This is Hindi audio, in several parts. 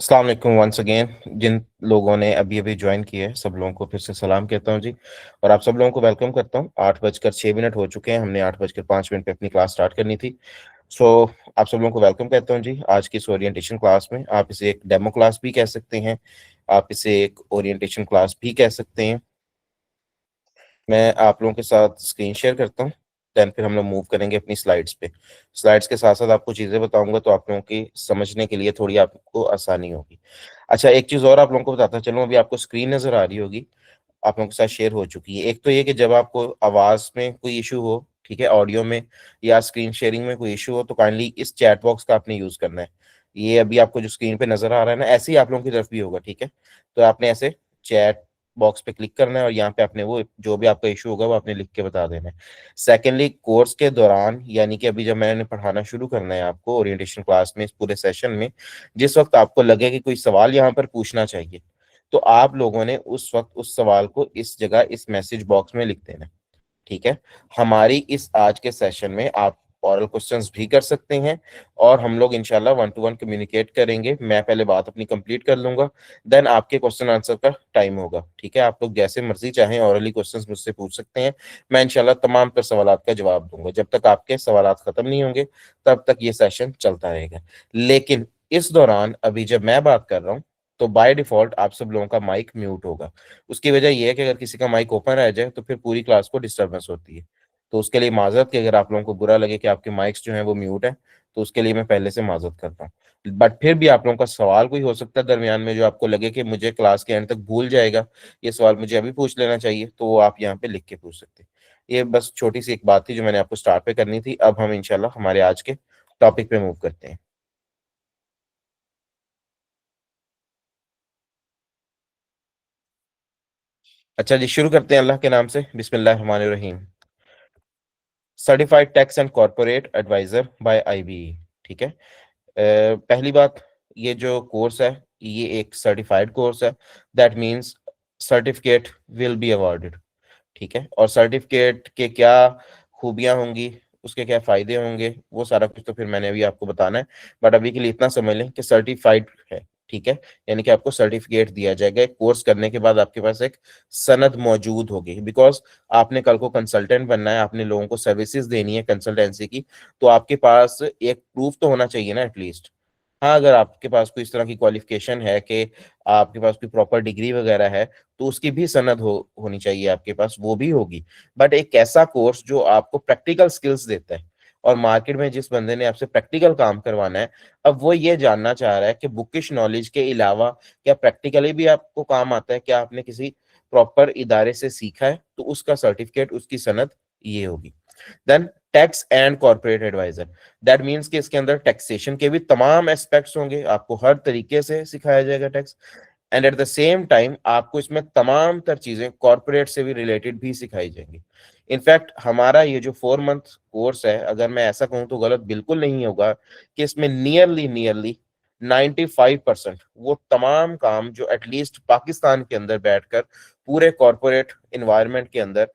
अस्सलाम वालेकुम वंस अगेन। जिन लोगों ने अभी अभी ज्वाइन किया है सब लोगों को फिर से सलाम कहता हूं जी। और आप सब लोगों को वेलकम करता हूं। 8:06 हो चुके हैं, हमने 8:05 पे अपनी क्लास स्टार्ट करनी थी। सो आप सब लोगों को वेलकम कहता हूं जी आज की इस ओरिएंटेशन क्लास में। आप इसे एक डेमो क्लास भी कह सकते हैं, आप इसे एक ओरिएंटेशन क्लास भी कह सकते हैं। मैं आप लोगों के साथ स्क्रीन शेयर करता हूँ, देन फिर हम लोग मूव करेंगे अपनी स्लाइड्स पे। स्लाइड्स के साथ साथ आपको चीज़ें बताऊंगा तो आप लोगों की समझने के लिए थोड़ी आपको आसानी होगी। अच्छा, एक चीज़ और आप लोगों को बताता चलूँ, अभी आपको स्क्रीन नज़र आ रही होगी, आप लोगों के साथ शेयर हो चुकी है। एक तो ये कि जब आपको आवाज़ में कोई इशू हो, ठीक है, ऑडियो में या स्क्रीन शेयरिंग में कोई इशू हो, तो काइंडली इस चैट बॉक्स का आपने यूज़ करना है। ये अभी आपको जो स्क्रीन पे नज़र आ रहा है ना, ऐसे ही आप लोगों की तरफ भी होगा, ठीक है। तो आपने ऐसे चैट बॉक्स पे क्लिक करना है और यहाँ पे आपने वो जो भी आपका इशू होगा वो आपने लिख के बता देना है। सेकेंडली, कोर्स के दौरान यानी कि अभी जब मैंने पढ़ाना शुरू करना है आपको ओरिएंटेशन क्लास में, इस पूरे सेशन में, जिस वक्त आपको लगे कि कोई सवाल यहाँ पर पूछना चाहिए, तो आप लोगों ने उस वक्त उस सवाल को इस जगह इस मैसेज बॉक्स में लिख देना है, ठीक है। हमारी इस आज के सेशन में आप ओरल क्वेश्चंस भी कर सकते हैं और हम लोग इंशाल्लाह वन टू वन कम्युनिकेट करेंगे। मैं पहले बात अपनी कंप्लीट कर लूंगा, देन आपके क्वेश्चन आंसर का टाइम होगा, ठीक है। आप लोग जैसे मर्जी चाहें ओरली क्वेश्चंस मुझसे पूछ सकते हैं, मैं इंशाल्लाह तमाम तर सवालात का जवाब दूंगा। जब तक आपके सवालात खत्म नहीं होंगे तब तक ये सेशन चलता रहेगा। लेकिन इस दौरान अभी जब मैं बात कर रहा हूँ तो बाय डिफॉल्ट आप सब लोगों का माइक म्यूट होगा। उसकी वजह यह है कि अगर किसी का माइक ओपन रह जाए तो फिर पूरी क्लास को डिस्टरबेंस होती है। तो उसके लिए माजरत कि अगर आप लोगों को बुरा लगे कि आपके माइक्स जो हैं वो म्यूट है, तो उसके लिए मैं पहले से माजरत करता हूँ। बट फिर भी आप लोगों का सवाल कोई हो सकता है दरमियान में जो आपको लगे कि मुझे क्लास के एंड तक भूल जाएगा, ये सवाल मुझे अभी पूछ लेना चाहिए, तो वो आप यहाँ पे लिख के पूछ सकते हैं। ये बस छोटी सी एक बात थी जो मैंने आपको स्टार्ट पे करनी थी। अब हम इंशाल्लाह हमारे आज के टॉपिक पे मूव करते हैं। अच्छा जी, शुरू करते हैं अल्लाह के नाम से। बिस्मिल्लाह रहमान रहीम। Certified tax and corporate adviser by IBE, ठीक है। पहली बात, ये जो कोर्स है ये एक सर्टिफाइड कोर्स है। That means certificate will be awarded, ठीक है। और सर्टिफिकेट के क्या खूबियां होंगी, उसके क्या फायदे होंगे, वो सारा कुछ तो फिर मैंने अभी आपको बताना है। बट अभी के लिए इतना समझ लें कि सर्टिफाइड है, ठीक है। यानी कि आपको सर्टिफिकेट दिया जाएगा, एक कोर्स करने के बाद आपके पास एक सनद मौजूद होगी। बिकॉज आपने कल को कंसल्टेंट बनना है, आपने लोगों को सर्विसेज देनी है कंसल्टेंसी की, तो आपके पास एक प्रूफ तो होना चाहिए ना एटलीस्ट। हाँ, अगर आपके पास कोई इस तरह की क्वालिफिकेशन है कि आपके पास कोई प्रॉपर डिग्री वगैरह है, तो उसकी भी सनद होनी चाहिए आपके पास, वो भी होगी। बट एक ऐसा कोर्स जो आपको प्रैक्टिकल स्किल्स देता है, और मार्केट में जिस बंदे ने आपसे प्रैक्टिकल काम करवाना है, अब वो ये जानना चाह रहा है कि बुकिश नॉलेज के अलावा क्या प्रैक्टिकली भी आपको काम आता है, क्या आपने किसी प्रॉपर इदारे से सीखा है, तो उसका सर्टिफिकेट, उसकी सनद ये होगी। Then tax and corporate advisor, that means कि इसके अंदर टैक्सेशन के भी तमाम एस्पेक्ट्स होंगे, आपको हर तरीके से सिखाया जाएगा tax. And at the same time आपको इसमें तमाम तर चीजें कॉर्पोरेट से भी रिलेटेड भी सिखाई जाएंगी। इनफैक्ट हमारा ये जो 4 मंथ कोर्स है, अगर मैं ऐसा कहूँ तो गलत बिल्कुल नहीं होगा कि इसमें नियरली नियरली 95% वो तमाम काम जो एटलीस्ट पाकिस्तान के अंदर बैठकर पूरे कॉर्पोरेट इन्वायरमेंट के अंदर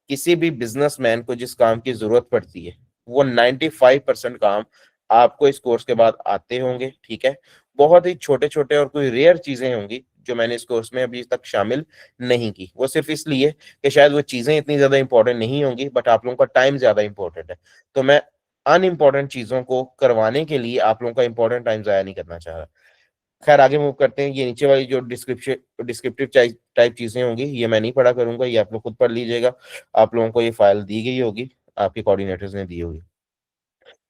किसी भी बिजनेसमैन को जिस काम की जरूरत पड़ती है, वो 95% काम आपको इस कोर्स के बाद आते होंगे, ठीक है। बहुत ही छोटे छोटे और कोई रेयर चीजें होंगी जो मैंने इस कोर्स में अभी तक शामिल नहीं की, वो सिर्फ इसलिए कि शायद वो चीजें इतनी ज्यादा इंपॉर्टेंट नहीं होंगी, बट आप लोगों का टाइम ज्यादा इंपॉर्टेंट है। तो मैं अनइम्पॉर्टेंट चीजों को करवाने के लिए आप लोगों का इंपॉर्टेंट टाइम जाया नहीं करना चाह रहा। खैर, आगे मूव करते हैं। ये नीचे वाली जो डिस्क्रिप्टिव टाइप चीजें होंगी ये मैं नहीं पढ़ा करूंगा, ये आप लोग खुद पढ़ लीजिएगा। आप लोगों को ये फाइल दी गई होगी, आपके कोऑर्डिनेटर्स ने दी होगी।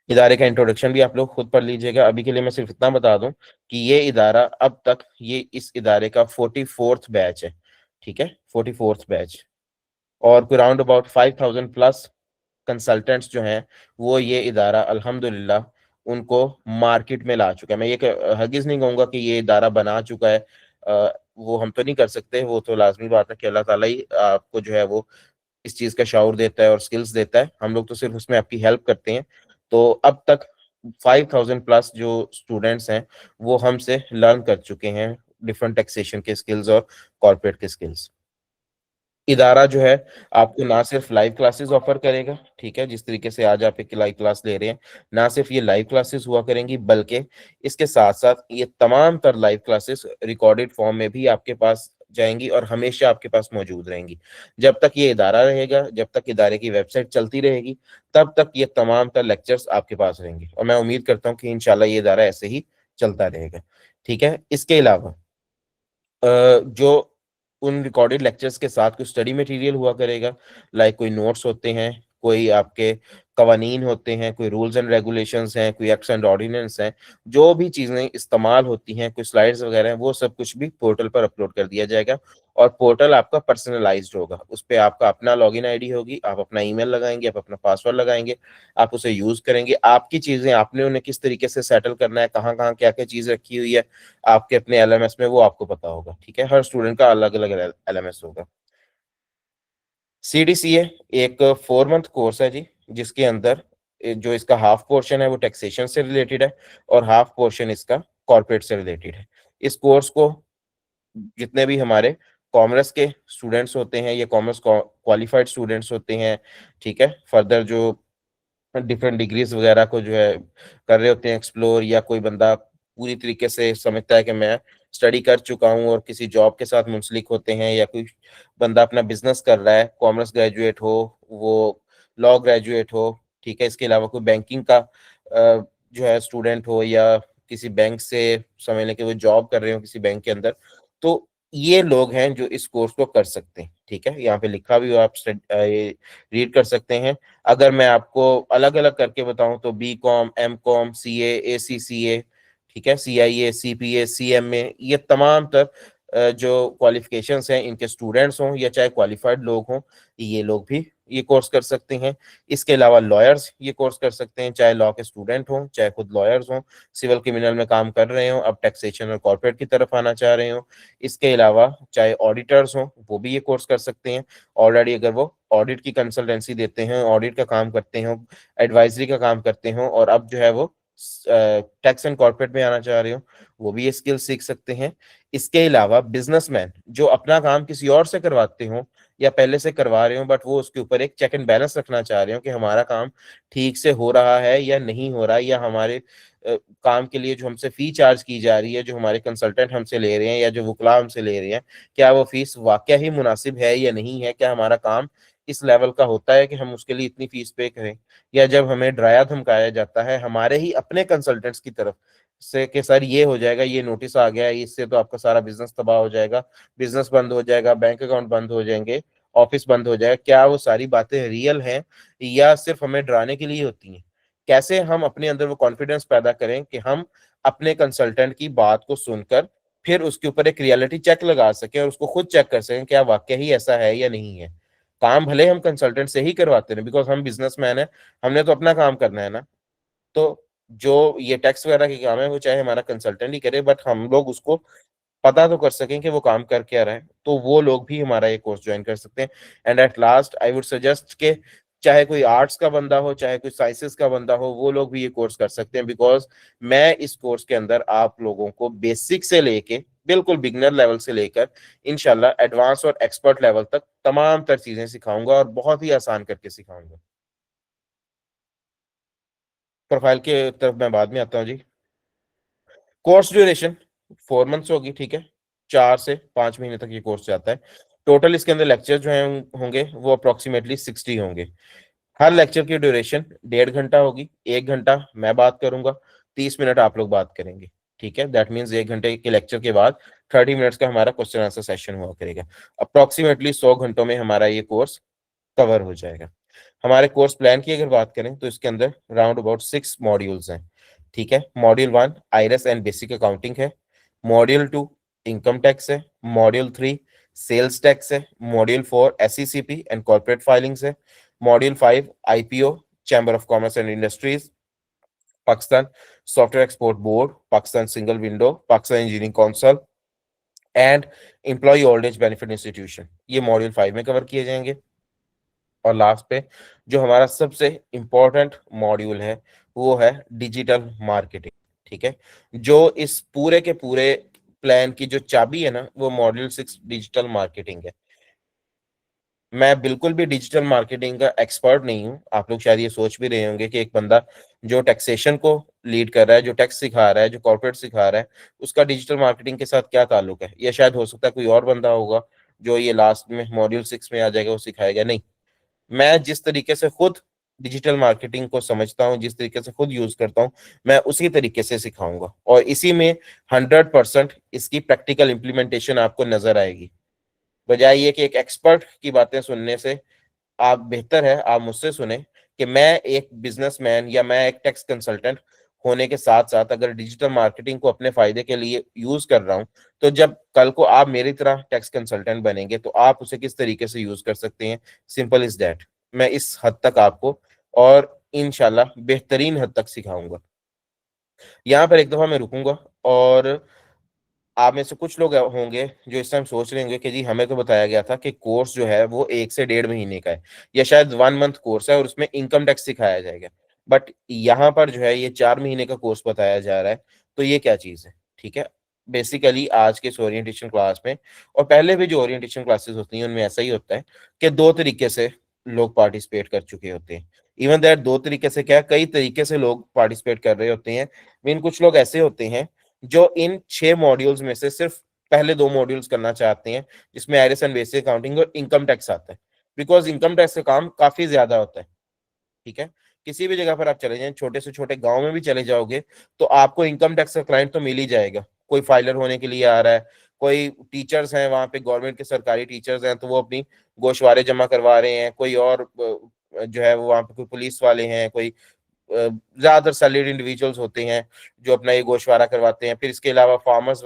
इदारे का इंट्रोडक्शन भी आप लोग खुद पढ़ लीजिएगा। अभी के लिए मैं सिर्फ इतना बता दूं कि ये इदारा अब तक ये इस इदारे का 44th बैच है, ठीक है, 44th बैच। और कोई राउंड अबाउट 5000 प्लस कंसल्टेंट्स जो हैं वो ये इदारा अल्हम्दुलिल्लाह उनको मार्केट में ला चुका है। मैं ये हरगिज नहीं कहूँगा कि ये इदारा बना चुका है, वो हम तो नहीं कर सकते, वो तो लाजमी बात है कि अल्लाह ताला ही आपको जो है वो इस चीज़ का शऊर देता है और स्किल्स देता है, हम लोग तो सिर्फ उसमें आपकी हेल्प करते हैं। तो अब तक 5000 प्लस जो स्टूडेंट्स हैं वो हमसे लर्न कर चुके हैं डिफरेंट टैक्सेशन के स्किल्स और कॉर्पोरेट के स्किल्स। इदारा जो है आपको ना सिर्फ लाइव क्लासेस ऑफर करेगा, ठीक है, जिस तरीके से आज आप एक लाइव क्लास ले रहे हैं, ना सिर्फ ये लाइव क्लासेस हुआ करेंगी, बल्कि इसके साथ साथ ये तमाम तर लाइव क्लासेस रिकॉर्डेड फॉर्म में भी आपके पास जाएंगी और हमेशा आपके पास मौजूद रहेंगी। जब तक ये इदारा रहेगा, जब तक इदारे की वेबसाइट चलती रहेगी, तब तक ये तमाम तर लेक्चर्स आपके पास रहेंगे और मैं उम्मीद करता हूँ कि इंशाल्लाह ये इदारा ऐसे ही चलता रहेगा। ठीक है, इसके अलावा जो उन रिकॉर्डेड लेक्चर्स के साथ कुछ स्टडी मटेरियल हुआ करेगा, लाइक कोई नोट्स होते हैं, कोई आपके कवानीन होते हैं, कोई रूल्स एंड रेगुलेशंस हैं, कोई एक्ट्स एंड ऑर्डिनेंस हैं, जो भी चीज़ें इस्तेमाल होती हैं, कोई स्लाइड्स वगैरह हैं, वो सब कुछ भी पोर्टल पर अपलोड कर दिया जाएगा। और पोर्टल आपका पर्सनलाइज्ड होगा, उस पे आपका अपना लॉगिन आईडी होगी, आप अपना ईमेल लगाएंगे, आप अपना पासवर्ड लगाएंगे, आप उसे यूज करेंगे, आपकी चीज़ें आपने उन्हें किस तरीके से सेटल करना है, कहाँ कहाँ क्या क्या चीज़ रखी हुई है आपके अपने एलएमएस में, वो आपको पता होगा। ठीक है, हर स्टूडेंट का अलग अलग एलएमएस होगा। सीडीसीए एक 4 मंथ कोर्स है जी, जिसके अंदर जो इसका हाफ पोर्शन है वो टैक्सेशन से रिलेटेड है और हाफ पोर्शन इसका कॉर्पोरेट से रिलेटेड है। इस कोर्स को जितने भी हमारे कॉमर्स के स्टूडेंट्स होते हैं या कॉमर्स क्वालिफाइड स्टूडेंट्स होते हैं, ठीक है, फर्दर जो डिफरेंट डिग्रीज वगैरह को जो है कर रहे होते हैं एक्सप्लोर, या कोई बंदा पूरी तरीके से समझता है कि मैं स्टडी कर चुका हूँ और किसी जॉब के साथ मुंसलिक होते हैं, या कोई बंदा अपना बिजनेस कर रहा है, कॉमर्स ग्रेजुएट हो, वो लॉ ग्रेजुएट हो, ठीक है, इसके अलावा कोई बैंकिंग का जो है स्टूडेंट हो, या किसी बैंक से समझ लें कि वो जॉब कर रहे हो किसी बैंक के अंदर, तो ये लोग हैं जो इस कोर्स को कर सकते हैं। ठीक है, यहाँ पे लिखा भी हो, आप रीड कर सकते हैं। अगर मैं आपको अलग अलग करके बताऊं तो बी कॉम, एम कॉम, सी ए सी ए, ठीक है, सी आई ए, C P A, C M A, ये तमाम तर जो क्वालिफिकेशंस हैं, इनके स्टूडेंट्स हों या चाहे क्वालिफाइड लोग हों, ये लोग भी ये कोर्स कर सकते हैं। इसके अलावा लॉयर्स ये कोर्स कर सकते हैं, चाहे लॉ के स्टूडेंट हों, चाहे खुद लॉयर्स हों, सिविल क्रिमिनल में काम कर रहे हो, अब टैक्सेशन और कॉर्पोरेट की तरफ आना चाह रहे हो। इसके अलावा चाहे ऑडिटर्स हों, वो भी ये कोर्स कर सकते हैं। ऑलरेडी अगर वो ऑडिट की कंसल्टेंसी देते हैं, ऑडिट का काम करते हो, एडवाइजरी का काम करते हो, और अब जो है वो टैक्स एंड कॉर्पोरेट में आना चाह रहे हो, वो भी ये स्किल सीख सकते हैं। इसके अलावा बिजनेसमैन जो अपना काम किसी और से करवाते हो या पहले से करवा रहे हो, बट वो उसके ऊपर एक चेक एंड बैलेंस रखना चाह रहे हो कि हमारा काम ठीक से हो रहा है या नहीं हो रहा है, या हमारे काम के लिए जो हमसे फी चार्ज की जा रही है, जो हमारे कंसल्टेंट हमसे ले रहे हैं या जो वकला हमसे ले रहे हैं, क्या वो फीस वाकया ही मुनासिब है या नहीं है, क्या हमारा काम इस लेवल का होता है कि हम उसके लिए इतनी फीस पे करें। या जब हमें डराया धमकाया जाता है हमारे ही अपने कंसल्टेंट्स की तरफ से कि सर ये हो जाएगा, ये नोटिस आ गया है, इससे तो आपका सारा बिजनेस तबाह हो जाएगा, बिजनेस बंद हो जाएगा, बैंक अकाउंट बंद हो जाएंगे, ऑफिस बंद हो जाएगा, क्या वो सारी बातें रियल हैं या सिर्फ हमें डराने के लिए होती हैं। कैसे हम अपने अंदर वो कॉन्फिडेंस पैदा करें कि हम अपने कंसल्टेंट की बात को सुनकर फिर उसके ऊपर एक रियलिटी चेक लगा सकें और उसको खुद चेक कर सकें क्या वाकई ही ऐसा है या नहीं है। काम भले हम कंसल्टेंट से ही करवाते हैं, बिकॉज हम बिजनेसमैन है, हमने तो अपना काम करना है ना। तो जो ये टैक्स वगैरह के काम है वो चाहे हमारा कंसल्टेंट ही करे, बट हम लोग उसको पता तो कर सकें कि वो काम कर क्या रहा है, तो वो लोग भी हमारा ये कोर्स ज्वाइन कर सकते हैं। And at last I would suggest कि चाहे कोई आर्ट्स का बंदा हो, चाहे कोई साइंसेस का बंदा हो, वो लोग भी ये कोर्स कर सकते हैं, बिकॉज मैं इस कोर्स के अंदर आप लोगों को बेसिक से लेके बिल्कुल बिगनर लेवल से लेकर इंशाल्लाह एडवांस और एक्सपर्ट लेवल तक तमाम तर चीजें सिखाऊंगा और बहुत ही आसान करके सिखाऊंगा। प्रोफाइल के तरफ मैं बाद में आता हूँ जी। कोर्स ड्यूरेशन 4 मंथ्स होगी, ठीक है, 4 से 5 महीने तक ये कोर्स जाता है। टोटल इसके अंदर लेक्चर जो हैं होंगे वो अप्रोक्सीमेटली 60 होंगे। हर लेक्चर की ड्यूरेशन 1.5 घंटा होगी, 1 घंटा मैं बात करूंगा, 30 मिनट आप लोग बात करेंगे। ठीक है, दैट मीन्स 1 घंटे के लेक्चर के बाद 30 मिनट्स का हमारा क्वेश्चन आंसर सेशन हुआ करेगा। अप्रोक्सीमेटली 100 घंटों में हमारा ये कोर्स कवर हो जाएगा। हमारे कोर्स प्लान की अगर बात करें तो इसके अंदर राउंड अबाउट 6 मॉड्यूल्स हैं। ठीक है, module 1 IRIS and basic accounting है, मॉड्यूल 2 इनकम टैक्स है, मॉड्यूल 3 सेल्स टैक्स है, module 4 SECP and corporate filings है, module 5 IPO, chamber of commerce and industries, Pakistan software export board, Pakistan single window, Pakistan engineering council and employ old age benefit institution, ये मॉड्यूल 5 में कवर किए जाएंगे। और लास्ट पे जो हमारा सबसे इंपॉर्टेंट मॉड्यूल है वो है डिजिटल मार्केटिंग। ठीक है, जो इस पूरे के पूरे प्लान की जो चाबी है ना वो मॉड्यूल 6 डिजिटल मार्केटिंग है। मैं बिल्कुल भी डिजिटल मार्केटिंग का एक्सपर्ट नहीं हूँ। आप लोग शायद ये सोच भी रहे होंगे कि एक बंदा जो टैक्सेशन को लीड कर रहा है, जो टैक्स सिखा रहा है, जो कॉर्पोरेट सिखा रहा है, उसका डिजिटल मार्केटिंग के साथ क्या ताल्लुक है। या शायद हो सकता है कोई और बंदा होगा जो ये लास्ट में मॉड्यूल 6 में आ जाएगा, वो सिखाएगा। नहीं, मैं जिस तरीके से खुद डिजिटल मार्केटिंग को समझता हूँ, जिस तरीके से खुद यूज करता हूँ, मैं उसी तरीके से सिखाऊंगा, और इसी में 100% इसकी प्रैक्टिकल इंप्लीमेंटेशन आपको नजर आएगी। बजाय ये कि एक एक्सपर्ट की बातें सुनने से, आप बेहतर है आप मुझसे सुने कि मैं एक बिजनेसमैन या मैं एक टैक्स कंसल्टेंट होने के साथ साथ अगर डिजिटल मार्केटिंग को अपने फायदे के लिए यूज कर रहा हूं, तो जब कल को आप मेरी तरह टैक्स कंसल्टेंट बनेंगे तो आप उसे किस तरीके से यूज कर सकते हैं। Simple is that. मैं इस हद तक आपको, और इंशाल्लाह बेहतरीन हद तक सिखाऊंगा। यहाँ पर एक दफा मैं रुकूंगा, और आप में से कुछ लोग होंगे जो इस टाइम सोच रहे होंगे कि जी हमें तो बताया गया था कि कोर्स जो है वो 1 से 1.5 महीने का है, या शायद 1 मंथ कोर्स है और उसमें इनकम टैक्स सिखाया जाएगा। बट यहाँ पर जो है ये 4 महीने का कोर्स बताया जा रहा है। तो ये क्या चीज़ है? ठीक है, बेसिकली आज के इस ओरिएंटेशन क्लास में, और पहले भी जो ओरिएंटेशन क्लासेस होती हैं उनमें ऐसा ही होता है कि दो तरीके से लोग पार्टिसिपेट कर चुके होते हैं। इवन दैट दो तरीके से क्या, कई तरीके से लोग पार्टिसिपेट कर रहे होते हैं। मीन कुछ लोग ऐसे होते हैं जो इन 6 मॉड्यूल्स में से सिर्फ पहले 2 मॉड्यूल्स करना चाहते हैं, जिसमें आयरस एंड बेसिक अकाउंटिंग और इनकम टैक्स आता है। बिकॉज इनकम टैक्स का काम काफी ज्यादा होता है। ठीक है, किसी भी जगह पर आप चले जाएं, छोटे से छोटे गांव में भी चले जाओगे, तो आपको इनकम टैक्स का क्लाइंट तो मिल ही जाएगा। कोई फाइलर होने के लिए आ रहा है, कोई टीचर्स हैं वहां पे, गवर्नमेंट के सरकारी टीचर्स हैं, तो वो अपनी गोशवारे जमा करवा रहे हैं। कोई और जो है वो वहां पे कोई पुलिस वाले हैं, कोई ज्यादातर सैलरीड इंडिविजुअल्स होते हैं जो अपना ये गोशवारा करवाते हैं। फिर इसके अलावा फार्मर्स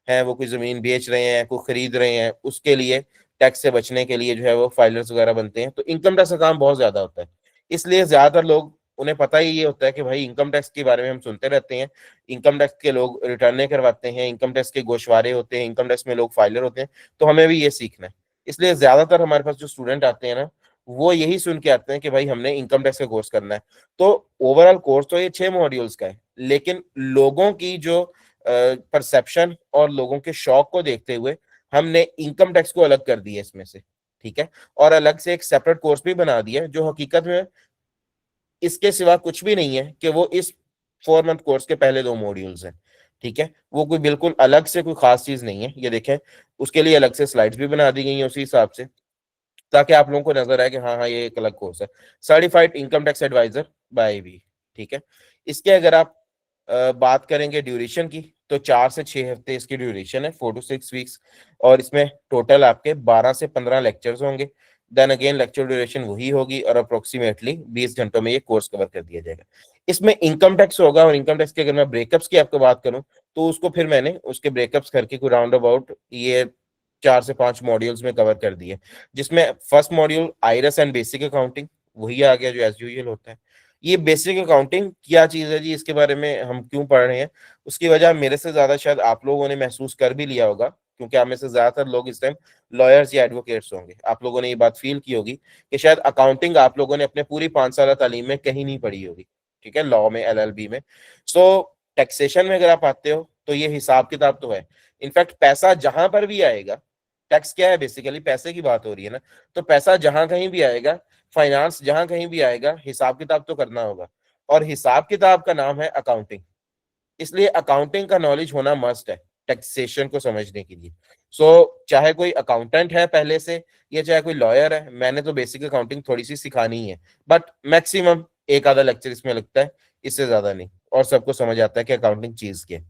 हैं, वो कोई जमीन बेच रहे हैं, कोई खरीद रहे हैं, उसके लिए टैक्स से बचने के लिए जो है वो फाइलर्स वगैरह बनते हैं। तो इनकम टैक्स का काम बहुत ज्यादा होता है। इसलिए ज्यादातर लोग, उन्हें पता ही ये होता है कि भाई इनकम टैक्स के बारे में हम सुनते रहते हैं, इनकम टैक्स के लोग रिटर्न करवाते हैं, इनकम टैक्स के गोशवारे होते हैं, इनकम टैक्स में लोग फाइलर होते हैं, तो हमें भी ये सीखना है। इसलिए ज्यादातर हमारे पास जो स्टूडेंट आते हैं ना, वो यही सुन के आते हैं कि भाई हमने इनकम टैक्स का कोर्स करना है। तो ओवरऑल कोर्स तो ये 6 मॉड्यूल्स का है, लेकिन लोगों की जो परसेप्शन और लोगों के शौक को देखते हुए हमने इनकम टैक्स को अलग कर दिया इसमें से। ठीक है, और अलग से एक सेपरेट कोर्स भी बना दिया है, जो हकीकत में इसके सिवा कुछ भी नहीं है कि वो इस 4 मंथ कोर्स के पहले 2 मॉड्यूल्स हैं। ठीक है, वो कोई बिल्कुल अलग से कोई खास चीज नहीं है। ये देखें, उसके लिए अलग से स्लाइड्स भी बना दी गई हैं उसी हिसाब से, ताकि आप लोगों को नजर आए कि हाँ हाँ ये एक अलग कोर्स है। Certified income tax advisor by B. ठीक है, इसके अगर आप बात करेंगे ड्यूरेशन की, तो 4 से 6 हफ्ते इसकी ड्यूरेशन है, 4 to 6 वीक्स। और इसमें टोटल आपके 12 से 15 लेक्चर्स होंगे। देन अगेन लेक्चर ड्यूरेशन वही होगी, और अप्रोक्सीमेटली 20 घंटों में ये कोर्स कवर कर दिया जाएगा। इसमें इनकम टैक्स होगा, और इनकम टैक्स की अगर मैं ब्रेकअप्स की आपको बात करूं, तो उसको फिर मैंने उसके ब्रेकअप्स करके कोई राउंड अबाउट ये 4 से 5 मॉड्यूल्स में कवर कर दिए। जिसमें first module IRIS and basic accounting, वही आ गया जो एज यूजुअल होता है। ये बेसिक अकाउंटिंग क्या चीज है जी, इसके बारे में हम क्यों पढ़ रहे हैं, उसकी वजह मेरे से ज्यादा शायद आप लोगों ने महसूस कर भी लिया होगा, क्योंकि आप में से ज्यादातर लोग इस टाइम लॉयर्स या एडवोकेट्स होंगे। आप लोगों ने ये बात फील की होगी कि शायद अकाउंटिंग आप लोगों ने अपने पूरी 5 साल तालीम में कहीं नहीं पढ़ी होगी। ठीक है, लॉ में, एलएलबी में। सो टैक्सेशन में अगर आप आते हो तो ये हिसाब किताब तो है। इनफैक्ट पैसा जहां पर भी आएगा, टैक्स क्या है, बेसिकली पैसे की बात हो रही है ना, तो पैसा जहां कहीं भी आएगा, फाइनेंस जहां कहीं भी आएगा, हिसाब किताब तो करना होगा। और हिसाब किताब का नाम है अकाउंटिंग। इसलिए अकाउंटिंग का नॉलेज होना मस्ट है टैक्सेशन को समझने के लिए। चाहे कोई अकाउंटेंट है पहले से, या चाहे कोई लॉयर है, मैंने तो बेसिक अकाउंटिंग थोड़ी सी सिखानी ही है। बट मैक्सिमम एक आधा लेक्चर इसमें लगता है, इससे ज्यादा नहीं, और सबको समझ आता है कि अकाउंटिंग चीज क्या है।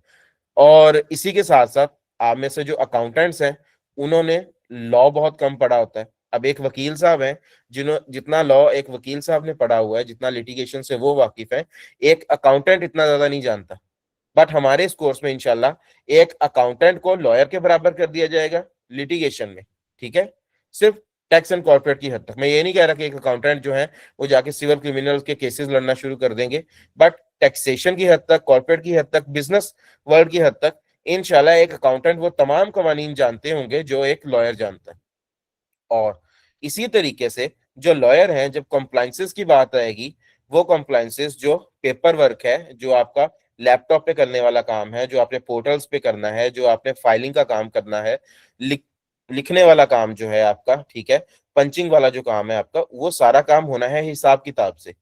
और इसी के साथ साथ आप में से जो अकाउंटेंट्स हैं, उन्होंने लॉ बहुत कम पढ़ा होता है। अब एक वकील साहब हैं, जिन्हों जितना लॉ एक वकील साहब ने पढ़ा हुआ है, जितना लिटिगेशन से वो वाकिफ है, एक अकाउंटेंट इतना ज्यादा नहीं जानता। बट हमारे इस कोर्स में इंशाल्लाह एक अकाउंटेंट को लॉयर के बराबर कर दिया जाएगा लिटिगेशन में। ठीक है, सिर्फ टैक्स एंड कॉर्पोरेट की हद तक। मैं ये नहीं कह रहा कि एक अकाउंटेंट जो है वो जाके सिविल क्रिमिनल के केसेस लड़ना शुरू कर देंगे, बट टैक्सेशन की हद तक, कॉर्पोरेट की हद तक, बिजनेस वर्ल्ड की हद तक इंशाल्लाह एक अकाउंटेंट वो तमाम कवानीन जानते होंगे जो एक लॉयर जानता है। और इसी तरीके से जो लॉयर हैं, जब कॉम्प्लाइंसेस की बात आएगी, वो कॉम्प्लाइंसेस जो पेपर वर्क है, जो आपका लैपटॉप पे करने वाला काम है, जो आपने पोर्टल्स पे करना है, जो आपने फाइलिंग का काम करना है, लिखने वाला काम जो है आपका, ठीक है, पंचिंग वाला जो काम है आपका, वो सारा काम होना है हिसाब किताब से।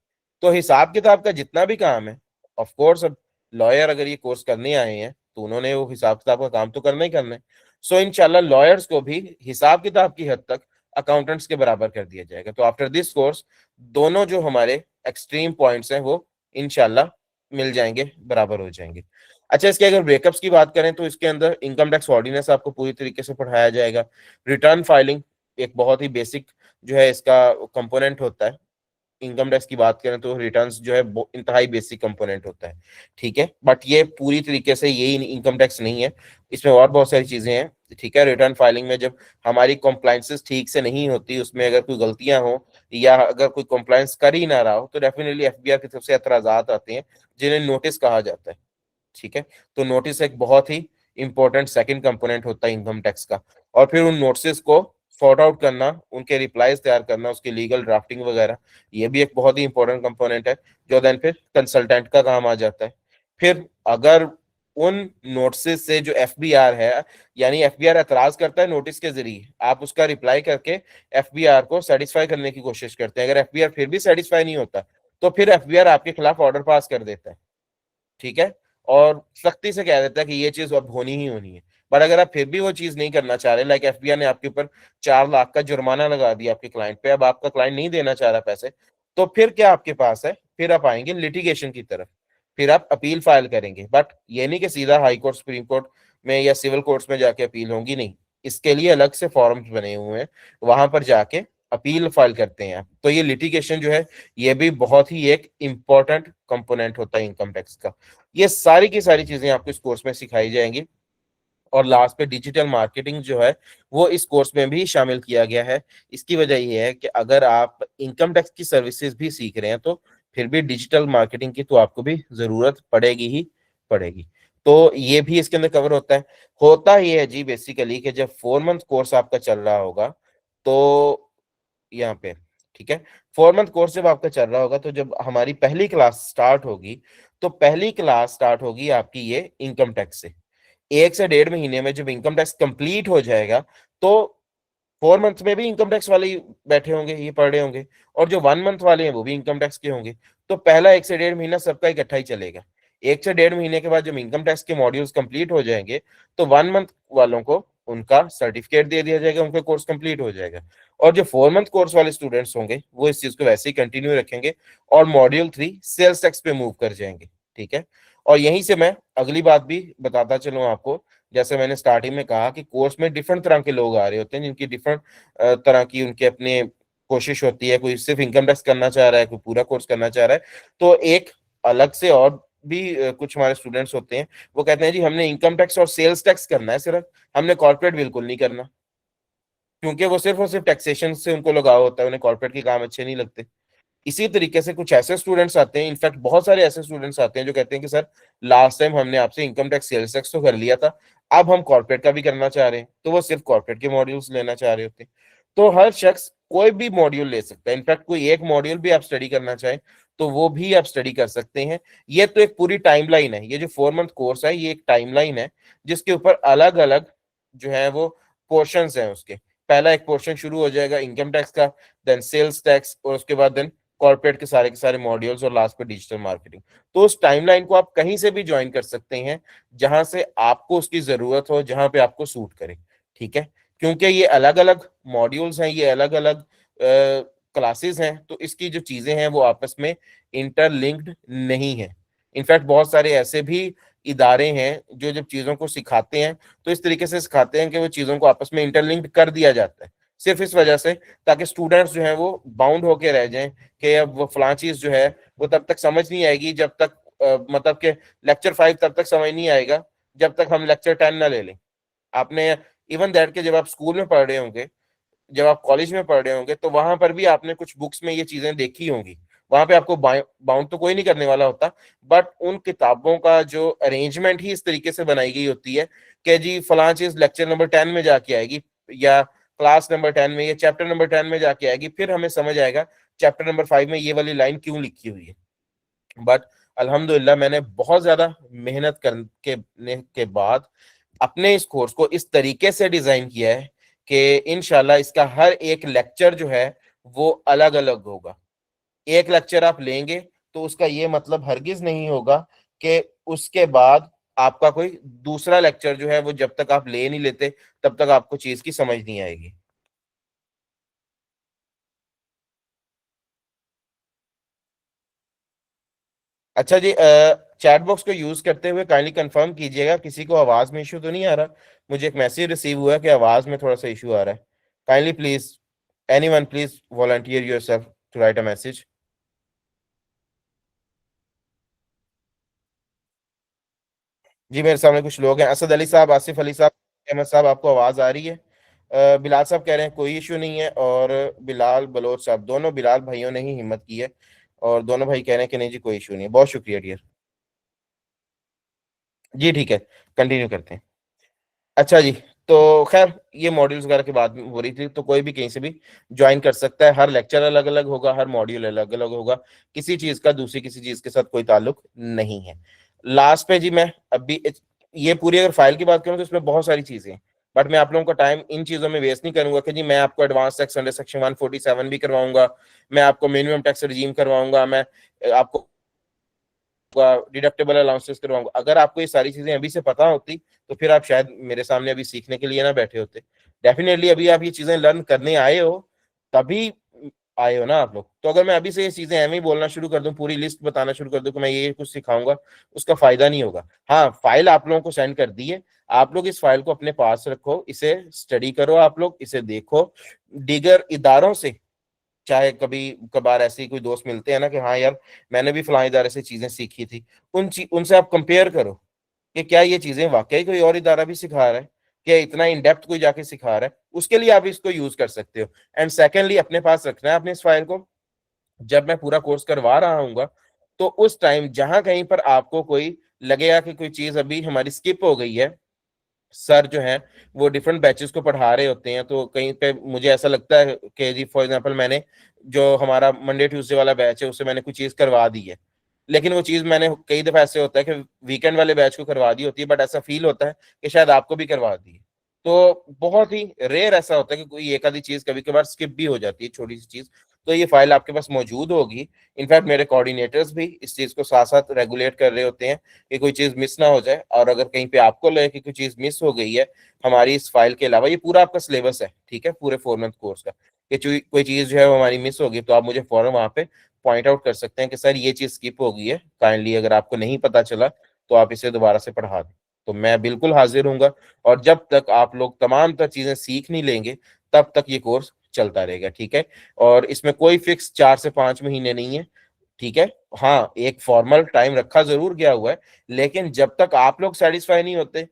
तो हिसाब किताब का जितना भी काम है, ऑफ कोर्स अब लॉयर अगर ये कोर्स करने आए हैं तो उन्होंने वो हिसाब किताब का काम तो करना ही करना है। सो इंशाल्लाह लॉयर्स को भी हिसाब किताब की हद तक अकाउंटेंट्स के बराबर कर दिया जाएगा। तो आफ्टर दिस कोर्स दोनों जो हमारे एक्सट्रीम पॉइंट्स हैं वो इंशाल्लाह मिल जाएंगे, बराबर हो जाएंगे। अच्छा, इसके अगर ब्रेकअप्स की बात करें तो इसके अंदर इनकम टैक्स ऑर्डिनेंस आपको पूरी तरीके से पढ़ाया जाएगा। रिटर्न फाइलिंग एक बहुत ही बेसिक जो है इसका कंपोनेंट होता है। इनकम टैक्स की बात करें तो रिटर्न्स जो है इंतहाई बेसिक कंपोनेंट होता है, ठीक है। बट ये पूरी तरीके से यही इनकम टैक्स नहीं है, इसमें और बहुत सारी चीजें हैं, ठीक है। रिटर्न फाइलिंग में जब हमारी कॉम्प्लाइंसेस ठीक से नहीं होती, उसमें अगर कोई गलतियां हो या अगर कोई कॉम्प्लाइंस कर ही ना रहा हो, तो डेफिनेटली एफबीआर की तरफ से एतराजात आते हैं जिन्हें नोटिस कहा जाता है, ठीक है। तो नोटिस एक बहुत ही इंपॉर्टेंट सेकंड कंपोनेंट होता है इनकम टैक्स का। और फिर उन नोटिस को सॉर्ट आउट करना, उनके रिप्लाईज तैयार करना, उसकी लीगल ड्राफ्टिंग वगैरह, ये भी एक बहुत ही इंपॉर्टेंट कंपोनेंट है, जो देन फिर कंसल्टेंट का काम आ जाता है। फिर अगर उन नोटिस से जो एफबीआर है, यानी एफबीआर एतराज करता है नोटिस के जरिए, आप उसका रिप्लाई करके एफबीआर को सेटिस्फाई करने की कोशिश करते हैं। अगर एफबीआर फिर भी सेटिस्फाई नहीं होता तो फिर एफबीआर आपके खिलाफ ऑर्डर पास कर देता है, ठीक है, और सख्ती से कह देता है कि ये चीज अब होनी ही होनी है। पर अगर आप फिर भी वो चीज नहीं करना चाह रहे, लाइक एफबीआई ने आपके ऊपर 4 लाख का जुर्माना लगा दिया आपके क्लाइंट पे, अब आपका क्लाइंट नहीं देना चाह रहा पैसे, तो फिर क्या आपके पास है, फिर आप आएंगे लिटिगेशन की तरफ, फिर आप अपील फाइल करेंगे। बट ये नहीं कि सीधा हाई कोर्ट, सुप्रीम कोर्ट में या सिविल कोर्ट्स में जाके अपील होगी, नहीं, इसके लिए अलग से फॉर्म्स बने हुए हैं, वहां पर जाके अपील फाइल करते हैं आप। तो ये लिटिगेशन जो है ये भी बहुत ही एक इम्पॉर्टेंट कंपोनेंट होता है इनकम टैक्स का। ये सारी की सारी चीजें आपको इस कोर्स में सिखाई जाएंगी। और लास्ट पे डिजिटल मार्केटिंग जो है वो इस कोर्स में भी शामिल किया गया है। इसकी वजह ये है कि अगर आप इनकम टैक्स की सर्विसेज भी सीख रहे हैं तो फिर भी डिजिटल मार्केटिंग की तो आपको भी जरूरत पड़ेगी ही पड़ेगी। तो ये भी इसके अंदर कवर होता है। होता ये है जी बेसिकली कि जब 4 मंथ कोर्स आपका चल रहा होगा तो यहाँ पे, ठीक है, 4 मंथ कोर्स जब आपका चल रहा होगा तो जब हमारी पहली क्लास स्टार्ट होगी, तो पहली क्लास स्टार्ट होगी आपकी ये इनकम टैक्स से। 1 से 1.5 महीने में जब इनकम टैक्स कंप्लीट हो जाएगा तो 4 मंथ में भी इनकम टैक्स वाले ही बैठे होंगे, ये पढ़ रहे होंगे, और जो 1 मंथ वाले हैं वो भी इनकम टैक्स के होंगे। तो पहला 1 से 1.5 महीना सबका इकट्ठा ही चलेगा। 1 से 1.5 महीने के बाद जब इनकम टैक्स के मॉड्यूल्स कंप्लीट हो जाएंगे तो 1 मंथ वालों को उनका सर्टिफिकेट दे दिया जाएगा, उनका कोर्स कंप्लीट हो जाएगा। और जो 4 मंथ कोर्स वाले स्टूडेंट्स होंगे वो इस चीज को वैसे ही कंटिन्यू रखेंगे और मॉड्यूल 3 सेल्स टैक्स पे मूव कर जाएंगे, ठीक है। और यहीं से मैं अगली बात भी बताता चलूं आपको। जैसे मैंने स्टार्टिंग में कहा कि कोर्स में डिफरेंट तरह के लोग आ रहे होते हैं, जिनकी डिफरेंट तरह की उनके अपने कोशिश होती है। कोई सिर्फ इनकम टैक्स करना चाह रहा है, कोई पूरा कोर्स करना चाह रहा है। तो एक अलग से और भी कुछ हमारे स्टूडेंट्स होते हैं, वो कहते हैं जी हमने इनकम टैक्स और सेल्स टैक्स करना है सिर्फ, हमने कॉर्पोरेट बिल्कुल नहीं करना, क्योंकि वो सिर्फ और सिर्फ टैक्सेशन से उनको लगाव होता है, उन्हें कॉर्पोरेट के काम अच्छे नहीं लगते। इसी तरीके से कुछ ऐसे स्टूडेंट्स आते हैं, इनफैक्ट बहुत सारे ऐसे स्टूडेंट्स आते हैं जो कहते हैं कि सर लास्ट टाइम हमने आपसे इनकम टैक्स सेल्स टैक्स तो कर लिया था, अब हम कॉर्पोरेट का भी करना चाह रहे हैं, तो वो सिर्फ कॉर्पोरेट के मॉड्यूल्स लेना चाह रहे होते हैं। तो हर शख्स कोई भी मॉड्यूल ले सकता है, इनफैक्ट कोई एक मॉड्यूल भी आप स्टडी करना चाहें तो वो भी आप स्टडी कर सकते हैं। ये तो एक पूरी टाइमलाइन है, ये जो 4 मंथ कोर्स है ये एक टाइमलाइन है जिसके ऊपर अलग अलग जो है वो पोर्शंस हैं उसके। पहला एक पोर्शन शुरू हो जाएगा इनकम टैक्स का, देन सेल्स टैक्स, और उसके बाद देन कॉर्पोरेट के सारे मॉड्यूल्स, और लास्ट पे डिजिटल मार्केटिंग। तो उस टाइमलाइन को आप कहीं से भी ज्वाइन कर सकते हैं जहां से आपको उसकी जरूरत हो, जहां पे आपको सूट करे, ठीक है। क्योंकि ये अलग अलग मॉड्यूल्स हैं, ये अलग अलग क्लासेस हैं, तो इसकी जो चीजें हैं वो आपस में इंटरलिंक्ड नहीं है। इनफैक्ट बहुत सारे ऐसे भी इदारे हैं जो जब चीजों को सिखाते हैं तो इस तरीके से सिखाते हैं कि वो चीजों को आपस में इंटरलिंक्ड कर दिया जाता है, सिर्फ इस वजह से ताकि स्टूडेंट्स जो हैं वो बाउंड होके रह जाएं कि अब वो फलां चीज जो है वो तब तक समझ नहीं आएगी जब तक मतलब कि लेक्चर 5 तब तक समझ नहीं आएगा जब तक हम लेक्चर 10 ना ले लें। आपने इवन दैट के जब आप स्कूल में पढ़ रहे होंगे, जब आप कॉलेज में पढ़ रहे होंगे, तो वहां पर भी आपने कुछ बुक्स में ये चीजें देखी होंगी। वहां पे आपको बाउंड तो कोई नहीं करने वाला होता, बट उन किताबों का जो अरेंजमेंट ही इस तरीके से बनाई गई होती है कि जी फलां चीज लेक्चर नंबर 10 में जाके आएगी, या क्लास नंबर 10 में, या चैप्टर नंबर 10 में जाके आएगी, फिर हमें समझ आएगा चैप्टर नंबर 5 में ये वाली लाइन क्यों लिखी हुई है। बट अल्हम्दुलिल्लाह मैंने बहुत ज्यादा मेहनत करने के बाद अपने इस कोर्स को इस तरीके से डिजाइन किया है कि इंशाल्लाह इसका हर एक लेक्चर जो है वो अलग अलग होगा। एक लेक्चर आप लेंगे तो उसका ये मतलब हरगिज नहीं होगा कि उसके बाद आपका कोई दूसरा लेक्चर जो है वो जब तक आप ले नहीं लेते तब तक आपको चीज की समझ नहीं आएगी। अच्छा जी, चैट बॉक्स को यूज करते हुए काइंडली कंफर्म कीजिएगा किसी को आवाज में इशू तो नहीं आ रहा। मुझे एक मैसेज रिसीव हुआ है कि आवाज में थोड़ा सा इशू आ रहा है। Kindly please, anyone please volunteer yourself to write a message. जी मेरे सामने कुछ लोग हैं, असद अली साहब, आसिफ अली साहब, अहमद साहब, आपको आवाज आ रही है? बिलाल साहब कह रहे हैं कोई इशू नहीं है, और बिलाल बलोच साहब, दोनों बिलाल भाइयों ने ही हिम्मत की है, और दोनों भाई कह रहे हैं कि नहीं जी कोई इशू नहीं है। बहुत शुक्रिया डियर। जी ठीक है, कंटिन्यू करते हैं। अच्छा जी, तो खैर ये मॉड्यूल्स वगैरह की बात हो रही थी, तो कोई भी कहीं से भी ज्वाइन कर सकता है, हर लेक्चर अलग अलग होगा, हर मॉड्यूल अलग अलग होगा, किसी चीज का दूसरी किसी चीज के साथ कोई ताल्लुक नहीं है। लास्ट पे जी मैं अभी ये पूरी अगर फाइल की बात करूं तो इसमें बहुत सारी चीजें हैं, बट मैं आप लोगों का टाइम इन चीजों में वेस्ट नहीं करूंगा कि जी मैं आपको एडवांस टैक्स अंडर सेक्शन 147 भी करवाऊंगा, मैं आपको मिनिमम टैक्स रिजीम करवाऊंगा, मैं आपको डिडक्टेबल अलाउंसेस करवाऊंगा। अगर आपको ये सारी चीजें अभी से पता होती तो फिर आप शायद मेरे सामने अभी सीखने के लिए ना बैठे होते। डेफिनेटली अभी आप ये चीजें लर्न करने आए हो, तभी आए हो ना आप लोग। तो अगर मैं अभी से ये चीजें एवं ही बोलना शुरू कर दूं, पूरी लिस्ट बताना शुरू कर दूं कि मैं ये कुछ सिखाऊंगा, उसका फायदा नहीं होगा। हाँ, फाइल आप लोगों को सेंड कर दी है, आप लोग इस फाइल को अपने पास रखो, इसे स्टडी करो, आप लोग इसे देखो, दीगर इदारों से चाहे कभी कभार ऐसे ही कोई दोस्त मिलते हैं ना कि हाँ यार मैंने भी फलां इदारे से चीजें सीखी थी, उनसे आप कंपेयर करो कि क्या ये चीजें वाकई कोई और इदारा भी सिखा रहा है, क्या इतना इन डेप्थ कोई जाके सिखा रहा है, उसके लिए आप इसको यूज कर सकते हो। एंड सेकेंडली अपने पास रखना है अपने इस फाइल को, जब मैं पूरा कोर्स करवा रहा हूँ तो उस टाइम जहां कहीं पर आपको कोई लगेगा कि कोई चीज अभी हमारी स्किप हो गई है, सर जो है वो डिफरेंट बैचेस को पढ़ा रहे होते हैं, तो कहीं पे मुझे ऐसा लगता है कि जी फॉर एग्जांपल मैंने जो हमारा मंडे ट्यूसडे वाला बैच है उससे मैंने कुछ चीज करवा दी है, लेकिन वो चीज मैंने कई दफा ऐसे होता है कि वीकेंड वाले बैच को करवा दी होती है, बट ऐसा फील होता है कि शायद आपको भी करवा दी है। तो बहुत ही रेयर ऐसा होता है कि कोई एक आधी चीज कभी कभार स्किप भी हो जाती है, छोटी सी चीज। तो ये फाइल आपके पास मौजूद होगी। इनफैक्ट मेरे कोऑर्डिनेटर्स भी इस चीज को साथ साथ रेगुलेट कर रहे होते हैं कि कोई चीज मिस ना हो जाए, और अगर कहीं पे आपको लगे कि कोई चीज मिस हो गई है हमारी इस फाइल के अलावा, ये पूरा आपका सिलेबस है ठीक है पूरे 4 मंथ कोर्स का, कि कोई चीज जो है वो हमारी मिस होगी तो आप मुझे फौरन वहां पे पॉइंट आउट कर सकते हैं कि सर ये चीज स्किप हो गई है, काइंडली अगर आपको नहीं पता चला तो आप इसे दोबारा से पढ़ा दें। तो मैं बिल्कुल हाजिर हूँ, और जब तक आप लोग तमाम तर चीजें सीख नहीं लेंगे तब तक ये कोर्स चलता रहेगा, ठीक है। और इसमें कोई फिक्स 4 से 5 महीने नहीं है, ठीक है। हाँ, एक फॉर्मल टाइम रखा जरूर गया हुआ है, लेकिन जब तक आप लोग सेटिस्फाई नहीं होते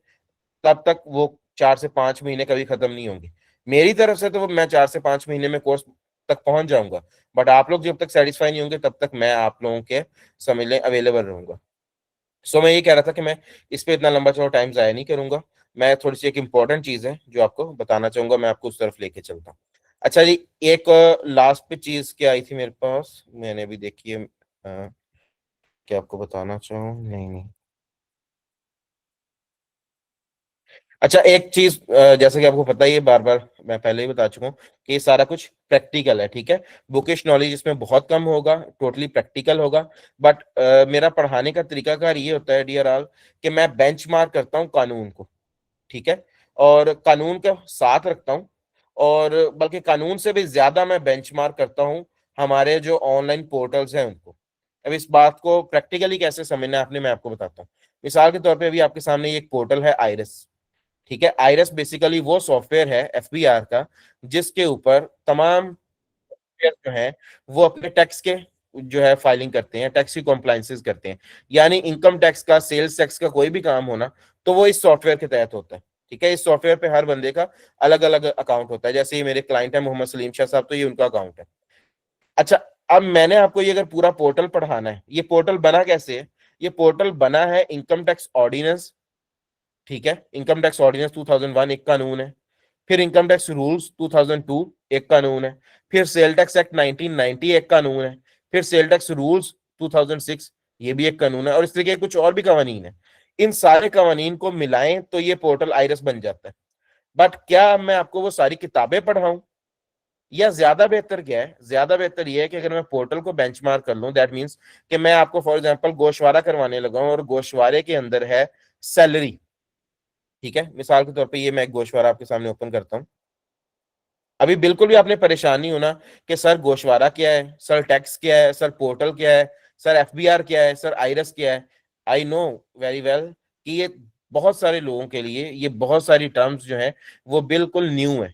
तब तक वो 4 से 5 महीने कभी खत्म नहीं होंगे। मेरी तरफ से तो वो मैं 4 से 5 महीने में कोर्स तक पहुंच जाऊंगा, बट आप लोग जब तक सेटिस्फाई नहीं होंगे तब तक मैं आप लोगों के समझ लें अवेलेबल रहूंगा। सो मैं ये कह रहा था कि मैं इस पे इतना लंबा चौड़ा टाइम जाया नहीं करूंगा। मैं थोड़ी सी एक इंपॉर्टेंट चीज है जो आपको बताना चाहूंगा, मैं आपको उस तरफ लेके चलता हूँ। अच्छा जी, एक लास्ट पे चीज क्या आई थी मेरे पास, मैंने भी देखी है, क्या आपको बताना चाहूँ, नहीं नहीं। अच्छा एक चीज, जैसे कि आपको पता ही है, बार बार मैं पहले ही बता चुका हूँ कि ये सारा कुछ प्रैक्टिकल है, ठीक है। बुकिश नॉलेज इसमें बहुत कम होगा, टोटली प्रैक्टिकल होगा। बट मेरा पढ़ाने का तरीकाकार ये होता है डियर ऑल, कि मैं बेंचमार्क करता हूँ कानून को, ठीक है, और कानून का साथ रखता हूँ, और बल्कि कानून से भी ज्यादा मैं बेंचमार्क करता हूँ हमारे जो ऑनलाइन पोर्टल्स हैं उनको। अब इस बात को प्रैक्टिकली कैसे समझना है आपने, मैं आपको बताता हूँ। मिसाल के तौर पे अभी आपके सामने ये एक पोर्टल है आइरस, ठीक है। आइरस बेसिकली वो सॉफ्टवेयर है एफबीआर का, जिसके ऊपर तमाम जो है वो अपने टैक्स के जो है फाइलिंग करते हैं, टैक्स की कॉम्प्लाइंसेस करते हैं। यानी इनकम टैक्स का, सेल्स टैक्स का कोई भी काम होना तो वो इस सॉफ्टवेयर के तहत होता है, ठीक है। इस सॉफ्टवेयर पे हर बंदे का अलग अलग अकाउंट होता है, जैसे ये मेरे क्लाइंट है मोहम्मद सलीम शाह साहब, तो ये उनका अकाउंट है। अच्छा, अब मैंने आपको ये अगर पूरा पोर्टल पढ़ाना है, ये पोर्टल बना कैसे है? ये पोर्टल बना है इनकम टैक्स ऑर्डिनेंस, ठीक है। इनकम टैक्स ऑर्डिनेंस 2001 एक कानून है, फिर इनकम टैक्स रूल्स 2002 एक कानून है, फिर सेल टैक्स एक्ट 1990 एक कानून है, फिर सेल टैक्स रूल्स 2006 ये भी एक कानून है, और इस तरीके के कुछ और भी कवानीन है। इन सारे कवानीन को मिलाएं तो ये पोर्टल आइरस बन जाता है। बट क्या मैं आपको वो सारी किताबें पढ़ाऊं? या ज्यादा बेहतर क्या है, ज्यादा बेहतर ये है कि अगर मैं पोर्टल को बेंचमार्क कर लूं, दैट मींस कि मैं आपको फॉर एग्जांपल गोशवारा करवाने लगा हूं और गोशवारे के अंदर है सैलरी। ठीक है, मिसाल के तौर पे ये मैं एक गोशवारा आपके सामने ओपन करता हूँ। अभी बिल्कुल भी आपने परेशान नहीं होना कि सर गोशवारा क्या है, सर टैक्स क्या है, सर पोर्टल क्या है, सर एफबीआर क्या है, सर आइरस क्या है। आई नो वेरी वेल कि ये बहुत सारे लोगों के लिए ये बहुत सारी टर्म्स जो है वो बिल्कुल न्यू है।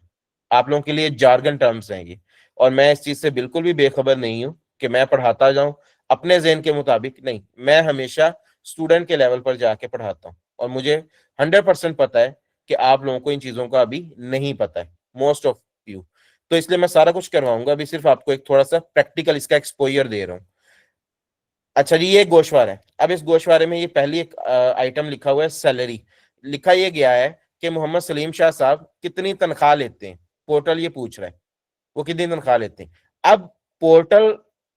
आप लोगों के लिए जार्गन टर्म्स हैं ये। और मैं इस चीज से बिल्कुल भी बेखबर नहीं हूं कि मैं पढ़ाता जाऊं अपने जेन के मुताबिक। नहीं, मैं हमेशा स्टूडेंट के लेवल पर जाके पढ़ाता हूं और मुझे 100% पता है कि आप लोगों को इन चीजों का अभी नहीं पता है, मोस्ट ऑफ यू। तो इसलिए मैं सारा कुछ करवाऊंगा, अभी सिर्फ आपको एक थोड़ा सा प्रैक्टिकल इसका एक्सपोजर दे रहा हूँ। अच्छा जी, ये गोशवारा है। अब इस गोशवारे में ये पहली एक आइटम लिखा हुआ है सैलरी। लिखा ये गया है कि मोहम्मद सलीम शाह साहब कितनी तनख्वाह लेते हैं। पोर्टल ये पूछ रहा है वो कितनी तनख्वाह लेते हैं। अब पोर्टल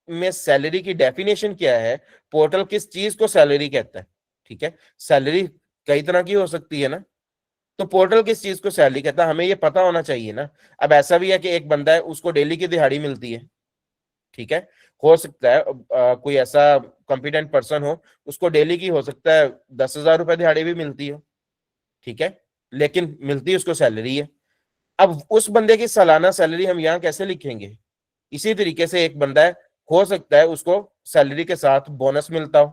में सैलरी की डेफिनेशन क्या है, पोर्टल किस चीज को सैलरी कहता है? ठीक है, सैलरी कई तरह की हो सकती है ना, तो पोर्टल किस चीज को सैलरी कहता है हमें ये पता होना चाहिए ना। अब ऐसा भी है कि एक बंदा है उसको डेली की दिहाड़ी मिलती है। ठीक है, हो सकता है कोई ऐसा कॉम्पिटेंट पर्सन हो उसको डेली की हो सकता है 10,000 रुपए दिहाड़ी भी मिलती हो। ठीक है, लेकिन मिलती उसको सैलरी है। अब उस बंदे की सालाना सैलरी हम यहाँ कैसे लिखेंगे? इसी तरीके से एक बंदा है, हो सकता है उसको सैलरी के साथ बोनस मिलता हो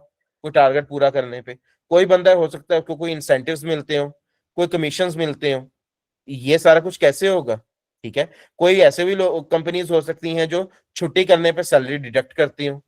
कोई टारगेट पूरा करने पे। कोई बंदा हो सकता है उसको कोई इंसेंटिव्स मिलते हो, कोई कमीशंस मिलते हो। ये सारा कुछ कैसे होगा? ठीक है, कोई ऐसे भी लोग कंपनीज हो सकती हैं जो छुट्टी करने पे सैलरी डिडक्ट करती हो।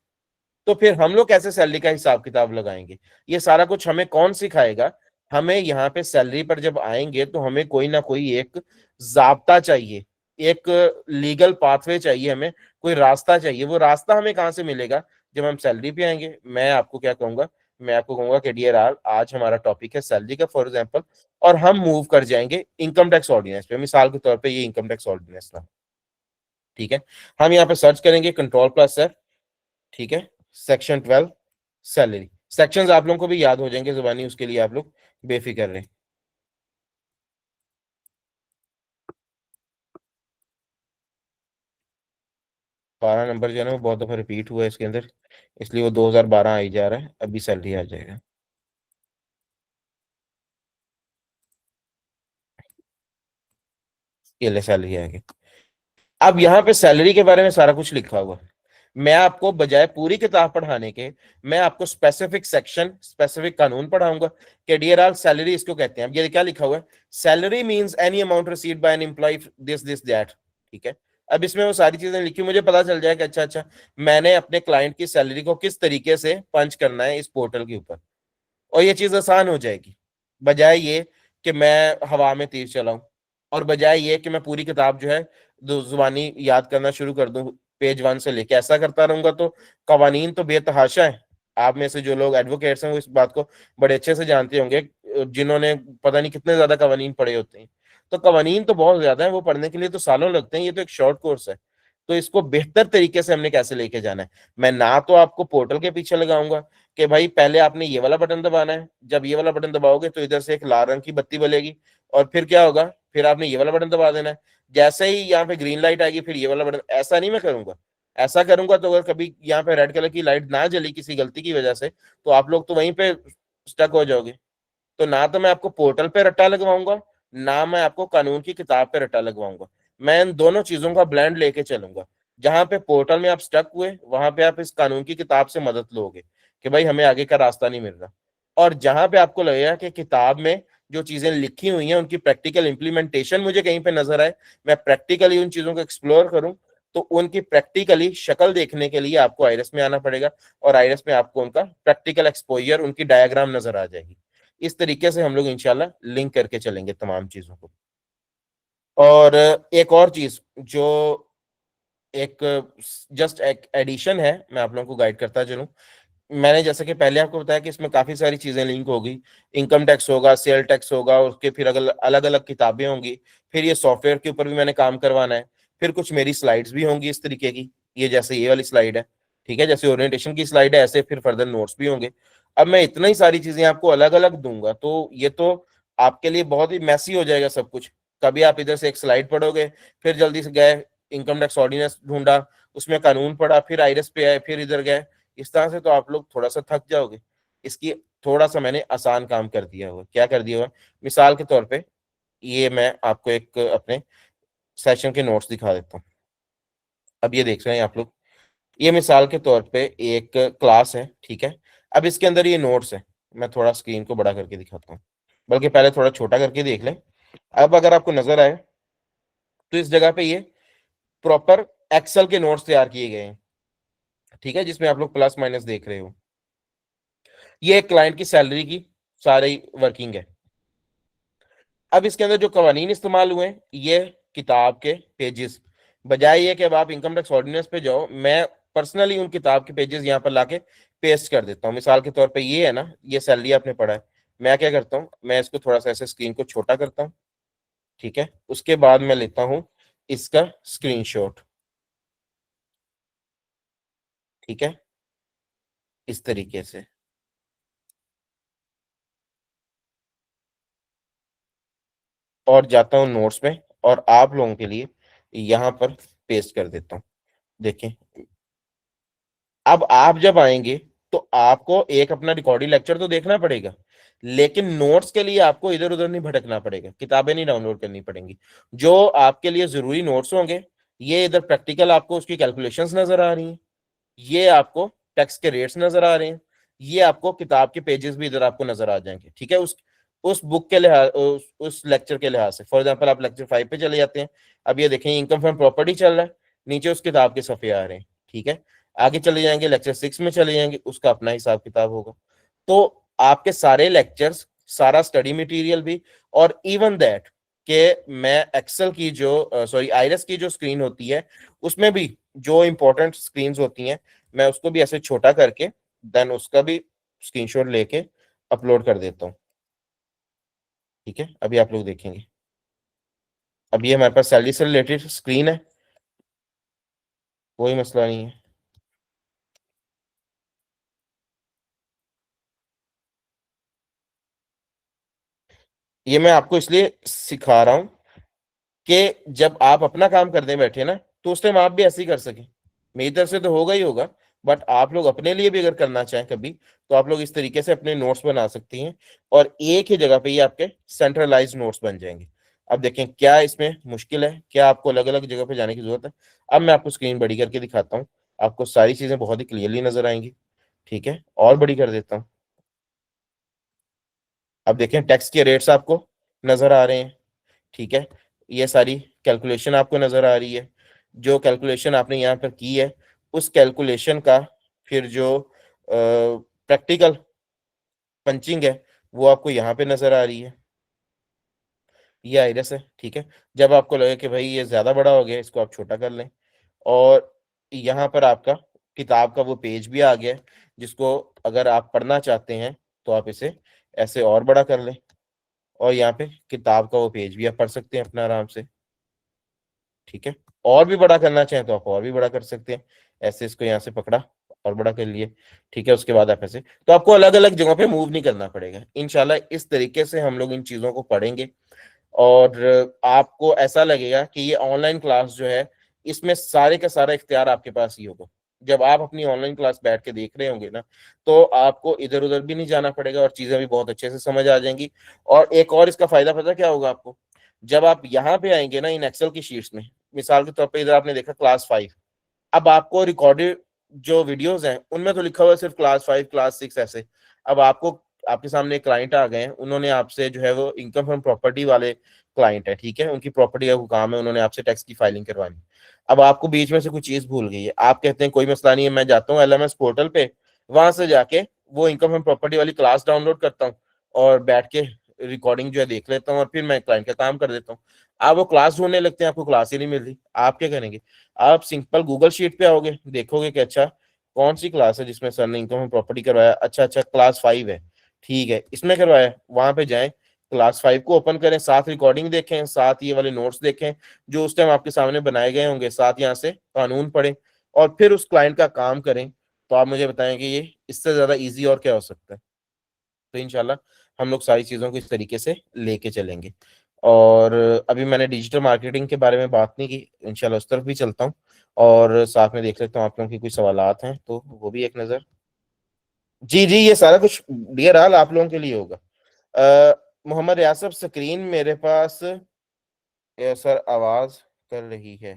तो फिर हम लोग कैसे सैलरी का हिसाब किताब लगाएंगे? ये सारा कुछ हमें कौन सिखाएगा? हमें यहाँ पे सैलरी पर जब आएंगे तो हमें कोई ना कोई एक जाब्ता चाहिए, एक लीगल पाथवे चाहिए, हमें कोई रास्ता चाहिए। वो रास्ता हमें कहाँ से मिलेगा? जब हम सैलरी पे आएंगे। मैं आपको क्या कहूंगा, मैं आपको कहूंगा कि डियर आर, आज हमारा टॉपिक है सैलरी का फॉर एग्जाम्पल, और हम मूव कर जाएंगे इनकम टैक्स ऑर्डिनेंस पे। मिसाल के तौर पे ये इनकम टैक्स ऑर्डिनेंस था। ठीक है, हम यहाँ पे सर्च करेंगे कंट्रोल+F। ठीक है, सेक्शन 12 सैलरी। सेक्शंस आप लोगों को भी याद हो जाएंगे जुबानी, उसके लिए आप लोग बेफिक्र रहे। 12 नंबर जो है ना वो बहुत दफा रिपीट हुआ है इसके अंदर, इसलिए वो 2012 आई जा रहा है, अभी सैलरी आ जाएगा। ये ले सैलरी आ गई। अब यहाँ पे सैलरी के बारे में सारा कुछ लिखा हुआ है। मैं आपको बजाय पूरी किताब पढ़ाने के, मैं आपको स्पेसिफिक सेक्शन, स्पेसिफिक कानून पढ़ाऊंगा कि डियर आल सैलरी इसको कहते हैं। अब ये क्या लिखा हुआ है, salary means any amount received by an employee this this that. ठीक है, अब इसमें वो सारी चीजें लिखी, मुझे पता चल जाए कि अच्छा अच्छा मैंने अपने क्लाइंट की सैलरी को किस तरीके से पंच करना है इस पोर्टल के ऊपर, और ये चीज आसान हो जाएगी। बजाय ये कि मैं हवा में तीर चलाऊं, और बजाय ये कि मैं पूरी किताब जो है जुबानी याद करना शुरू कर दूं पेज 1 से लेके, ऐसा करता रहूंगा तो कवानीन तो बेतहाशा है। आप में से जो लोग एडवोकेट्स हैं वो इस बात को बड़े अच्छे से जानते होंगे, जिन्होंने पता नहीं कितने ज्यादा कवानीन पढ़े होते हैं। तो कवानीन तो बहुत ज्यादा है, वो पढ़ने के लिए तो सालों लगते हैं, ये तो एक शॉर्ट कोर्स है। तो इसको बेहतर तरीके से हमने कैसे लेके जाना है, मैं ना तो आपको पोर्टल के पीछे लगाऊंगा कि भाई पहले आपने ये वाला बटन दबाना है, जब ये वाला बटन दबाओगे तो इधर से एक लाल रंग की बत्ती बलेगी, और फिर क्या होगा, फिर आपने ये वाला बटन दबा देना है, जैसे ही यहाँ पे ग्रीन लाइट आएगी फिर ये वाला बटन। ऐसा नहीं मैं करूंगा। ऐसा करूंगा तो अगर कभी यहाँ पे रेड कलर की लाइट ना जली किसी गलती की वजह से, तो आप लोग तो वहीं पे स्टक हो जाओगे। तो ना तो मैं आपको पोर्टल पे रट्टा लगवाऊंगा, ना मैं आपको कानून की किताब पे रट्टा लगवाऊंगा। मैं इन दोनों चीजों का ब्लेंड लेके चलूंगा। जहां पे पोर्टल में आप स्टक हुए, वहां पे आप इस कानून की किताब से मदद लोगे कि भाई हमें आगे का रास्ता नहीं मिल रहा। और जहां पे आपको लगेगा कि किताब में जो चीजें लिखी हुई हैं उनकी प्रैक्टिकल इंप्लीमेंटेशन मुझे कहीं पे नजर आए, मैं प्रैक्टिकली उन चीजों को एक्सप्लोर करूं, तो उनकी प्रैक्टिकली शक्ल देखने के लिए आपको आईरस में आना पड़ेगा, और आईरस में आपको उनका प्रैक्टिकल एक्सपोजर, उनकी डायग्राम नजर आ जाएगी। इस तरीके से हम लोग इंशाल्लाह लिंक करके चलेंगे तमाम चीजों को। और एक और चीज जो एक जस्ट एक एडिशन है, मैं आप लोगों को गाइड करता चलूं। मैंने जैसे कि पहले आपको बताया कि इसमें काफी सारी चीजें लिंक होगी। इनकम टैक्स होगा, सेल टैक्स होगा, उसके फिर अलग अलग किताबें होंगी, फिर ये सॉफ्टवेयर के ऊपर भी मैंने काम करवाना है, फिर कुछ मेरी स्लाइड्स भी होंगी इस तरीके की, ये जैसे ये वाली स्लाइड है। ठीक है, जैसे ओरिएंटेशन की स्लाइड है ऐसे फिर फर्दर नोट्स भी होंगे। अब मैं इतना ही सारी चीजें आपको अलग अलग दूंगा तो ये तो आपके लिए बहुत ही मैसी हो जाएगा सब कुछ। कभी आप इधर से एक स्लाइड पढ़ोगे, फिर जल्दी से गए इनकम टैक्स ऑर्डिनेंस ढूंढा, उसमें कानून पढ़ा, फिर आईरस पे आए, फिर इधर गए, इस तरह से तो आप लोग थोड़ा सा थक जाओगे। इसकी थोड़ा सा मैंने आसान काम कर दिया हुआ। क्या कर दिया हुआ? मिसाल के तौर पे ये मैं आपको एक अपने सेशन के नोट्स दिखा देता हूँ। अब ये देख रहे हैं आप लोग, ये मिसाल के तौर पे एक क्लास है, ठीक है। अब इसके अंदर ये नोट्स है। मैं थोड़ा स्क्रीन को बड़ा करके दिखाता हूँ, बल्कि पहले थोड़ा छोटा करके देख लें। अब अगर आपको नजर आए तो इस जगह पे ये प्रॉपर एक्सेल के नोट्स तैयार किए गए हैं, ठीक है, जिसमें आप लोग प्लस माइनस देख रहे हो। ये एक क्लाइंट की सैलरी की सारी वर्किंग है। अब इसके अंदर जो कवानीन इस्तेमाल हुए हैं, ये किताब के पेजेस, बजाय ये कि अब आप इनकम टैक्स ऑर्डिनेंस पे जाओ, मैं पर्सनली उन किताब के पेजेस यहाँ पर लाके पेस्ट कर देता हूँ। मिसाल के तौर पे ये है ना, ये सैलरी आपने पढ़ा है, मैं क्या करता हूँ, मैं इसको थोड़ा सा ऐसे स्क्रीन को छोटा करता हूँ, ठीक है। उसके बाद मैं लेता हूँ इसका स्क्रीनशॉट, ठीक है, इस तरीके से, और जाता हूँ नोट्स में, और आप लोगों के लिए यहाँ पर पेस्ट कर देता हूँ। देखें, अब आप जब आएंगे तो आपको एक अपना रिकॉर्डिंग लेक्चर तो देखना पड़ेगा, लेकिन नोट्स के लिए आपको इधर उधर नहीं भटकना पड़ेगा, किताबें नहीं डाउनलोड करनी पड़ेंगी। जो आपके लिए जरूरी नोट्स होंगे, ये इधर प्रैक्टिकल आपको उसकी कैलकुलेशंस नजर आ रही हैं, ये आपको टैक्स के रेट्स नजर आ रहे हैं, ये आपको किताब के पेजेस भी इधर आपको नजर आ जाएंगे, ठीक है। उस बुक के लिहाज, उस लेक्चर के लिहाज से, फॉर एग्जांपल आप लेक्चर 5 पे चले जाते हैं, अब ये देखें इनकम फ्रॉम प्रॉपर्टी चल रहा है, नीचे उस किताब के सफ़े आ रहे हैं, ठीक है। आगे चले जाएंगे, लेक्चर 6 में चले जाएंगे, उसका अपना हिसाब किताब होगा। तो आपके सारे लेक्चर्स, सारा स्टडी मटेरियल भी, और इवन दैट कि मैं एक्सेल की जो सॉरी आईरस की जो स्क्रीन होती है, उसमें भी जो इंपॉर्टेंट स्क्रीन्स होती हैं, मैं उसको भी ऐसे छोटा करके देन उसका भी स्क्रीनशॉट लेके अपलोड कर देता हूँ, ठीक है। अभी आप लोग देखेंगे, अब ये हमारे पास सैलरी से रिलेटेड स्क्रीन है, कोई मसला नहीं है। ये मैं आपको इसलिए सिखा रहा हूँ कि जब आप अपना काम करने बैठे ना, तो उस टाइम आप भी ऐसे ही कर सकें। मेरी तरफ से तो होगा ही होगा, बट आप लोग अपने लिए भी अगर करना चाहें कभी, तो आप लोग इस तरीके से अपने नोट्स बना सकती हैं, और एक ही जगह पे ये आपके सेंट्रलाइज नोट्स बन जाएंगे। अब देखें क्या इसमें मुश्किल है, क्या आपको अलग अलग जगह पे जाने की जरूरत है? अब मैं आपको स्क्रीन बड़ी करके दिखाता हूँ, आपको सारी चीजें बहुत ही क्लियरली नजर आएंगी, ठीक है। और बड़ी कर देता हूँ। अब देखें टैक्स के रेट्स आपको नजर आ रहे हैं, ठीक है। ये सारी कैलकुलेशन आपको नजर आ रही है, जो कैलकुलेशन आपने यहाँ पर की है, उस कैलकुलेशन का फिर जो प्रैक्टिकल पंचिंग है, वो आपको यहाँ पे नजर आ रही है। ये आइरस है, ठीक है। जब आपको लगे कि भाई ये ज्यादा बड़ा हो गया, इसको आप छोटा कर लें, और यहाँ पर आपका किताब का वो पेज भी आ गया है, जिसको अगर आप पढ़ना चाहते हैं तो आप इसे ऐसे और बड़ा कर लें, और यहाँ पे किताब का वो पेज भी आप पढ़ सकते हैं अपना आराम से, ठीक है। और भी बड़ा करना चाहें तो आप और भी बड़ा कर सकते हैं, ऐसे इसको यहाँ से पकड़ा और बड़ा कर लिए, ठीक है। उसके बाद आप ऐसे, तो आपको अलग अलग जगहों पे मूव नहीं करना पड़ेगा इंशाल्लाह। इस तरीके से हम लोग इन चीज़ों को पढ़ेंगे, और आपको ऐसा लगेगा कि ये ऑनलाइन क्लास जो है, इसमें सारे का सारा इख्तियार आपके पास ही होगा। जब आप अपनी ऑनलाइन क्लास बैठ के देख रहे होंगे ना, तो आपको इधर उधर भी नहीं जाना पड़ेगा, और चीज़ें भी बहुत अच्छे से समझ आ जाएंगी। और एक और इसका फायदा पता क्या होगा आपको? जब आप यहाँ पे आएंगे ना इन एक्सेल की शीट्स में, मिसाल के तौर पे इधर आपने देखा क्लास 5, अब आपको रिकॉर्डेड जो वीडियोस हैं उनमें तो लिखा हुआ है सिर्फ क्लास 5 क्लास 6 ऐसे। अब आपको, आपके सामने क्लाइंट आ गए हैं, उन्होंने आपसे जो है वो इनकम फ्रॉम प्रॉपर्टी वाले क्लाइंट है, ठीक है, उनकी प्रॉपर्टी का काम है, उन्होंने आपसे टैक्स की फाइलिंग करवानी। अब आपको बीच में से कोई चीज भूल गई है, आप कहते हैं कोई मसला नहीं है, मैं जाता हूँ एलएमएस पोर्टल पे, वहां से जाके वो इनकम फ्रॉम प्रॉपर्टी वाली क्लास डाउनलोड करता हूँ, और बैठ के रिकॉर्डिंग जो है देख लेता हूँ, और फिर मैं क्लाइंट का काम कर देता हूँ। आप वो क्लास ढूंढने लगते हैं, आपको क्लास ही नहीं मिल रही, आप क्या करेंगे? आप सिंपल गूगल शीट पे आओगे, देखोगे कि अच्छा कौन सी क्लास है जिसमें सर ने इनकम प्रॉपर्टी करवाया, अच्छा अच्छा क्लास 5 है, ठीक है, इसमें करवाया, वहां पे जाएं, क्लास 5 को ओपन करें, साथ रिकॉर्डिंग देखें, साथ ये वाले नोट्स देखें जो उस टाइम आपके सामने बनाए गए होंगे, साथ यहाँ से कानून पढ़ें, और फिर उस क्लाइंट का काम करें। तो आप मुझे बताएं कि ये इससे ज्यादा इजी और क्या हो सकता है? तो इंशाल्लाह हम लोग सारी चीज़ों को इस तरीके से लेके चलेंगे। और अभी मैंने डिजिटल मार्केटिंग के बारे में बात नहीं की, इंशाल्लाह उस तरफ भी चलता हूँ, और साथ में देख सकता हूँ आप लोगों की कोई सवालात हैं तो वो भी एक नज़र। जी जी, ये सारा कुछ डियर हाल आप लोगों के लिए होगा। मोहम्मद यासर, स्क्रीन मेरे पास सर आवाज कर रही है।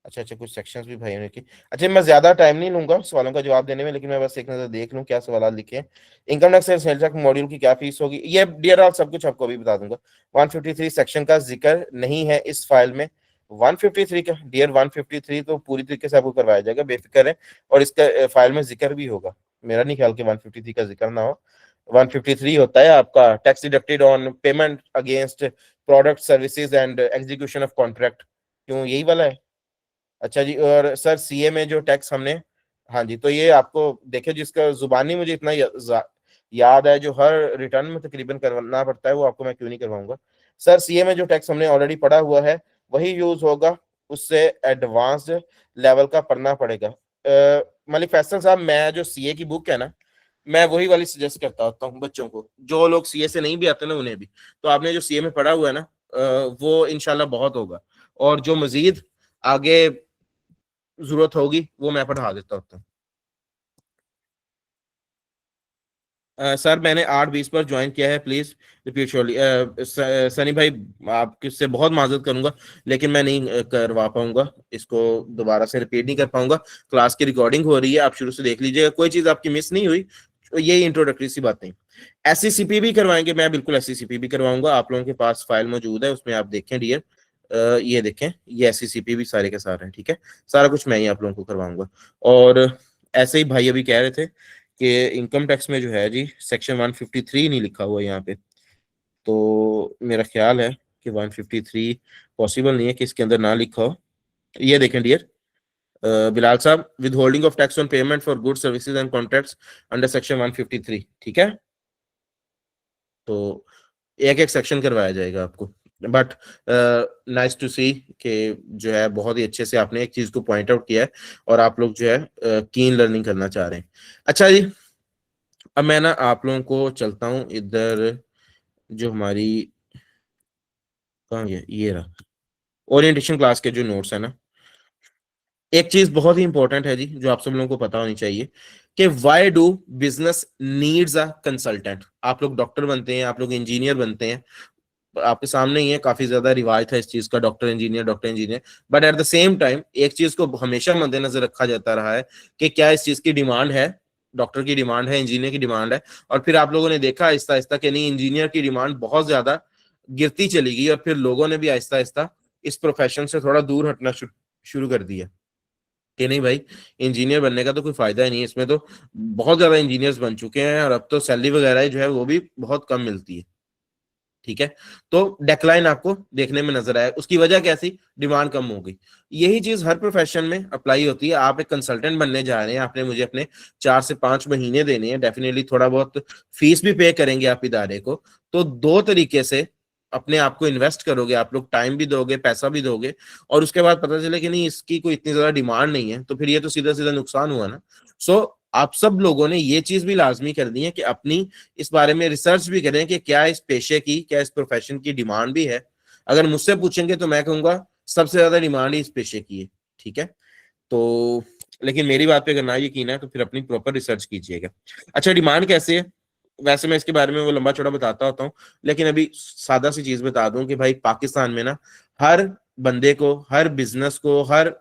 अच्छा अच्छा, कुछ सेक्शंस भी भाइयों ने की। अच्छा, मैं ज्यादा टाइम नहीं लूंगा सवालों का जवाब देने में, लेकिन मैं बस एक नजर देख लूं क्या सवाल लिखे हैं। Income tax and sales tax module की क्या फीस होगी, ये डियर ऑल सब कुछ आपको अभी बता दूंगा। 153 सेक्शन का जिक्र नहीं है इस फाइल में। 153 का डियर, 153 तो पूरी तरीके से आपको करवाया जाएगा, बेफिक्र है। और इसका फाइल में जिक्र भी होगा, मेरा नहीं ख्याल कि 153 का जिक्र ना हो। 153 होता है आपका tax deducted on payment against product services and execution of contract, क्यों यही वाला है? अच्छा जी, और सर सीए में जो टैक्स हमने, हाँ जी, तो ये आपको देखिए जिसका जुबानी मुझे इतना याद है, जो हर रिटर्न में तकरीबन करवाना पड़ता है, वो आपको मैं क्यों नहीं करवाऊंगा। सर सीए में जो टैक्स हमने ऑलरेडी पढ़ा हुआ है वही यूज होगा, उससे एडवांस्ड लेवल का पढ़ना पड़ेगा। मलिक फैसल साहब, मैं जो सीए की बुक है ना, मैं वही वाली सजेस्ट करता होता हूँ बच्चों को, जो लोग सीए से नहीं भी आते ना उन्हें भी। तो आपने जो सीए में पढ़ा हुआ है ना, वो इंशाल्लाह बहुत होगा, और जो मजीद आगे जरूरत होगी वो मैं पढ़ा देता होता हूँ। सर मैंने 8:20 पर ज्वाइन किया है, प्लीज रिपीट श्योरली। सनी भाई, आपसे बहुत माजरत करूंगा, लेकिन मैं नहीं करवा पाऊंगा इसको, दोबारा से रिपीट नहीं कर पाऊंगा। क्लास की रिकॉर्डिंग हो रही है, आप शुरू से देख लीजिएगा, कोई चीज आपकी मिस नहीं हुई। तो यही इंट्रोडक्टरी सी बातें। एससीसीपी भी करवाएंगे, मैं बिल्कुल एससीसीपी भी करवाऊंगा, आप लोगों के पास फाइल मौजूद है, उसमें आप देखें डियर। ये देखें, ये एससीसीपी भी सारे के सारे हैं, ठीक है। सारा कुछ मैं ही आप लोगों को करवाऊंगा। और ऐसे ही भाई अभी कह रहे थे कि इनकम टैक्स में जो है जी सेक्शन 153 नहीं लिखा हुआ यहाँ पे, तो मेरा ख्याल है कि 153 पॉसिबल नहीं है कि इसके अंदर ना लिखा हो। ये देखें डियर, बिलाल साहब, with holding of tax on payment for good services and contracts under section 153, ठीक है। तो एक एक सेक्शन करवाया जाएगा आपको। बट नाइस टू सी कि जो है बहुत ही अच्छे से आपने एक चीज को पॉइंट आउट किया है, और आप लोग जो है कीन लर्निंग करना चाह रहे हैं। अच्छा जी, अब मैं ना आप लोगों को चलता हूँ इधर, जो हमारी, कहाँ गया ये रहा, ओरिएंटेशन क्लास के जो नोट्स है ना। एक चीज बहुत ही इंपॉर्टेंट है जी, जो आप सब लोगों को पता होनी चाहिए, कि why do business needs a consultant. आप लोग डॉक्टर बनते हैं, आप लोग इंजीनियर बनते हैं, आपके सामने ही है, काफी ज्यादा रिवायत है इस चीज का, doctor engineer doctor engineer. But at the same time एक चीज को हमेशा मद्देनजर रखा जाता रहा है कि क्या इस चीज की डिमांड है, डॉक्टर की डिमांड है, इंजीनियर की डिमांड है। और फिर आप लोगों ने देखा आहिस्ता आहिस्ता कि नहीं, इंजीनियर की डिमांड बहुत ज्यादा गिरती चली गई, और फिर लोगों ने भी आहिस्ता आहिस्ता इस प्रोफेशन से थोड़ा दूर हटना शुरू कर दिया, कि नहीं भाई, इंजीनियर बनने का तो कोई फायदा ही नहीं है, इसमें तो बहुत ज्यादा इंजीनियर्स बन चुके हैं, और अब तो सैलरी वगैरह जो है वो भी बहुत कम मिलती है, ठीक है। तो डेक्लाइन आपको देखने में नजर आया, उसकी वजह क्या थी? डिमांड कम हो गई। यही चीज हर प्रोफेशन में अप्लाई होती है। आप एक कंसल्टेंट बनने जा रहे हैं, आपने मुझे अपने 4 से 5 महीने देने हैं, डेफिनेटली थोड़ा बहुत फीस भी पे करेंगे आप इदारे को। तो दो तरीके से अपने आप को इन्वेस्ट करोगे, आप लोग टाइम भी दोगे, पैसा भी दोगे, और उसके बाद पता चले कि नहीं इसकी कोई इतनी ज्यादा डिमांड नहीं है, तो फिर ये तो सीधा सीधा नुकसान हुआ ना। सो आप सब लोगों ने ये चीज भी लाजमी कर दी है कि अपनी इस बारे में रिसर्च भी करें कि क्या इस पेशे की, क्या इस प्रोफेशन की डिमांड भी है। अगर मुझसे पूछेंगे तो मैं कहूंगा सबसे ज्यादा डिमांड ही इस पेशे की है, ठीक है। तो लेकिन मेरी बात पे अगर ना यकीन है तो फिर अपनी प्रॉपर रिसर्च कीजिएगा। अच्छा, डिमांड कैसे है? वैसे मैं इसके बारे में वो लंबा चौड़ा बताता होता हूँ, लेकिन अभी सादा सी चीज बता दूं कि भाई पाकिस्तान में ना हर बंदे को, हर बिजनेस को, हर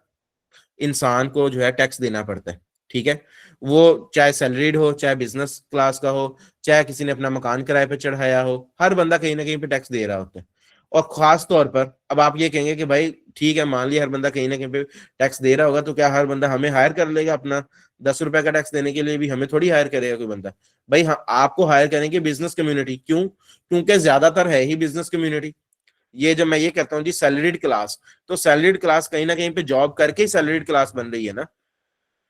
इंसान को जो है टैक्स देना पड़ता है, ठीक है। वो चाहे सैलरीड हो, चाहे बिजनेस क्लास का हो, चाहे किसी ने अपना मकान किराए पे चढ़ाया हो, हर बंदा कहीं ना कहीं पे टैक्स दे रहा होता है। और खास तौर पर अब आप ये कहेंगे कि भाई ठीक है, मान लिया हर बंदा कहीं ना कहीं पे टैक्स दे रहा होगा, तो क्या हर बंदा हमें हायर कर लेगा? अपना 10 रुपए का टैक्स देने के लिए भी हमें थोड़ी हायर करेगा कोई बंदा। भाई हाँ, आपको हायर करेंगे बिजनेस कम्युनिटी। क्यों? क्योंकि ज्यादातर है ही बिजनेस कम्युनिटी। ये जब मैं ये कहता हूँ जी सैलरीड क्लास, तो सैलरीड क्लास कहीं ना कहीं पे जॉब करके ही सैलरीड क्लास बन रही है ना।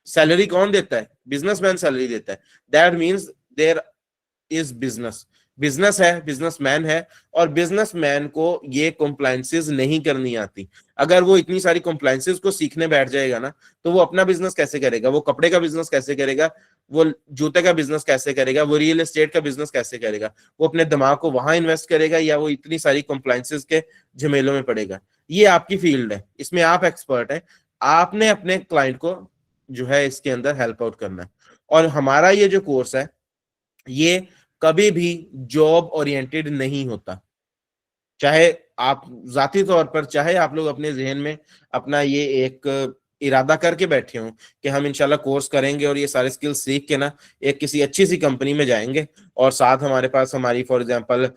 सैलरी कौन देता है? बिजनेसमैन सैलरी देता है। That means there is business, business है, बिजनेसमैन है, और बिजनेसमैन को ये कॉम्प्लाइंसेस नहीं करनी आती। अगर वो इतनी सारी कॉम्प्लाइंसेस को सीखने बैठ जाएगा ना, तो वो अपना बिजनेस कैसे करेगा? वो कपड़े का बिजनेस कैसे करेगा? वो जूते का बिजनेस कैसे करेगा, वो रियल एस्टेट का बिजनेस कैसे करेगा, वो अपने दिमाग को वहां इन्वेस्ट करेगा या वो इतनी सारी कंप्लायंसेस के झमेलों में पड़ेगा। ये आपकी फील्ड है, इसमें आप एक्सपर्ट हैं, आपने अपने क्लाइंट को जो है इसके अंदर हेल्प आउट करना है। और हमारा ये जो कोर्स है ये कभी भी जॉब ओरिएंटेड नहीं होता। चाहे आप जाती तौर पर, चाहे आप लोग अपने जहन में अपना ये एक इरादा करके बैठे हों कि हम इंशाल्लाह कोर्स करेंगे और ये सारे स्किल्स सीख के ना एक किसी अच्छी सी कंपनी में जाएंगे, और साथ हमारे पास हमारी फॉर एग्जांपल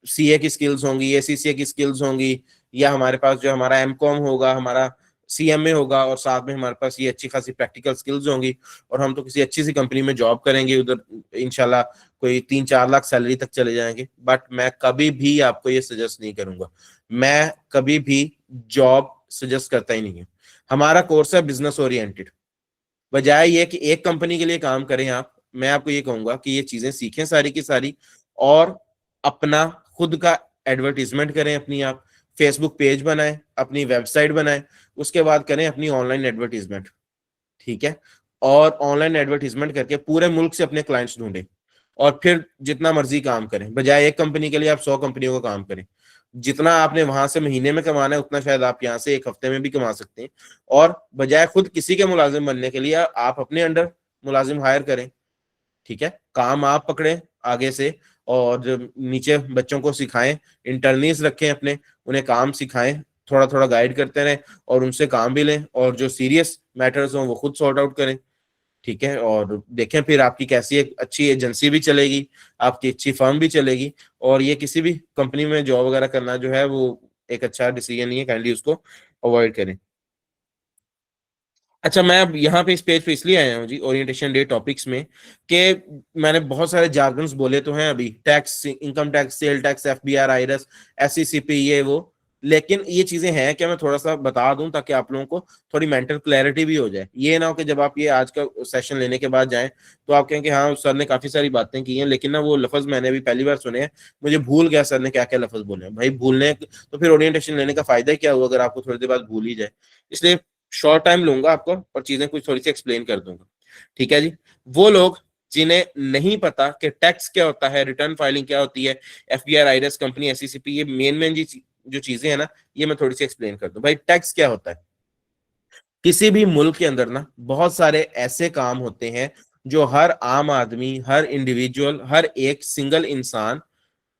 सीए की स्किल्स होंगी, एसीसीए की स्किल्स होंगी, या हमारे पास जो हमारा एमकॉम होगा, हमारा सीएमए होगा, और साथ में हमारे पास ये अच्छी खासी प्रैक्टिकल स्किल्स होंगी, और हम तो किसी अच्छी सी कंपनी में जॉब करेंगे, उधर इंशाल्लाह कोई 3-4 लाख सैलरी तक चले जाएंगे। बट मैं कभी भी आपको ये सजेस्ट नहीं करूंगा, मैं कभी भी जॉब सजेस्ट करता ही नहीं हूँ। हमारा कोर्स है बिजनेस ओरिएंटेड। बजाय ये कि एक कंपनी के लिए काम करें आप, मैं आपको ये कहूंगा कि ये चीजें सीखें सारी की सारी, और अपना खुद का एडवर्टीजमेंट करें अपनी, आप फेसबुक पेज बनाएं, अपनी वेबसाइट बनाएं, उसके बाद करें अपनी ऑनलाइन एडवर्टीजमेंट, ठीक है। और ऑनलाइन एडवर्टीजमेंट करके पूरे मुल्क से अपने क्लाइंट्स ढूंढें, और फिर जितना मर्जी काम करें। बजाय एक कंपनी के लिए आप 100 कंपनियों का काम करें। जितना आपने वहां से महीने में कमाना है उतना शायद आप यहाँ से एक हफ्ते में भी कमा सकते हैं। और बजाय खुद किसी के मुलाजिम बनने के लिए आप अपने अंडर मुलाजिम हायर करें, ठीक है। काम आप पकड़ें आगे से, और जो नीचे बच्चों को सिखाएं, इंटर्नीस रखें अपने, उन्हें काम सिखाएं, थोड़ा थोड़ा गाइड करते रहें, और उनसे काम भी लें, और जो सीरियस मैटर्स हों वो खुद सॉर्ट आउट करें, ठीक है। और देखें फिर आपकी कैसी एक अच्छी एजेंसी भी चलेगी, आपकी अच्छी फर्म भी चलेगी। और ये किसी भी कंपनी में जॉब वगैरह करना जो है वो एक अच्छा डिसीजन नहीं है, काइंडली उसको अवॉइड करें। अच्छा, मैं अब यहाँ पे इस पेज पे इसलिए आया हूँ जी, ओरिएंटेशन डे टॉपिक्स में, कि मैंने बहुत सारे जार्गन्स बोले तो हैं अभी, tax, income tax, sale tax, FBR, IRS, SCCP, ये वो, लेकिन ये चीजें हैं कि मैं थोड़ा सा बता दूं ताकि आप लोगों को थोड़ी मेंटल क्लैरिटी भी हो जाए। ये ना हो कि जब आप ये आज का सेशन लेने के बाद जाएं तो आप कहें कि हाँ सर ने काफी सारी बातें की हैं, लेकिन ना वो लफ्ज मैंने भी पहली बार सुने हैं, मुझे भूल गया सर ने क्या क्या लफ्ज बोले हैं। भाई भूलने तो फिर ओरिएंटेशन लेने का फायदा ही क्या हुआ अगर आपको थोड़ी देर बाद भूल ही जाए। इसलिए शॉर्ट टाइम लूंगा आपको और चीजें कुछ थोड़ी सी एक्सप्लेन कर दूंगा, ठीक है जी। वो लोग जिन्हें नहीं पता कि टैक्स क्या होता है, रिटर्न फाइलिंग क्या होती है, एफबीआर, आईआरएस, कंपनी, एससीसीपी, ये मेन मेन जी जो चीजें हैं ना, ये मैं थोड़ी सी एक्सप्लेन कर दूं। भाई टैक्स क्या होता है? किसी भी मुल्क के अंदर ना बहुत सारे ऐसे काम होते हैं जो हर आम आदमी, हर इंडिविजुअल, हर एक सिंगल इंसान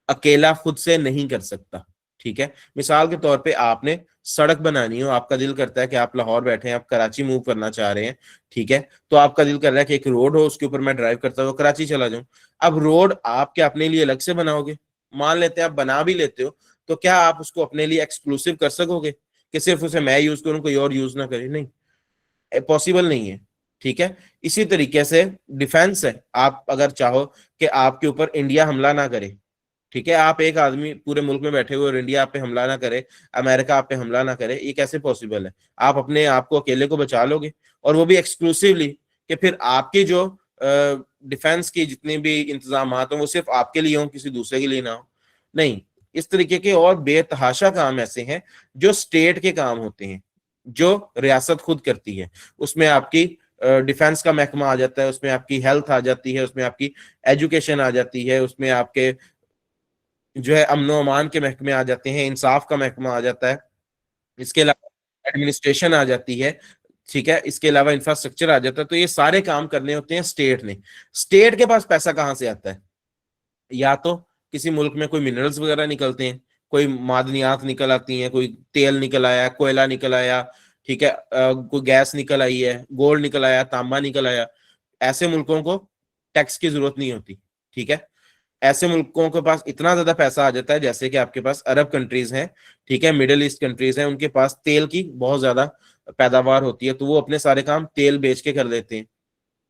अकेला खुद से नहीं कर सकता, ठीक है। मिसाल के तौर पे आपने सड़क बनानी हो, आपका दिल करता है कि आप लाहौर बैठे हैं, आप कराची मूव करना चाह रहे हैं, ठीक है, तो आपका दिल कर रहा है कि एक रोड हो, उसके ऊपर मैं ड्राइव करता हुआ कराची चला जाऊं। अब रोड आप क्या अपने लिए अलग से बनाओगे? मान लेते हैं आप बना भी लेते हो, तो क्या आप उसको अपने लिए एक्सक्लूसिव कर सकोगे कि सिर्फ उसे मैं यूज करूं, कोई और यूज ना करे? नहीं, पॉसिबल नहीं है, ठीक है। इसी तरीके से डिफेंस है, आप अगर चाहो कि आपके ऊपर इंडिया हमला ना करे, ठीक है, आप एक आदमी पूरे मुल्क में बैठे हुए और इंडिया आप पे हमला ना करे, अमेरिका आप पे हमला ना करे, ये कैसे पॉसिबल है? आप अपने आप को अकेले को बचा लोगे, और वो भी एक्सक्लूसिवली, कि फिर आपकी जो डिफेंस की जितनी भी इंतजाम हो वो सिर्फ आपके लिए हो, किसी दूसरे के लिए ना हो? नहीं, इस तरीके के और बेतहाशा काम ऐसे हैं जो स्टेट के काम होते हैं, जो रियासत खुद करती है। उसमें आपकी डिफेंस का महकमा आ जाता है, उसमें आपकी हेल्थ आ जाती है, उसमें आपकी एजुकेशन आ जाती है, उसमें आपके जो है अमनो अमान के महकमे आ जाते हैं, इंसाफ का महकमा आ जाता है, इसके अलावा एडमिनिस्ट्रेशन आ जाती है, ठीक है, इसके अलावा इंफ्रास्ट्रक्चर आ जाता है। तो ये सारे काम करने होते हैं स्टेट ने। स्टेट के पास पैसा कहाँ से आता है? या तो किसी मुल्क में कोई मिनरल्स वगैरह निकलते हैं, कोई मादनियात निकल आती हैं, कोई तेल निकल आया, कोयला निकल आया, ठीक है, कोई गैस निकल आई है, गोल्ड निकल आया, तांबा निकल आया। ऐसे मुल्कों को टैक्स की जरूरत नहीं होती, ठीक है। ऐसे मुल्कों के पास इतना ज्यादा पैसा आ जाता है, जैसे कि आपके पास अरब कंट्रीज हैं, ठीक है, मिडिल ईस्ट कंट्रीज हैं, उनके पास तेल की बहुत ज्यादा पैदावार होती है, तो वो अपने सारे काम तेल बेच के कर देते हैं।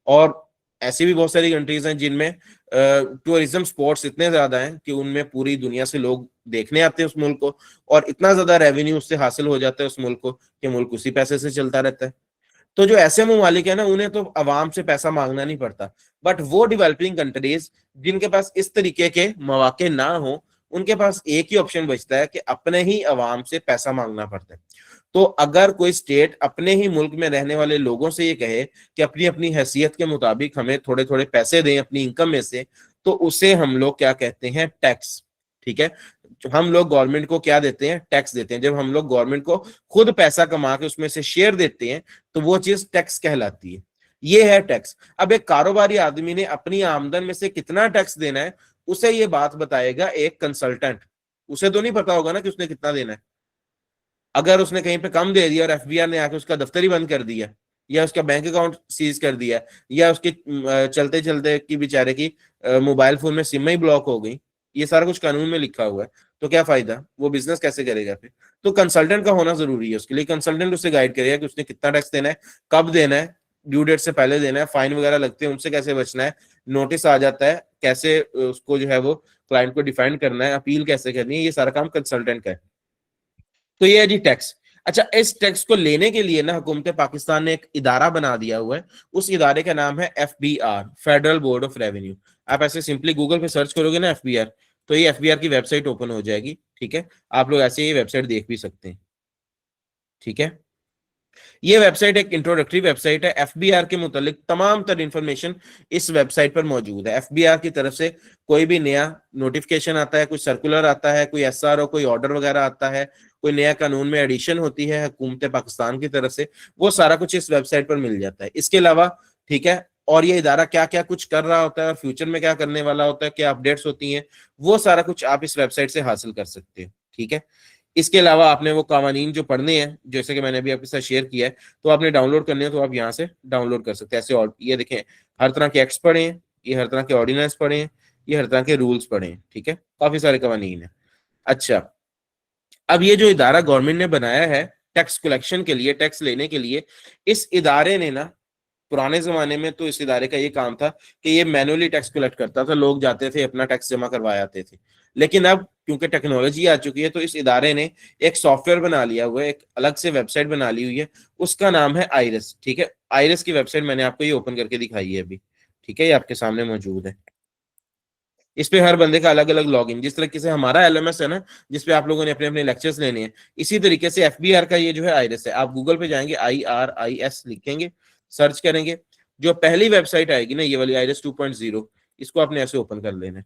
और ऐसी भी बहुत सारी कंट्रीज हैं जिनमें टूरिज्म स्पॉट्स इतने ज्यादा हैं कि उनमें पूरी दुनिया से लोग देखने आते हैं उस मुल्क को, और इतना ज्यादा रेवेन्यू उससे हासिल हो जाता है उस मुल्क को कि मुल्क उसी पैसे से चलता रहता है। तो जो ऐसे ममालिक है ना, उन्हें तो अवाम से पैसा मांगना नहीं पड़ता। बट वो डेवलपिंग कंट्रीज जिनके पास इस तरीके के मौके ना हो, उनके पास एक ही ऑप्शन बचता है कि अपने ही अवाम से पैसा मांगना पड़ता है। तो अगर कोई स्टेट अपने ही मुल्क में रहने वाले लोगों से ये कहे कि अपनी अपनी हैसियत के मुताबिक हमें थोड़े थोड़े पैसे दें अपनी इनकम में से, तो उसे हम लोग क्या कहते हैं, टैक्स। ठीक है, हम लोग गवर्नमेंट को क्या देते हैं, टैक्स देते हैं। जब हम लोग गवर्नमेंट को खुद पैसा कमा के उसमें से शेयर देते हैं तो वो चीज टैक्स कहलाती है। ये है टैक्स। अब एक कारोबारी आदमी ने अपनी आमदन में से कितना टैक्स देना है, उसे ये बात बताएगा एक कंसल्टेंट। उसे तो नहीं पता होगा ना कि उसने कितना देना है। अगर उसने कहीं पे कम दे दिया और एफबीआर ने आके उसका दफ्तर ही बंद कर दिया, या उसका बैंक अकाउंट सीज कर दिया, या उसके चलते चलते की बेचारे की मोबाइल फोन में सिम ही ब्लॉक हो गई, ये सारा कुछ कानून में लिखा हुआ है, तो क्या फायदा, वो बिजनेस कैसे करेगा फिर। तो कंसल्टेंट का होना जरूरी है उसके लिए। कंसल्टेंट उसे गाइड करेगा कि उसने कितना टैक्स देना है, कब देना है, ड्यू डेट से पहले देना है, फाइन वगैरह लगते हैं उनसे कैसे बचना है, नोटिस आ जाता है कैसे उसको जो है वो क्लाइंट को डिफाइंड करना है, अपील कैसे करनी है, ये सारा काम कंसल्टेंट का है। तो ये है जी टैक्स। अच्छा, इस टैक्स को लेने के लिए ना हुकूमत पाकिस्तान ने एक इदारा बना दिया हुआ है। उस इदारे का नाम है FBR, federal board of revenue. आप ऐसे सिंपली गूगल पे सर्च करोगे ना एफबीआर, तो ये एफबीआर की वेबसाइट ओपन हो जाएगी। ठीक है, आप लोग ऐसे ही वेबसाइट देख भी सकते हैं। ठीक है, ये वेबसाइट एक इंट्रोडक्टरी वेबसाइट है। एफबीआर के मुतालिक तमाम तर इंफॉर्मेशन इस वेबसाइट पर मौजूद है। एफबीआर की तरफ से कोई भी नया नोटिफिकेशन आता है, कोई सर्कुलर आता है, कोई एसआरओ, कोई ऑर्डर वगैरह आता है, कोई नया कानून में एडिशन होती है हुकूमत पाकिस्तान की तरफ से, वो सारा कुछ इस वेबसाइट पर मिल जाता है। इसके अलावा ठीक है, और ये इदारा क्या क्या कुछ कर रहा होता है और फ्यूचर में क्या करने वाला होता है, क्या अपडेट्स होती हैं, वो सारा कुछ आप इस वेबसाइट से हासिल कर सकते हैं। ठीक है, इसके अलावा आपने वो कानून जो पढ़ने हैं, जैसे कि मैंने अभी आपके साथ शेयर किया है, तो आपने डाउनलोड करने हैं तो आप यहाँ से डाउनलोड कर सकते हैं। ऐसे और ये देखें, हर तरह के एक्ट्स पढ़े हैं, ये हर तरह के ऑर्डिनेंस पढ़े हैं, ये हर तरह के रूल्स पढ़े हैं। ठीक है, काफी सारे कानून है। अच्छा, अब ये जो इदारा गवर्नमेंट ने बनाया है टैक्स कलेक्शन के लिए, टैक्स लेने के लिए, इस इदारे ने ना, पुराने जमाने में तो इस इदारे का ये काम था कि ये मैनुअली टैक्स कलेक्ट करता था, लोग जाते थे अपना टैक्स जमा करवा आते थे। लेकिन अब क्योंकि टेक्नोलॉजी आ चुकी है, तो इस इदारे ने एक सॉफ्टवेयर बना लिया हुआ है, एक अलग से वेबसाइट बना ली हुई है, उसका नाम है आइरिस। ठीक है, आइरिस की वेबसाइट मैंने आपको ये ओपन करके दिखाई है अभी। ठीक है, ये आपके सामने मौजूद है। इस पे हर बंदे का अलग अलग लॉगिन, जिस तरीके से हमारा एलएमएस है ना, जिसपे आप लोगों ने अपने अपने लेक्चर्स लेने हैं, इसी तरीके से एफबीआर का ये जो है आइरिस है। आप गूगल पे जाएंगे, IRIS लिखेंगे, सर्च करेंगे, जो पहली वेबसाइट आएगी ना, ये वाली आइरिस 2.0, इसको आपने ऐसे ओपन कर लेना है।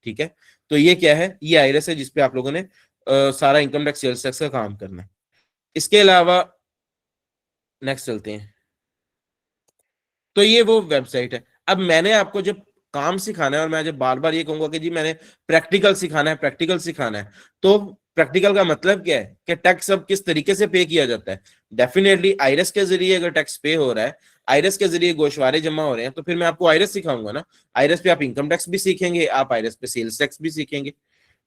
ठीक है, तो ये क्या है, ये आइरिस है जिसपे आप लोगों ने सारा इनकम टैक्स सेल्स टैक्स का काम करना है। इसके अलावा नेक्स्ट चलते हैं। तो ये वो वेबसाइट है। अब मैंने आपको जब काम सिखाना है, और मैं जब बार बार ये कहूंगा कि जी मैंने प्रैक्टिकल सिखाना है, प्रैक्टिकल सिखाना है, तो प्रैक्टिकल का मतलब क्या है कि टैक्स अब किस तरीके से पे किया जाता है। डेफिनेटली आइरस के जरिए अगर टैक्स पे हो रहा है, आइरस के जरिए गोशवारे जमा हो रहे हैं, तो फिर मैं आपको आइरस सिखाऊंगा ना। आइरस पे आप इनकम टैक्स भी सीखेंगे, आप आइरस पे सेल्स टैक्स भी सीखेंगे।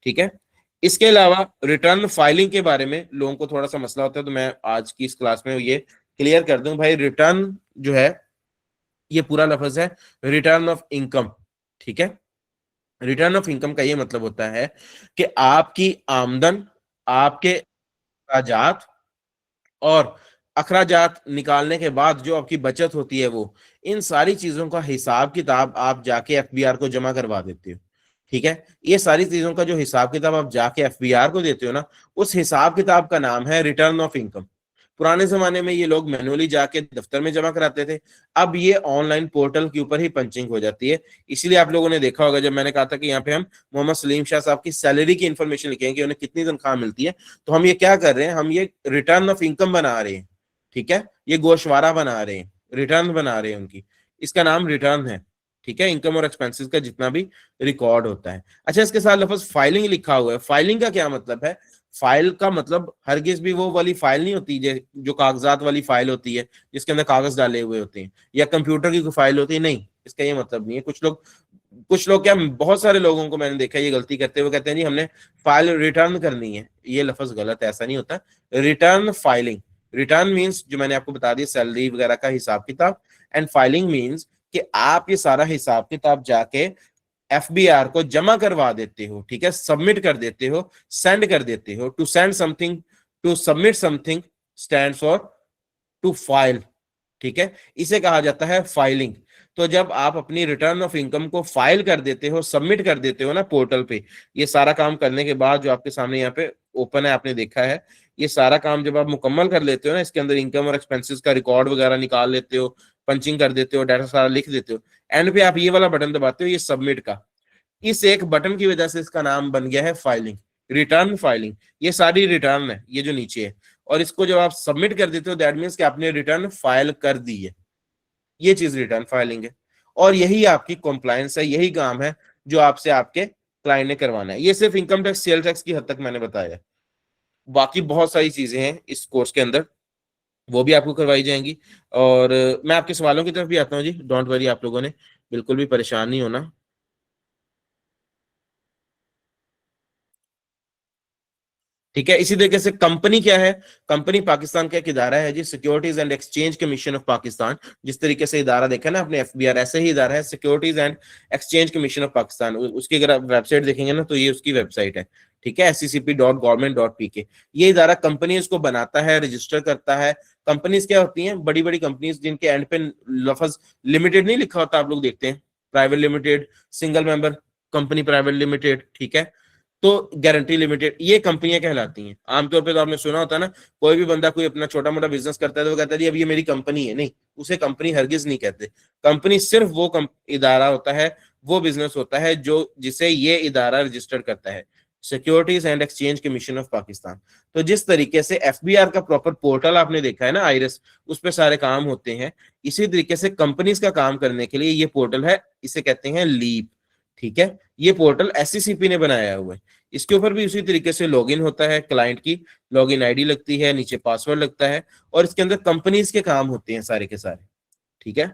ठीक है, इसके अलावा रिटर्न फाइलिंग के बारे में लोगों को थोड़ा सा मसला होता है, तो मैं आज की इस क्लास में ये क्लियर कर दूं भाई। रिटर्न जो है, ये पूरा लफ्ज है रिटर्न ऑफ इनकम। ठीक है, रिटर्न ऑफ इनकम का ये मतलब होता है कि आपकी आमदन, आपके अखराजात, और अखराजात निकालने के बाद जो आपकी बचत होती है, वो इन सारी चीजों का हिसाब किताब आप जाके एफबीआर को जमा करवा देते हो। ठीक है, ये सारी चीजों का जो हिसाब किताब आप जाके एफबीआर को देते हो ना, उस हिसाब किताब का नाम है रिटर्न ऑफ इनकम। पुराने जमाने में ये लोग मैनुअली जाके दफ्तर में जमा कराते थे, अब ये ऑनलाइन पोर्टल के ऊपर ही पंचिंग हो जाती है। इसीलिए आप लोगों ने देखा होगा, जब मैंने कहा था कि यहाँ पे हम मोहम्मद सलीम शाह साहब की सैलरी की इंफॉर्मेशन लिखेंगे कि उन्हें कितनी तनख्वाह मिलती है, तो हम ये क्या कर रहे हैं, हम ये रिटर्न ऑफ इनकम बना रहे हैं। ठीक है, ये गोशवारा बना रहे हैं, रिटर्न बना रहे हैं उनकी, इसका नाम रिटर्न है। ठीक है, इनकम और एक्सपेंसेस का जितना भी रिकॉर्ड होता है। अच्छा, इसके साथ लफ्ज फाइलिंग लिखा हुआ है। फाइलिंग का क्या मतलब है? फाइल का मतलब हरगिज भी वो वाली फाइल नहीं होती जो कागजात वाली फाइल होती है, जिसके अंदर कागज डाले हुए होते हैं, या कंप्यूटर की कोई फाइल होती है, नहीं, इसका ये मतलब नहीं है। कुछ लोग क्या, बहुत सारे लोगों को मैंने देखा ये गलती करते हुए, कहते हैं जी हमने फाइल रिटर्न करनी है। ये लफ्ज गलत है, ऐसा नहीं होता। रिटर्न फाइलिंग, रिटर्न मीन्स जो मैंने आपको बता दिया सैलरी वगैरह का हिसाब किताब, एंड फाइलिंग मीन्स कि आप ये सारा हिसाब किताब जाके एफबीआर को जमा करवा देते हो। ठीक है, सबमिट कर देते हो, सेंड कर देते हो। To send something, to submit something stand for to file. ठीक है, इसे कहा जाता है फाइलिंग। तो जब आप अपनी रिटर्न ऑफ इनकम को फाइल कर देते हो, सबमिट कर देते हो ना पोर्टल पे, ये सारा काम करने के बाद जो आपके सामने यहाँ पे ओपन है, आपने देखा है, ये सारा काम जब आप मुकम्मल कर लेते हो ना, इसके अंदर इनकम और एक्सपेंसेस का रिकॉर्ड वगैरह निकाल लेते हो, पंचिंग कर देते हो, डाटा सारा लिख देते हो, एंड पे आप ये वाला बटन दबाते हो, ये सबमिट का। इस एक बटन की वजह से इसका नाम बन गया है फाइलिंग, रिटर्न फाइलिंग। ये सारी रिटर्न है, ये जो नीचे है, और इसको जब आप सबमिट कर देते हो दैट मीन्स कि आपने रिटर्न फाइल कर दी है। ये चीज रिटर्न फाइलिंग है, और यही आपकी कॉम्प्लायंस है, यही काम है जो आपसे आपके क्लाइंट ने करवाना है। ये सिर्फ इनकम टैक्स सेल टैक्स की हद तक मैंने बताया है, बाकी बहुत सारी चीजें हैं इस कोर्स के अंदर, वो भी आपको करवाई जाएंगी। और मैं आपके सवालों की तरफ भी आता हूँ जी, डोंट वरी, आप लोगों ने बिल्कुल भी परेशान नहीं होना। ठीक है, इसी तरीके से कंपनी क्या है? कंपनी पाकिस्तान का एक इदारा है जी, securities and exchange commission of Pakistan. जिस तरीके से इदारा देखा ना आपने एफबीआर, ऐसे ही इदारा है securities and exchange commission of Pakistan. उसकी अगर आप वेबसाइट देखेंगे ना तो ये उसकी वेबसाइट है, ठीक है, scp.government.pk। ये इदारा कंपनीज को बनाता है, रजिस्टर करता है। कंपनीज क्या होती हैं? बड़ी बड़ी कंपनीज जिनके एंड पे लफज लिमिटेड नहीं लिखा होता, आप लोग देखते हैं, private limited, single member company private limited, ठीक है, तो गारंटी लिमिटेड, ये कंपनियां कहलाती हैं। आमतौर पे तो आपने सुना होता है ना, कोई भी बंदा कोई अपना छोटा मोटा बिजनेस करता है तो वो कहता है जी अब ये मेरी कंपनी है। नहीं, उसे कंपनी हरगिज नहीं कहते। कंपनी सिर्फ वो इदारा होता है, वो बिजनेस होता है जो जिसे ये इदारा रजिस्टर करता है, securities and exchange commission of Pakistan. तो जिस तरीके से एफबीआर का प्रॉपर पोर्टल आपने देखा है ना, आईरिस, उस पर सारे काम होते हैं, इसी तरीके से कंपनीज का काम करने के लिए ये पोर्टल है, इसे कहते हैं लीप। ठीक है, ये पोर्टल एससीसीपी ने बनाया हुआ है। इसके ऊपर भी उसी तरीके से लॉगिन होता है, क्लाइंट की लॉगिन आईडी लगती है, नीचे पासवर्ड लगता है, और इसके अंदर कंपनीज के काम होते हैं सारे के सारे। ठीक है,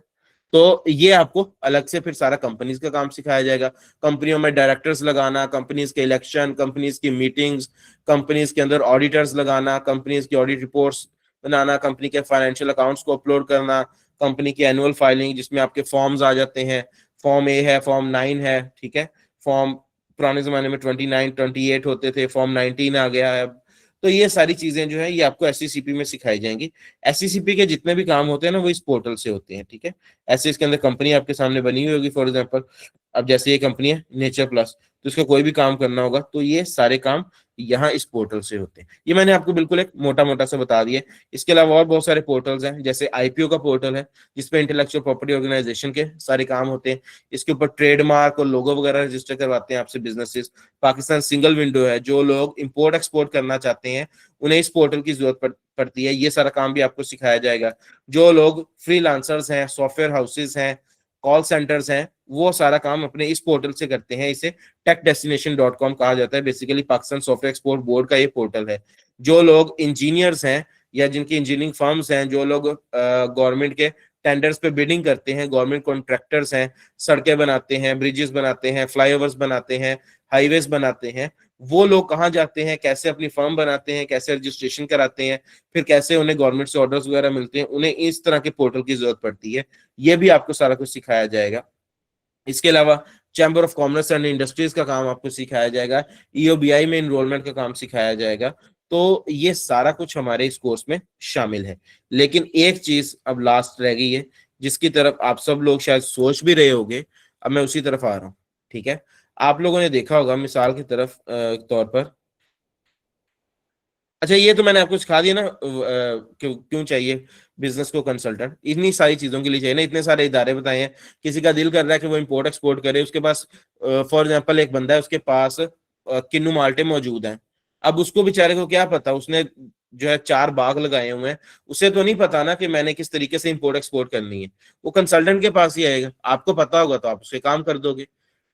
तो ये आपको अलग से फिर सारा कंपनीज का काम सिखाया जाएगा। कंपनियों में डायरेक्टर्स लगाना, कंपनीज के इलेक्शन, कंपनीज की मीटिंग्स, कंपनीज के अंदर ऑडिटर्स लगाना, कंपनीज की ऑडिट रिपोर्ट्स बनाना, कंपनी के फाइनेंशियल अकाउंट्स को अपलोड करना, कंपनी की एनुअल फाइलिंग जिसमें आपके फॉर्म्स आ जाते हैं, फॉर्म ए है, फॉर्म 9 है, ठीक है, फॉर्म पुराने जमाने में 29 28 होते थे, फॉर्म 19 आ गया है अब। तो ये सारी चीजें जो है ये आपको एससीसीपी में सिखाई जाएंगी। एससीसीपी के जितने भी काम होते हैं ना वो इस पोर्टल से होते हैं, ठीक है। ऐसे इसके अंदर कंपनी आपके सामने बनी हुई होगी, फॉर एग्जांपल अब जैसे ये कंपनी है नेचर प्लस, तो इसका कोई भी काम करना होगा तो ये सारे काम यहाँ इस पोर्टल से होते हैं। ये मैंने आपको बिल्कुल एक मोटा मोटा सा बता दिया। इसके अलावा और बहुत सारे पोर्टल्स हैं, जैसे आईपीओ का पोर्टल है जिसपे इंटेलेक्चुअल प्रॉपर्टी ऑर्गेनाइजेशन के सारे काम होते हैं। इसके ऊपर ट्रेडमार्क और लोगो वगैरह रजिस्टर करवाते हैं आपसे बिजनेसेस। पाकिस्तान सिंगल विंडो है, जो लोग इंपोर्ट एक्सपोर्ट करना चाहते हैं उन्हें इस पोर्टल की जरूरत पड़ती है, ये सारा काम भी आपको सिखाया जाएगा। जो लोग फ्रीलांसर्स हैं, सॉफ्टवेयर हाउसेस हैं, कॉल सेंटर्स हैं, वो सारा काम अपने इस पोर्टल से करते हैं। इसे techdestination.com कहा जाता है, basically Pakistan software export board का ये पोर्टल है। जो लोग इंजीनियर्स हैं या जिनकी इंजीनियरिंग फर्म्स हैं, जो लोग गवर्नमेंट के टेंडर्स पे बिडिंग करते हैं, गवर्नमेंट कॉन्ट्रैक्टर्स हैं, सड़कें बनाते हैं, ब्रिजेस बनाते हैं, फ्लाईओवर्स बनाते हैं, हाईवेज बनाते हैं, वो लोग कहाँ जाते हैं, कैसे अपनी फर्म बनाते हैं, कैसे रजिस्ट्रेशन कराते हैं, फिर कैसे उन्हें गवर्नमेंट से ऑर्डर्स वगैरह मिलते हैं, उन्हें इस तरह के पोर्टल की जरूरत पड़ती है। ये भी आपको सारा कुछ सिखाया जाएगा। इसके अलावा chamber of commerce and industries का काम आपको सिखाया जाएगा, ईओबीआई में इनरोलमेंट का काम सिखाया जाएगा। तो ये सारा कुछ हमारे इस कोर्स में शामिल है। लेकिन एक चीज अब लास्ट रह गई है, जिसकी तरफ आप सब लोग शायद सोच भी रहे होंगे, अब मैं उसी तरफ आ रहा हूँ। ठीक है, आप लोगों ने देखा होगा मिसाल की तरफ तौर पर, अच्छा ये तो मैंने आपको सिखा दिया ना, क्यों क्यों चाहिए बिजनेस को कंसल्टेंट, इन्हीं सारी चीजों के लिए चाहिए ना, इतने सारे इदारे बताए हैं। किसी का दिल कर रहा है कि वो इंपोर्ट एक्सपोर्ट करे, उसके पास फॉर एग्जांपल एक बंदा है, उसके पास किन्नू माल्टे मौजूद हैं। अब उसको बेचारे को क्या पता, उसने जो है 4 बाग लगाए हुए हैं, उसे तो नहीं पता ना कि मैंने किस तरीके से इंपोर्ट एक्सपोर्ट करनी है। वो कंसल्टेंट के पास ही आएगा, आपको पता होगा तो आप उससे काम कर दोगे।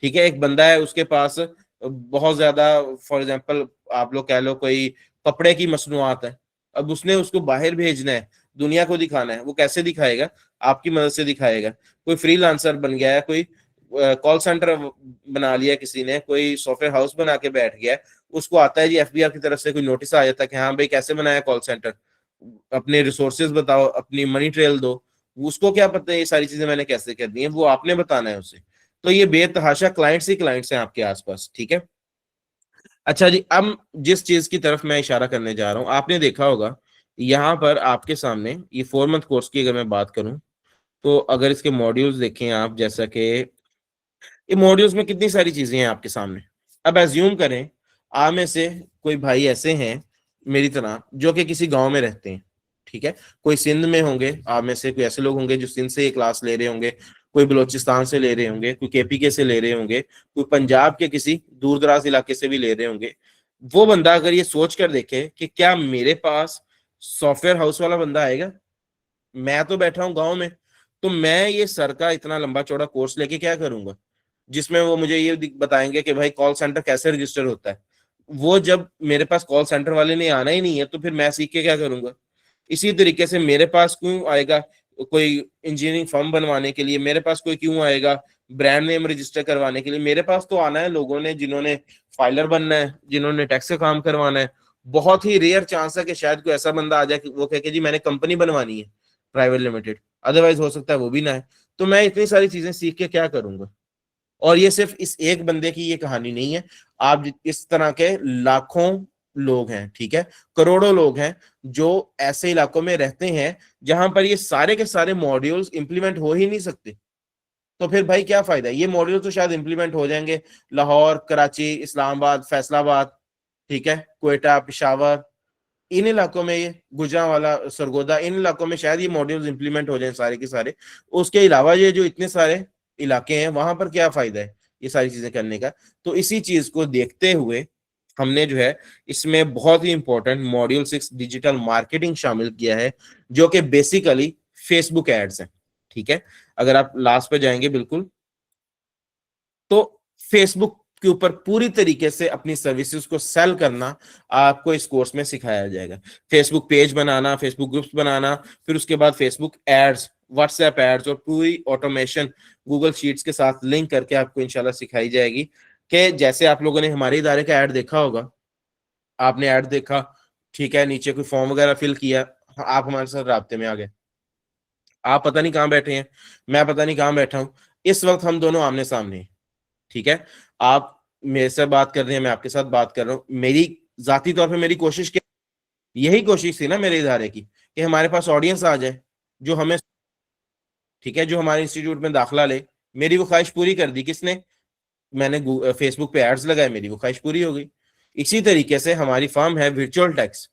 ठीक है, एक बंदा है उसके पास बहुत ज्यादा, फॉर एग्जाम्पल आप लोग कह लो कोई कपड़े की मसनूआत है, अब उसने उसको बाहर भेजना है, दुनिया को दिखाना है, वो कैसे दिखाएगा? आपकी मदद से दिखाएगा। कोई फ्रीलांसर बन गया है, कोई कॉल सेंटर बना लिया किसी ने, कोई सॉफ्टवेयर हाउस बना के बैठ गया है, उसको आता है जी एफबीआर की तरफ से कोई नोटिस आ जाता है कि हाँ भाई कैसे बनाया कॉल सेंटर, अपने रिसोर्सेज बताओ, अपनी मनी ट्रेल दो। उसको क्या पता है ये सारी चीजें मैंने कैसे करनी है, वो आपने बताना है उसे। तो ये बेतहाशा क्लाइंट्स ही क्लाइंट्स हैं आपके आसपास, ठीक है। अच्छा जी, अब जिस चीज की तरफ मैं इशारा करने जा रहा हूँ, आपने देखा होगा यहाँ पर आपके सामने ये 4 मंथ कोर्स की अगर मैं बात करूं, तो अगर इसके मॉड्यूल्स देखें आप, जैसा कि ये मॉड्यूल्स में कितनी सारी चीजें हैं आपके सामने। अब एज्यूम करें आप में से कोई भाई ऐसे हैं मेरी तरह जो कि किसी गांव में रहते हैं, ठीक है, कोई सिंध में होंगे, आप में से कोई ऐसे लोग होंगे जो सिंध से ये क्लास ले रहे होंगे, कोई बलोचिस्तान से ले रहे होंगे, कोई केपीके से ले रहे होंगे, कोई पंजाब के किसी दूर दराज इलाके से भी ले रहे होंगे। वो बंदा अगर ये सोच कर देखे कि क्या मेरे पास सॉफ्टवेयर हाउस वाला बंदा आएगा, मैं तो बैठा हूँ गाँव में, तो मैं ये सर का इतना लंबा चौड़ा कोर्स लेके क्या करूंगा, जिसमें वो मुझे ये बताएंगे कि भाई कॉल सेंटर कैसे रजिस्टर होता है। वो जब मेरे पास कॉल सेंटर वाले ने आना ही नहीं है तो फिर मैं सीख के क्या करूंगा। इसी तरीके से मेरे पास क्यों आएगा कोई इंजीनियरिंग फर्म बनवाने के लिए, मेरे पास कोई क्यों आएगा ब्रांड नेम रजिस्टर करवाने के लिए। मेरे पास तो आना है लोगों ने जिन्होंने फाइलर बनना है, जिन्होंने टैक्स का काम करवाना है। बहुत ही रेयर चांस है कि शायद कोई ऐसा बंदा आ जाए कि वो कहे कि जी मैंने कंपनी बनवानी है प्राइवेट लिमिटेड, अदरवाइज हो सकता है वो भी ना है। तो मैं इतनी सारी चीजें सीख के क्या करूंगा। और ये सिर्फ इस एक बंदे की ये कहानी नहीं है, आप इस तरह के लाखों लोग हैं, ठीक है, करोड़ों लोग हैं जो ऐसे इलाकों में रहते हैं जहां पर ये सारे के सारे मॉड्यूल्स इंप्लीमेंट हो ही नहीं सकते। तो फिर भाई क्या फायदा है, ये मॉड्यूल तो शायद इंप्लीमेंट हो जाएंगे लाहौर, कराची, इस्लामाबाद, फैसलाबाद, ठीक है, क्वेटा, पिशावर, इन इलाकों में, ये गुजरांवाला, सरगोदा, इन इलाकों में शायद ये मॉड्यूल्स इंप्लीमेंट हो जाए सारे के सारे। उसके अलावा ये जो इतने सारे इलाके हैं वहां पर क्या फायदा है ये सारी चीजें करने का। तो इसी चीज को देखते हुए हमने जो है इसमें बहुत ही इंपॉर्टेंट मॉड्यूल 6 डिजिटल मार्केटिंग शामिल किया है, जो कि बेसिकली फेसबुक एड्स है, ठीक है। अगर आप लास्ट पे जाएंगे बिल्कुल, तो फेसबुक के ऊपर पूरी तरीके से अपनी सर्विसेज को सेल करना आपको इस कोर्स में सिखाया जाएगा। फेसबुक पेज बनाना, फेसबुक ग्रुप्स बनाना, फिर उसके बाद फेसबुक एड्स, व्हाट्सएप एड्स और पूरी ऑटोमेशन गूगल शीट्स के साथ लिंक करके आपको इंशाल्लाह सिखाई जाएगी। कि जैसे आप लोगों ने हमारे इदारे का ऐड देखा होगा, आपने ऐड देखा, ठीक है, नीचे कोई फॉर्म वगैरह फिल किया, आप हमारे साथ राब्ते में आ गए, आप पता नहीं कहाँ बैठे हैं, मैं पता नहीं कहाँ बैठा हूं, इस वक्त हम दोनों आमने सामने हैं, ठीक है। आप मेरे से बात कर रहे हैं, मैं आपके साथ बात कर रहा हूँ। मेरी जाती तौर पे मेरी कोशिश क्या, यही कोशिश थी ना मेरे इदारे की, कि हमारे पास ऑडियंस आ जाए जो हमें, ठीक है, जो हमारे इंस्टीट्यूट में दाखिला ले। मेरी वो ख्वाहिश पूरी कर दी किसने, मैंने फेसबुक पे एड्स लगाए, मेरी वो ख्वाहिश पूरी हो गई। इसी तरीके से हमारी फर्म है वर्चुअल टैक्स,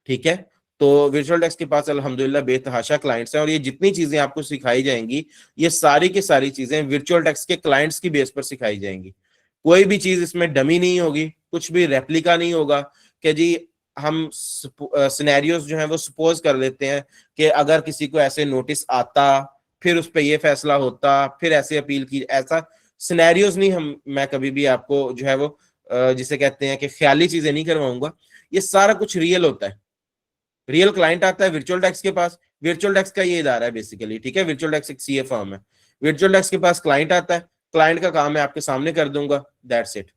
ठीक है। तो वर्चुअल टैक्स के पास अल्हम्दुलिल्लाह बेतहाशा क्लाइंट्स हैं, और ये जितनी चीजें आपको सिखाई जाएंगी ये सारी की सारी चीजें वर्चुअल टैक्स के क्लाइंट्स की बेस पर सिखाई जाएंगी। कोई भी चीज इसमें डमी नहीं होगी, कुछ भी रेप्लिका नहीं होगा कि जी हम सिनेरियोस जो हैं वो सपोज कर लेते हैं कि अगर किसी को ऐसे नोटिस आता, फिर उस पर यह फैसला होता, फिर ऐसे अपील की, ऐसा सिनेरियोस नहीं। हम मैं कभी भी आपको जो है वो जिसे कहते हैं कि ख्याली चीजें नहीं करवाऊंगा। ये सारा कुछ रियल होता है। रियल क्लाइंट आता है वर्चुअल टैक्स के पास, वर्चुअल टैक्स का ये इदारा है बेसिकली, ठीक है, वर्चुअल टैक्स एक सीए फर्म है। वर्चुअल टैक्स के पास क्लाइंट आता है, क्लाइंट का काम है आपके सामने कर दूंगा, दैट्स इट।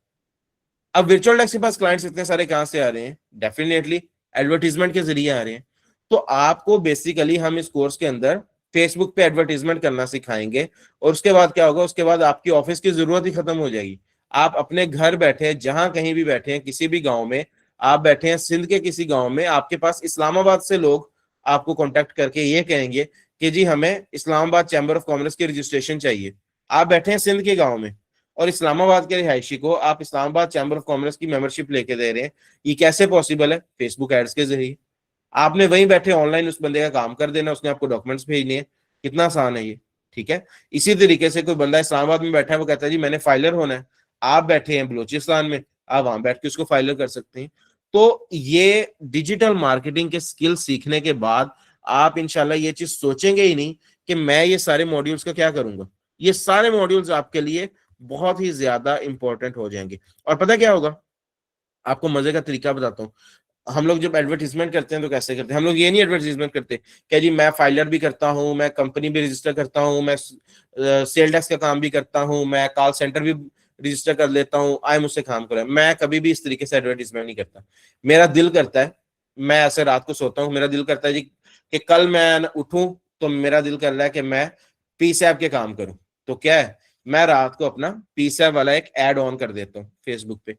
अब वर्चुअल टैक्स के पास क्लाइंट्स इतने सारे कहां से आ रहे हैं, डेफिनेटली एडवर्टीजमेंट के जरिए आ रहे हैं। तो आपको बेसिकली हम इस कोर्स के अंदर फेसबुक पे एडवर्टीजमेंट करना सिखाएंगे, और उसके बाद क्या होगा, उसके बाद आपकी ऑफिस की जरूरत ही खत्म हो जाएगी। आप अपने घर बैठे, जहां कहीं भी बैठे हैं, किसी भी गांव में आप बैठे हैं, सिंध के किसी गांव में, आपके पास इस्लामाबाद से लोग आपको कांटेक्ट करके ये कहेंगे कि जी हमें इस्लामाबाद चैम्बर ऑफ कॉमर्स की रजिस्ट्रेशन चाहिए। आप बैठे हैं सिंध के गाँव में, और इस्लामाबाद के रिहायशी को आप इस्लामाबाद चैम्बर ऑफ कॉमर्स की मेंबरशिप लेके दे रहे हैं। ये कैसे पॉसिबल है, फेसबुक एड्स के जरिए। आपने वहीं बैठे ऑनलाइन उस बंदे का काम कर देना, उसने आपको डॉक्यूमेंट्स भेजने हैं, कितना आसान है ये, ठीक है। इसी तरीके से कोई बंदा इस्लामाबाद में बैठा है, वो कहता है जी मैंने फाइलर होना है, आप बैठे हैं बलूचिस्तान में, आप वहां बैठ के उसको फाइलर कर सकते हैं। तो ये डिजिटल मार्केटिंग के स्किल सीखने के बाद आप इंशाल्लाह ये चीज सोचेंगे ही नहीं कि मैं ये सारे मॉड्यूल्स का क्या करूंगा। ये सारे मॉड्यूल्स आपके लिए बहुत ही ज्यादा इंपॉर्टेंट हो जाएंगे। और पता क्या होगा, आपको मजे का तरीका बताता हूँ। हम लोग जब एडवर्टीजमेंट करते हैं तो कैसे करते हैं, हम लोग ये नहीं एडवर्टीजमेंट करते क्या जी मैं फाइलर भी करता हूँ, मैं कंपनी भी रजिस्टर करता हूँ, मैं सेल टैक्स का काम भी करता हूँ, मैं कॉल सेंटर भी रजिस्टर कर लेता हूँ, आए मुझसे काम करें। मैं कभी भी इस तरीके से एडवर्टीजमेंट नहीं करता। मेरा दिल करता है, मैं ऐसे रात को सोता हूँ, मेरा दिल करता है जी कि कल मैं उठूं तो मेरा दिल कर रहा है कि मैं पीसैप के काम करूं। तो क्या है, मैं रात को अपना पीसैप वाला एक एड ऑन कर देता हूँ फेसबुक पे,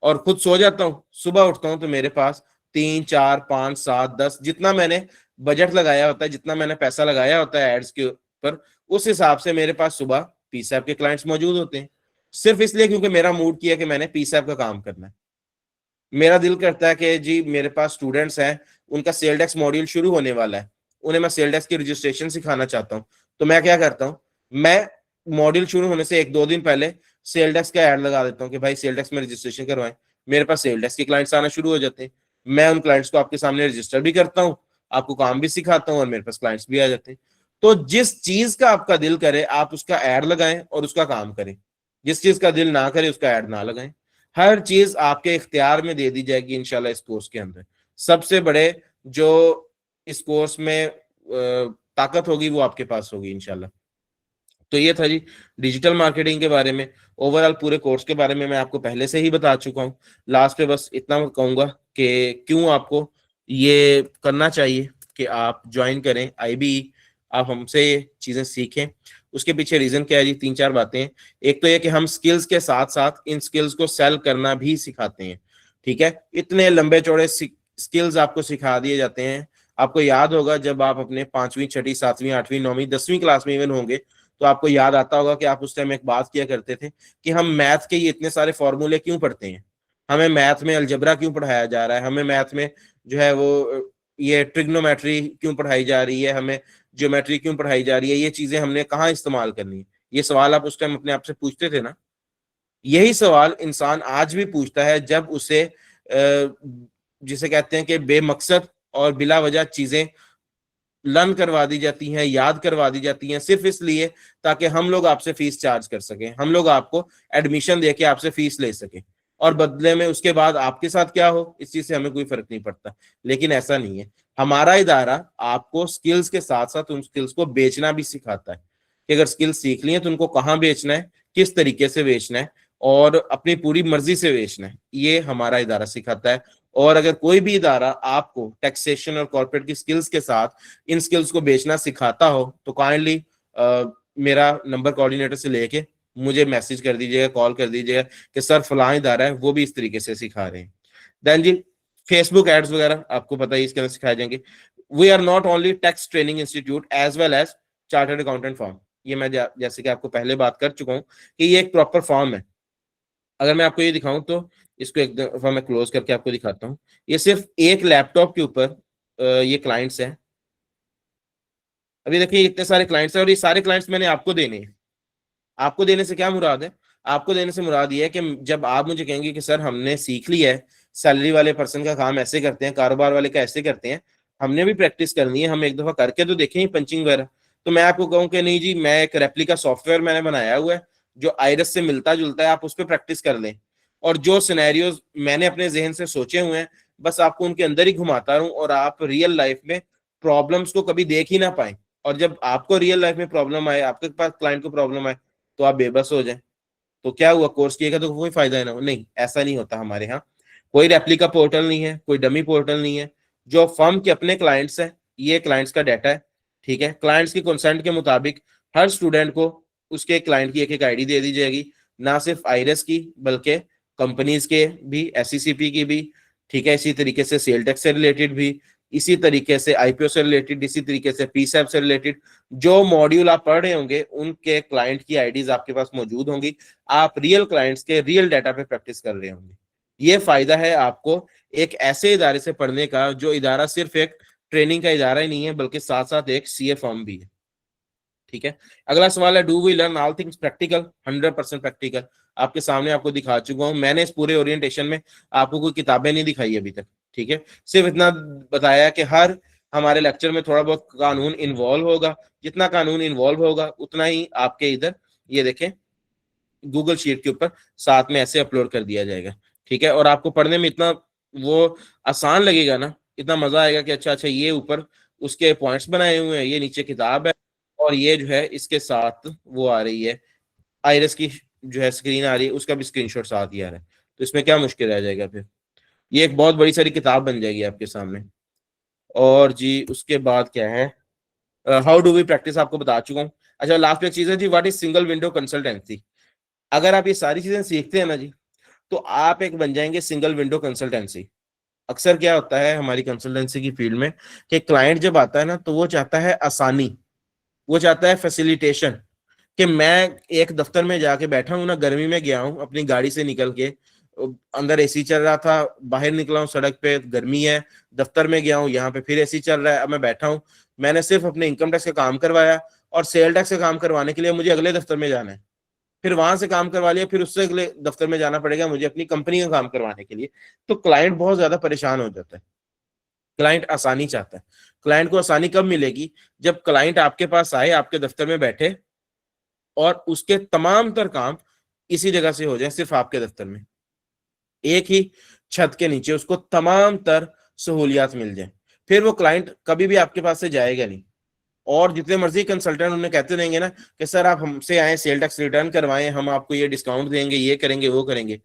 और खुद सो जाता हूँ, सुबह उठता हूँ तो मेरे पास 3 4 5 7 10 जितना मैंने बजट लगाया होता है, जितना मैंने पैसा लगाया होता है एड्स के ऊपर, उस हिसाब से मेरे पास सुबह पीसैप के क्लाइंट्स मौजूद होते हैं। सिर्फ इसलिए क्योंकि मेरा मूड किया कि मैंने पीसैप का काम करना है। मेरा दिल करता है कि जी मेरे पास स्टूडेंट्स हैं, उनका सेल डेस्क मॉड्यूल शुरू होने वाला है, उन्हें मैं सेल डेस्क की रजिस्ट्रेशन सिखाना चाहता हूँ। तो मैं क्या करता हूँ, मैं मॉड्यूल शुरू होने से एक दो दिन पहले सेल डेस्क का ऐड लगा देता हूँ कि भाई सेल डेस्क में रजिस्ट्रेशन करवाएं। मेरे पास सेल डेस्क के क्लाइंट्स आना शुरू हो जाते हैं, मैं उन क्लाइंट्स को आपके सामने रजिस्टर भी करता हूँ, आपको काम भी सिखाता हूँ, और मेरे पास क्लाइंट्स भी आ जाते हैं। तो जिस चीज का आपका दिल करे आप उसका ऐड लगाएं और उसका काम करें, जिस चीज का दिल ना करे उसका ऐड ना लगाएं। हर चीज आपके इख्तियार में दे दी जाएगी इंशाल्लाह इस कोर्स के अंदर। सबसे बड़े जो इस कोर्स में ताकत होगी वो आपके पास होगी इंशाल्लाह। तो ये था जी डिजिटल मार्केटिंग के बारे में। ओवरऑल पूरे कोर्स के बारे में मैं आपको पहले से ही बता चुका हूँ। लास्ट पे बस इतना कहूंगा कि क्यों आपको ये करना चाहिए कि आप ज्वाइन करें आईबी, आप हमसे ये चीजें सीखें। उसके पीछे रीजन क्या है जी, तीन चार बातें हैं। एक तो ये कि हम स्किल्स के साथ साथ इन स्किल्स को सेल करना भी सिखाते हैं। ठीक है, इतने लंबे चौड़े स्किल्स आपको सिखा दिए जाते हैं। आपको याद होगा जब आप अपने पांचवी छठी सातवीं आठवीं नौवीं 10वीं क्लास में इवन होंगे, तो आपको याद आता होगा कि आप उस टाइम एक बात किया करते थे कि हम मैथ के ये इतने सारे फॉर्मूले क्यों पढ़ते हैं, हमें मैथ में अलजबरा क्यों पढ़ाया जा रहा है, हमें मैथ में जो है वो ये ट्रिग्नोमेट्री क्यों पढ़ाई जा रही है, हमें ज्योमेट्री क्यों पढ़ाई जा रही है, ये चीजें हमने कहाँ इस्तेमाल करनी है। ये सवाल आप उस टाइम अपने आप से पूछते थे ना। यही सवाल इंसान आज भी पूछता है जब उसे जिसे कहते हैं कि बेमकसद और बिला वजह चीजें लर्न करवा दी जाती हैं, याद करवा दी जाती हैं, सिर्फ इसलिए ताकि हम लोग आपसे फीस चार्ज कर सकें, हम लोग आपको एडमिशन देके आपसे फीस ले सकें, और बदले में उसके बाद आपके साथ क्या हो इस चीज से हमें कोई फर्क नहीं पड़ता। लेकिन ऐसा नहीं है। हमारा इदारा आपको स्किल्स के साथ साथ उन स्किल्स को बेचना भी सिखाता है कि अगर स्किल्स सीख ली है तो उनको कहाँ बेचना है, किस तरीके से बेचना है, और अपनी पूरी मर्जी से बेचना है, ये हमारा इदारा सिखाता है। और अगर कोई भी इदारा आपको टैक्सेशन और कॉर्पोरेट की स्किल्स के साथ इन स्किल्स को बेचना सिखाता हो तो काइंडली मेरा नंबर कोऑर्डिनेटर से लेके मुझे मैसेज कर दीजिएगा, कॉल कर दीजिएगा कि सर फलां इदारा है वो भी इस तरीके से सिखा रहे हैं। देन जी फेसबुक एड्स वगैरह आपको पता ही इसके अंदर सिखाए जाएंगे। We are not only tax training institute as well as chartered accountant firm. ये मैं जैसे कि आपको पहले बात कर चुका हूँ कि ये एक प्रॉपर फॉर्म है। अगर मैं आपको ये दिखाऊं तो इसको एक दफा मैं क्लोज करके आपको दिखाता हूँ। ये सिर्फ एक लैपटॉप के ऊपर ये क्लाइंट्स हैं। अभी देखिए इतने सारे क्लाइंट्स हैं और ये सारे क्लाइंट्स मैंने आपको देने हैं। आपको देने से क्या मुराद है, आपको देने से मुराद ये है कि जब आप मुझे कहेंगे कि सर हमने सीख लिया है, सैलरी वाले पर्सन का काम ऐसे करते हैं, कारोबार वाले का ऐसे करते हैं, हमने भी प्रैक्टिस करनी है, हम एक दफा करके तो देखें पंचिंग वगैरह। तो मैं आपको कहूँ कि नहीं जी, मैं एक रेप्लिका सॉफ्टवेयर मैंने बनाया हुआ है जो आइरस से मिलता जुलता है, आप उस पर प्रैक्टिस कर लें, और जो सिनेरियोज मैंने अपने जहन से सोचे हुए हैं बस आपको उनके अंदर ही घुमाता रहूं, और आप रियल लाइफ में प्रॉब्लम्स को कभी देख ही ना पाए। और जब आपको रियल लाइफ में प्रॉब्लम आए, आपके पास क्लाइंट को प्रॉब्लम आए, तो आप बेबस हो जाए। तो क्या हुआ, कोर्स किएगा तो कोई फायदा है ना? नहीं, ऐसा नहीं होता हमारे यहाँ। कोई रेप्लिका पोर्टल नहीं है, कोई डमी पोर्टल नहीं है। जो फर्म के अपने क्लाइंट्स हैं, ये क्लाइंट्स का डाटा है। ठीक है, क्लाइंट्स के कंसेंट के मुताबिक हर स्टूडेंट को उसके क्लाइंट की एक एक आईडी दे दी जाएगी, ना सिर्फ आईरेस की बल्कि कंपनीज के भी, एससीसीपी की भी। ठीक है, इसी तरीके से सेल टैक्स से रिलेटेड भी, इसी तरीके से आईपीओ से रिलेटेड, इसी तरीके से पीसैप से रिलेटेड जो मॉड्यूल आप पढ़ रहे होंगे उनके क्लाइंट की आईडीज आपके पास मौजूद होंगी। आप रियल क्लाइंट्स के रियल डाटा पे प्रैक्टिस कर रहे होंगे। ये फायदा है आपको एक ऐसे इदारे से पढ़ने का जो इदारा सिर्फ एक ट्रेनिंग का इदारा ही नहीं है बल्कि साथ साथ एक सीए फर्म भी है। ठीक है, अगला सवाल है, do we learn all things practical? 100% practical. आपके सामने आपको दिखा चुका हूं। मैंने इस पूरे ओरिएंटेशन में आपको कोई किताबें नहीं दिखाई अभी तक। ठीक है, सिर्फ इतना बताया कि हर हमारे लेक्चर में थोड़ा बहुत कानून इन्वॉल्व होगा, जितना कानून इन्वॉल्व होगा उतना ही आपके इधर ये देखें गूगल शीट के ऊपर साथ में ऐसे अपलोड कर दिया जाएगा। ठीक है, और आपको पढ़ने में इतना वो आसान लगेगा ना, इतना मजा आएगा कि अच्छा अच्छा ये ऊपर उसके पॉइंट्स बनाए हुए हैं, ये नीचे किताब है, और ये जो है इसके साथ वो आ रही है आइरस की जो है स्क्रीन आ रही है, उसका भी स्क्रीनशॉट साथ ही आ रहा है। तो इसमें क्या मुश्किल रह जाएगा फिर, ये एक बहुत बड़ी सारी किताब बन जाएगी आपके सामने। और जी उसके बाद क्या है, हाउ डू वी प्रैक्टिस आपको बता चुका हूँ। अच्छा लास्ट एक चीज है जी, what is single window consultancy. अगर आप ये सारी चीजें सीखते हैं ना जी, तो आप एक बन जाएंगे सिंगल विंडो कंसल्टेंसी। अक्सर क्या होता है हमारी कंसल्टेंसी की फील्ड में कि क्लाइंट जब आता है ना तो वो चाहता है आसानी, वो चाहता है फैसिलिटेशन, कि मैं एक दफ्तर में जाके बैठा हूं ना, गर्मी में गया हूं अपनी गाड़ी से निकल के, अंदर एसी चल रहा था, बाहर निकला हूँ सड़क पे, गर्मी है, दफ्तर में गया हूँ, यहाँ पे फिर एसी चल रहा है, अब मैं बैठा हूँ। मैंने सिर्फ अपने इनकम टैक्स का काम करवाया, और सेल टैक्स का काम करवाने के लिए मुझे अगले दफ्तर में जाना है, फिर वहां से काम करवा लिया, फिर उससे अगले दफ्तर में जाना पड़ेगा मुझे अपनी कंपनी का काम करवाने के लिए। तो क्लाइंट बहुत ज्यादा परेशान हो जाता है। क्लाइंट आसानी चाहता है। क्लाइंट को आसानी कब मिलेगी? जब क्लाइंट आपके पास आए, आपके दफ्तर में बैठे, और उसके तमाम तर काम इसी जगह से हो जाए, सिर्फ आपके दफ्तर में, एक ही छत के नीचे उसको तमाम तर सहूलियात मिल जाए। फिर वो क्लाइंट कभी भी आपके पास से जाएगा नहीं। और जितने मर्जी कंसल्टेंट उन्हें कहते रहेंगे ना कि सर आप हमसे आए, सेल टैक्स रिटर्न करवाएं, हम आपको ये डिस्काउंट देंगे, ये करेंगे, वो करेंगे।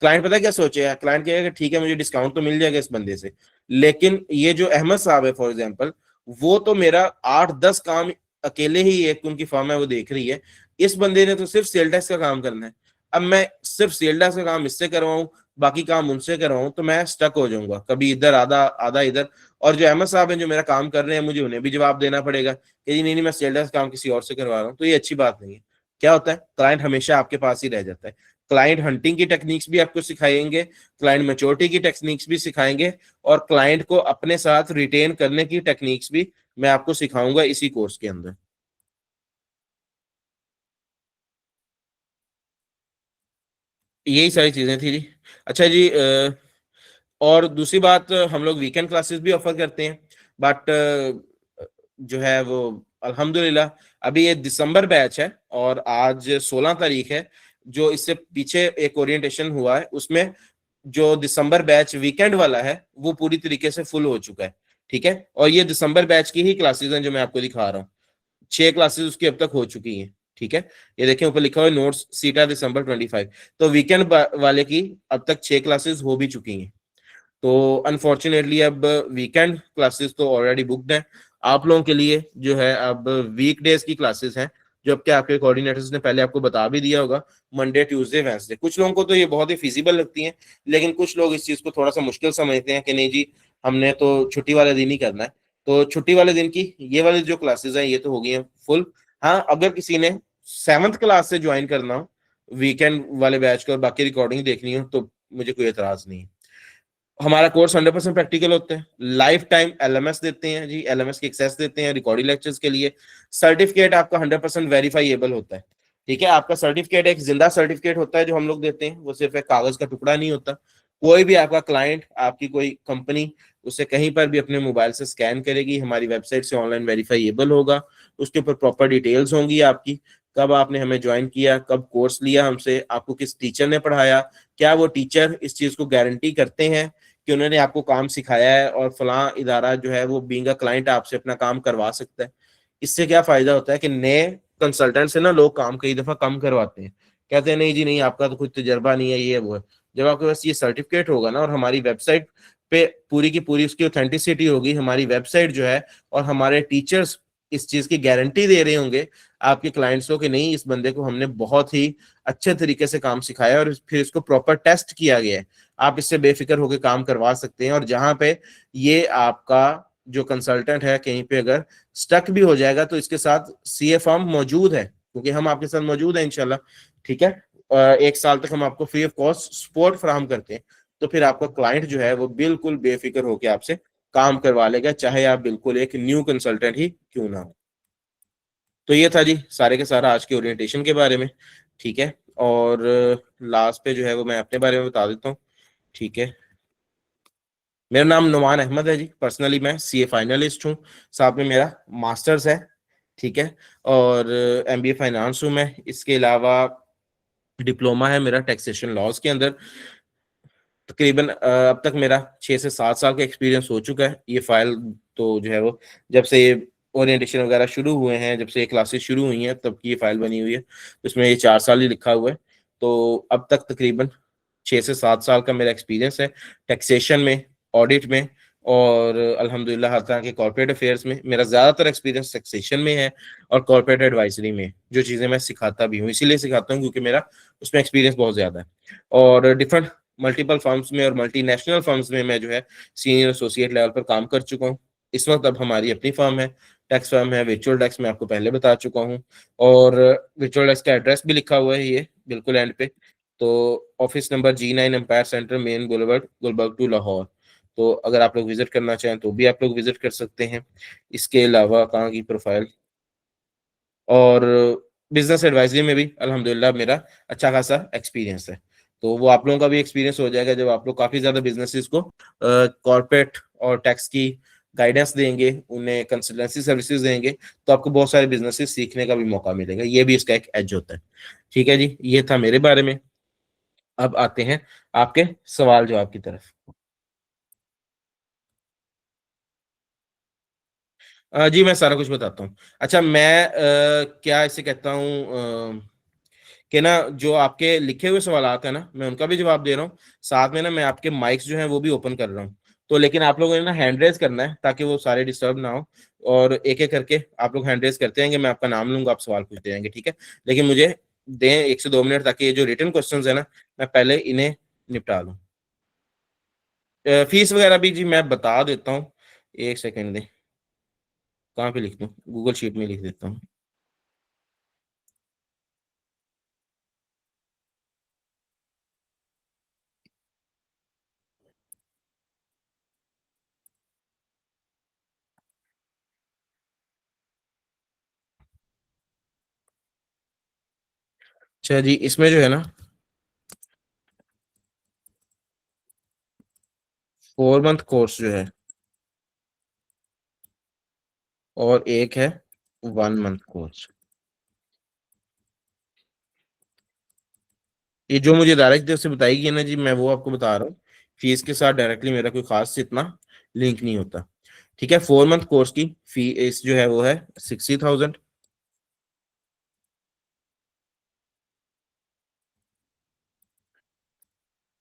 क्लाइंट पता है क्या सोचेगा? क्लाइंट कहेगा कि ठीक है, मुझे डिस्काउंट तो मिल जाएगा इस बंदे से, लेकिन ये जो अहमद साहब है फॉर एग्जांपल, वो तो मेरा 8-10 काम अकेले ही, एक उनकी फर्म है वो देख रही है, इस बंदे ने तो सिर्फ सेल टैक्स का काम करना है। अब मैं सिर्फ सेल टैक्स का काम इससे करवाऊं, बाकी काम उनसे करवाऊं, तो मैं स्टक हो जाऊंगा, कभी इधर आधा आधा इधर। और जो अहमद साहब हैं जो मेरा काम कर रहे हैं, मुझे उन्हें भी जवाब देना पड़ेगा कि जी नहीं नहीं, मैं सेल टैक्स काम किसी और से करवा रहा हूँ, तो ये अच्छी बात नहीं है। क्या होता है, क्लाइंट हमेशा आपके पास ही रह जाता है। क्लाइंट हंटिंग की टेक्निक्स भी आपको सिखाएंगे, क्लाइंट मैच्योरिटी की टेक्निक्स भी सिखाएंगे, और क्लाइंट को अपने साथ रिटेन करने की टेक्निक्स भी मैं आपको सिखाऊंगा इसी कोर्स के अंदर। यही सारी चीजें थी जी। अच्छा जी, और दूसरी बात, हम लोग वीकेंड क्लासेस भी ऑफर करते हैं, बट जो है वो अल्हम्दुलिल्लाह अभी ये दिसंबर बैच है, और आज 16 तारीख है। जो इससे पीछे एक ओरिएंटेशन हुआ है, उसमें जो दिसंबर बैच वीकेंड वाला है वो पूरी तरीके से फुल हो चुका है। ठीक है, और ये दिसंबर बैच की ही क्लासेस हैं जो मैं आपको दिखा रहा हूँ। 6 क्लासेस उसकी अब तक हो चुकी हैं। ठीक है, ये देखें ऊपर लिखा हुआ है नोट्स सीटा दिसंबर 25। तो वीकेंड वाले की अब तक 6 क्लासेस हो भी चुकी हैं। तो अनफॉर्चुनेटली अब वीकेंड क्लासेस तो ऑलरेडी बुकड हैं। आप लोगों के लिए जो है अब वीकडेज की क्लासेस हैं, जो अब के आपके कोऑर्डिनेटर्स ने पहले आपको बता भी दिया होगा, मंडे ट्यूसडे वेंसडे। कुछ लोगों को तो ये बहुत ही फिजिबल लगती हैं, लेकिन कुछ लोग इस चीज को थोड़ा सा मुश्किल समझते हैं कि नहीं जी, हमने तो छुट्टी वाले दिन ही करना है। तो छुट्टी वाले दिन की ये वाली जो क्लासेस हैं ये तो हो गई हैं फुल। हाँ, अगर किसी ने 7th क्लास से ज्वाइन करना हो वीकेंड वाले बैच को और बाकी रिकॉर्डिंग देखनी हो, तो मुझे कोई एतराज नहीं है। हमारा कोर्स 100% प्रैक्टिकल होता है। लाइफ टाइम एलएमएस देते हैं जी, एलएमएस की एक्सेस देते हैं रिकॉर्डिंग लेक्चर्स के लिए। सर्टिफिकेट आपका 100% वेरीफाइएबल होता है। ठीक है, आपका सर्टिफिकेट एक जिंदा सर्टिफिकेट होता है जो हम लोग देते हैं, वो सिर्फ एक कागज का टुकड़ा नहीं होता। कोई भी आपका क्लाइंट, आपकी कोई कंपनी उसे कहीं पर भी अपने मोबाइल से स्कैन करेगी, हमारी वेबसाइट से ऑनलाइन वेरीफाइएबल होगा। उसके ऊपर प्रॉपर डिटेल्स होंगी आपकी, कब आपने हमें ज्वाइन किया, कब कोर्स लिया हमसे, आपको किस टीचर ने पढ़ाया, क्या वो टीचर इस चीज को गारंटी करते हैं कि उन्होंने आपको काम सिखाया है, और फलां इदारा जो है वो बीइंग अ क्लाइंट आपसे अपना काम करवा सकता है। इससे क्या फायदा होता है कि नए कंसल्टेंट से ना लोग काम कई दफा कम करवाते हैं, कहते हैं नहीं जी नहीं, आपका तो कुछ तजर्बा नहीं है, ये वो है। जब आपके पास ये सर्टिफिकेट होगा ना, और हमारी वेबसाइट पे पूरी की पूरी उसकी ऑथेंटिसिटी होगी, हमारी वेबसाइट जो है और हमारे टीचर्स इस चीज की गारंटी दे रहे होंगे आपके क्लाइंट्स को कि नहीं, इस बंदे को हमने बहुत ही अच्छे तरीके से काम सिखाया और फिर इसको प्रॉपर टेस्ट किया गया है, आप इससे बेफिक्र होकर काम करवा सकते हैं। और जहां पे ये आपका जो कंसल्टेंट है कहीं पे अगर स्टक भी हो जाएगा, तो इसके साथ सीए फॉर्म मौजूद है, क्योंकि हम आपके साथ मौजूद है इंशाल्लाह। ठीक है, 1 साल तक हम आपको फ्री ऑफ कॉस्ट सपोर्ट फराहम करते हैं। तो फिर आपका क्लाइंट जो है वो बिल्कुल बेफिक्र होकर आपसे काम करवा लेगा, चाहे आप बिल्कुल एक न्यू कंसल्टेंट ही क्यों ना हो। तो ये था जी सारे के सारा आज के ओरिएंटेशन के बारे में। ठीक है, और लास्ट पे जो है वो मैं अपने बारे में बता देता हूँ। ठीक है, मेरा नाम नुमान अहमद है जी। पर्सनली मैं सीए फाइनलिस्ट हूँ, साथ में मेरा मास्टर्स है। ठीक है, और एमबीए फाइनेंस हूँ मैं। इसके अलावा डिप्लोमा है मेरा टैक्सेशन लॉज के अंदर। तकरीबन अब तक मेरा 6 से 7 साल का एक्सपीरियंस हो चुका है। ये फाइल तो जो है वो जब से ये ओरिएंटेशन वगैरह शुरू हुए हैं, जब से ये क्लासेस शुरू हुई हैं, तब की ये फाइल बनी हुई है। तो इसमें ये 4 साल ही लिखा हुआ है। तो अब तक तकरीबन 6 से 7 साल का मेरा एक्सपीरियंस है टैक्सेशन में, ऑडिट में, और अल्हम्दुलिल्लाह हर तरह के कॉर्पोरेट अफेयर्स में। मेरा ज़्यादातर एक्सपीरियंस टैक्सेशन में है और कॉर्पोरेट एडवाइजरी में, जो चीज़ें मैं सिखाता भी हूँ, इसीलिए सिखाता हूँ क्योंकि मेरा उसमें एक्सपीरियंस बहुत ज़्यादा है। और डिफरेंट मल्टीपल फर्म्स में और मल्टीनेशनल फर्म्स में मैं जो है सीनियर एसोसिएट लेवल पर काम कर चुका हूँ। इस वक्त अब हमारी अपनी फर्म है, टैक्स फर्म है विचुअल टैक्स, मैं आपको पहले बता चुका हूँ। और विचुअल टैक्स का एड्रेस भी लिखा हुआ है ये बिल्कुल एंड पे। तो office number G9 Empire Centre main boulevard Gulberg two Lahore. तो अगर आप लोग विजिट करना चाहें तो भी आप लोग विजिट कर सकते हैं। इसके अलावा कहाँ की प्रोफाइल, और बिजनेस एडवाइजरी में भी अल्हम्दुलिल्लाह मेरा अच्छा खासा एक्सपीरियंस है। तो वो आप लोगों का भी एक्सपीरियंस हो जाएगा जब आप लोग काफ़ी ज़्यादा बिजनेसेस को कॉर्पोरेट और टैक्स की गाइडेंस देंगे, उन्हें कंसल्टेंसी सर्विसेज देंगे, तो आपको बहुत सारे बिजनेसेस सीखने का भी मौका मिलेगा। ये भी इसका एक एज होता है। ठीक है जी, ये था मेरे बारे में। अब आते हैं आपके सवाल जवाब की तरफ। जी मैं सारा कुछ बताता हूँ। अच्छा मैं क्या इसे कहता हूँ कि ना जो आपके लिखे हुए सवालात है ना, मैं उनका भी जवाब दे रहा हूँ। साथ में ना मैं आपके माइक्स जो हैं वो भी ओपन कर रहा हूँ। तो लेकिन आप लोगों ने ना हैंड रेज़ करना है ताकि वो सारे डिस्टर्ब ना हो, और एक-एक करके आप लोग हैंड रेज़ करते रहेंगे, मैं आपका नाम लूँगा, आप सवाल पूछते जाएँगे, ठीक है? लेकिन मुझे दें 1 से 2 मिनट ताकि ये जो रिटन क्वेश्चंस है ना, मैं पहले इन्हें निपटा लूँ। फीस वगैरह भी जी मैं बता देता हूँ। 1 सेकंड दें, कहाँ पे लिख दूँ? गूगल शीट में लिख देता हूँ। अच्छा जी, इसमें जो है ना 4 मंथ कोर्स जो है और एक है 1 मंथ कोर्स। ये जो मुझे डायरेक्ट जैसे बताई ना जी, मैं वो आपको बता रहा हूँ। फीस के साथ डायरेक्टली मेरा कोई खास इतना लिंक नहीं होता। ठीक है, 4 मंथ कोर्स की फीस जो है वो है 60,000,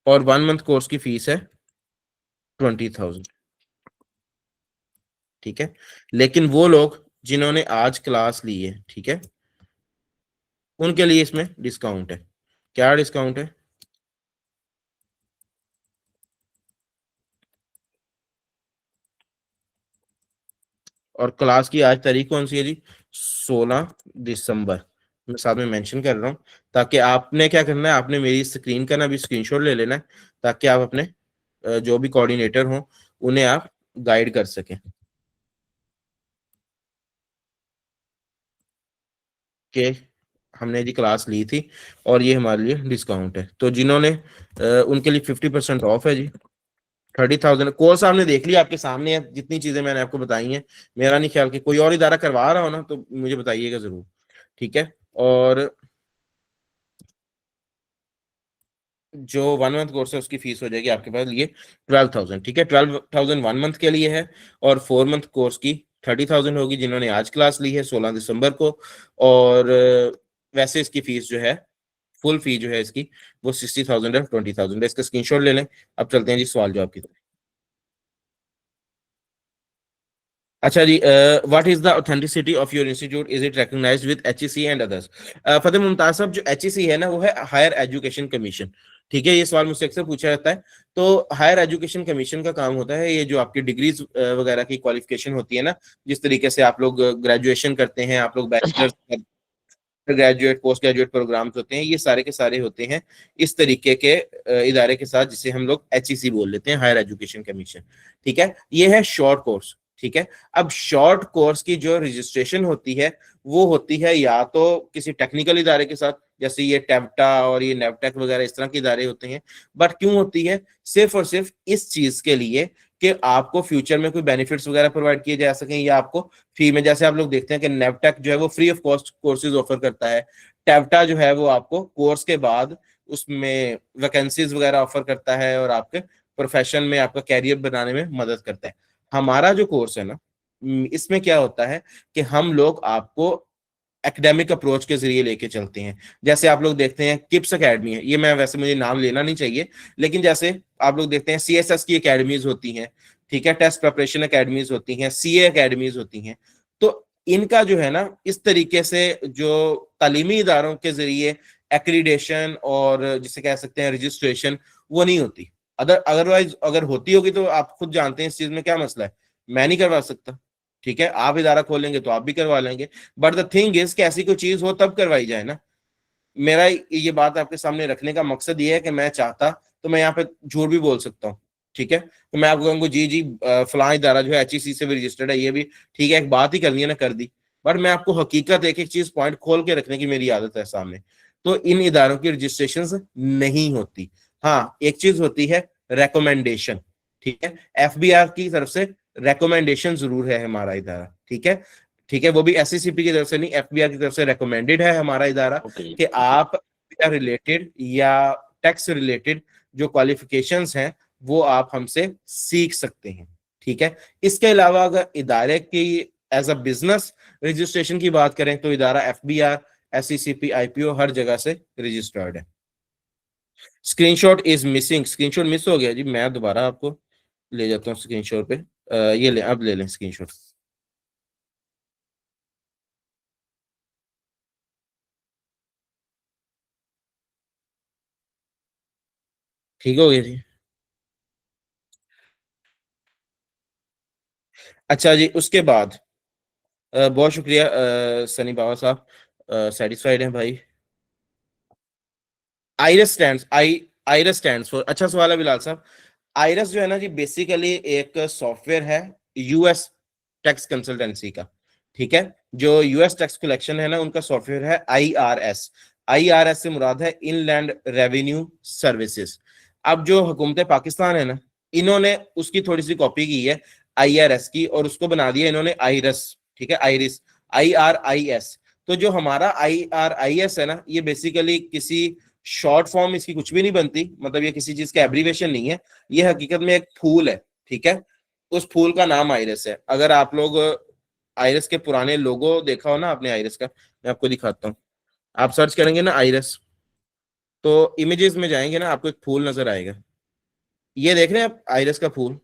और 1 मंथ कोर्स की फीस है 20,000। ठीक है, लेकिन वो लोग जिन्होंने आज क्लास ली है, ठीक है, उनके लिए इसमें डिस्काउंट है। क्या डिस्काउंट है? और क्लास की आज तारीख कौन सी है जी? 16 दिसंबर। मैं साथ में मेंशन कर रहा हूँ ताकि आपने क्या करना है, आपने मेरी स्क्रीन का ना भी स्क्रीनशॉट ले लेना है ताकि आप अपने जो भी कोऑर्डिनेटर हों उन्हें आप गाइड कर सकें कि हमने जी क्लास ली थी और ये हमारे लिए डिस्काउंट है। तो जिन्होंने उनके लिए 50% ऑफ है जी। 30,000 कोर्स आपने देख लिया, आपके सामने है, जितनी चीजें मैंने आपको बताई हैं। मेरा नहीं ख्याल कि कोई और इदारा करवा रहा हो ना, तो मुझे बताइएगा जरूर। ठीक है, और जो 1 मंथ कोर्स है उसकी फीस हो जाएगी आपके पास ये 12,000। ठीक है, 12,000 1 मंथ के लिए है, और 4 मंथ कोर्स की 30,000 होगी जिन्होंने आज क्लास ली है 16 दिसंबर को। और वैसे इसकी फीस जो है, फुल फी जो है इसकी, वो 60,000 है, 20,000 है। इसका स्क्रीनशॉट ले लें। अब चलते हैं जी सवाल जवाब की तरफ। अच्छा जी, what is the authenticity of your institute, is it recognised with HEC and others? Fateh Mumtaz साहब, जो एचईसी है ना वो है हायर एजुकेशन कमीशन। ठीक है, ये सवाल मुझसे अक्सर पूछा जाता है। तो हायर एजुकेशन कमीशन का काम होता है, ये जो आपकी डिग्रीज वगैरह की क्वालिफिकेशन होती है ना, जिस तरीके से आप लोग ग्रेजुएशन करते हैं, आप लोग bachelors, graduate post graduate programmes होते हैं, ये सारे के सारे होते हैं इस तरीके के इदारे के साथ, जिसे हम लोग एचईसी बोल लेते हैं, हायर एजुकेशन कमीशन। ठीक है, ये है शॉर्ट कोर्स। ठीक है, अब शॉर्ट कोर्स की जो रजिस्ट्रेशन होती है वो होती है या तो किसी टेक्निकल इदारे के साथ, जैसे ये टेप्टा और ये नेवटेक वगैरह इस तरह के इदारे होते हैं। बट क्यों होती है? सिर्फ और सिर्फ इस चीज के लिए कि आपको फ्यूचर में कोई बेनिफिट्स वगैरह प्रोवाइड किए जा सकें, या आपको फ्री में, जैसे आप लोग देखते हैं कि नेवटेक जो है वो free of cost courses offer करता है। टेवटा जो है वो आपको कोर्स के बाद उसमें वैकेंसीज वगैरह ऑफर करता है और आपके प्रोफेशन में आपका कैरियर बनाने में मदद करता है। हमारा जो कोर्स है ना, इसमें क्या होता है कि हम लोग आपको एकेडमिक अप्रोच के जरिए लेके चलते हैं। जैसे आप लोग देखते हैं किप्स एकेडमी है, ये मैं वैसे मुझे नाम लेना नहीं चाहिए, लेकिन जैसे आप लोग देखते हैं सीएसएस की एकेडमीज होती हैं, ठीक है, टेस्ट प्रिपरेशन एकेडमीज होती हैं, सीए एकेडमीज होती हैं। तो इनका जो है ना, इस तरीके से जो तालीमी इदारों के जरिए एक्रीडेशन और जिसे कह सकते हैं रजिस्ट्रेशन, वो नहीं होती। अदरवाइज अगर होती होगी तो आप खुद जानते हैं इस चीज में क्या मसला है, मैं नहीं करवा सकता। ठीक है, आप इदारा खोलेंगे तो आप भी करवा लेंगे, बट द थिंग इज कि ऐसी कोई चीज हो तब करवाई जाए ना। मेरा ये बात आपके सामने रखने का मकसद ये है कि मैं चाहता तो मैं यहाँ पे झूठ भी बोल सकता हूँ, ठीक है, तो मैं आपको कहूँगा जी जी फलां इदारा जो है HEC से भी रजिस्टर्ड है, ये भी ठीक है, एक बात ही करनी है ना, कर दी। बट मैं आपको हकीकत एक एक चीज पॉइंट खोल के रखने की मेरी आदत है सामने। तो इन इदारों की रजिस्ट्रेशन नहीं होती। हाँ, एक चीज होती है, रेकमेंडेशन, ठीक है, FBI की तरफ से रेकमेंडेशन जरूर है हमारा इदारा, ठीक है, ठीक है, वो भी SCCP की तरफ से नहीं, FBI की तरफ से रेकमेंडेड है हमारा इदारा ओके। कि आप रिलेटेड या टैक्स रिलेटेड जो क्वालिफिकेशंस हैं वो आप हमसे सीख सकते हैं, ठीक है। इसके अलावा अगर इदारे की एज अ बिजनेस रजिस्ट्रेशन की बात करें तो इदारा FBI, SCCP, IPO हर जगह से रजिस्टर्ड है। Screenshot is missing, screenshot miss हो गया जी, मैं दोबारा आपको ले जाता हूँ स्क्रीनशॉट पे। ये ले, अब ले लें स्क्रीनशॉट। ठीक हो गया जी। अच्छा जी, उसके बाद बहुत शुक्रिया सनी बाबा साहब, सेटिस्फाइड हैं भाई। Iris stands iris stands for, अच्छा सवाल है बिलाल साहब। आइरस जो है ना जी, बेसिकली एक सॉफ्टवेयर है यूएस टैक्स कंसल्टेंसी का, ठीक है। जो यूएस टैक्स कलेक्शन है ना, उनका सॉफ्टवेयर है IRS। IRS से मुराद है इनलैंड रेवेन्यू सर्विसेज। अब जो हुकूमत पाकिस्तान है ना, इन्होंने उसकी थोड़ी सी कॉपी की है IRS की, और उसको बना दिया इन्होंने आइरस, ठीक है, आइरिस, IRIS। तो जो हमारा IRIS है ना, ये बेसिकली किसी शॉर्ट फॉर्म इसकी कुछ भी नहीं बनती, मतलब ये किसी चीज का एब्रीवेशन नहीं है, ये हकीकत में एक फूल है, ठीक है। उस फूल का नाम आइरस है। अगर आप लोग आइरस के पुराने लोगो देखा हो ना आपने आइरस का, मैं आपको दिखाता हूँ। आप सर्च करेंगे ना आइरस, तो इमेजेस में जाएंगे ना, आपको एक फूल नजर आएगा। ये देख रहे हैं आप आइरस का फूल,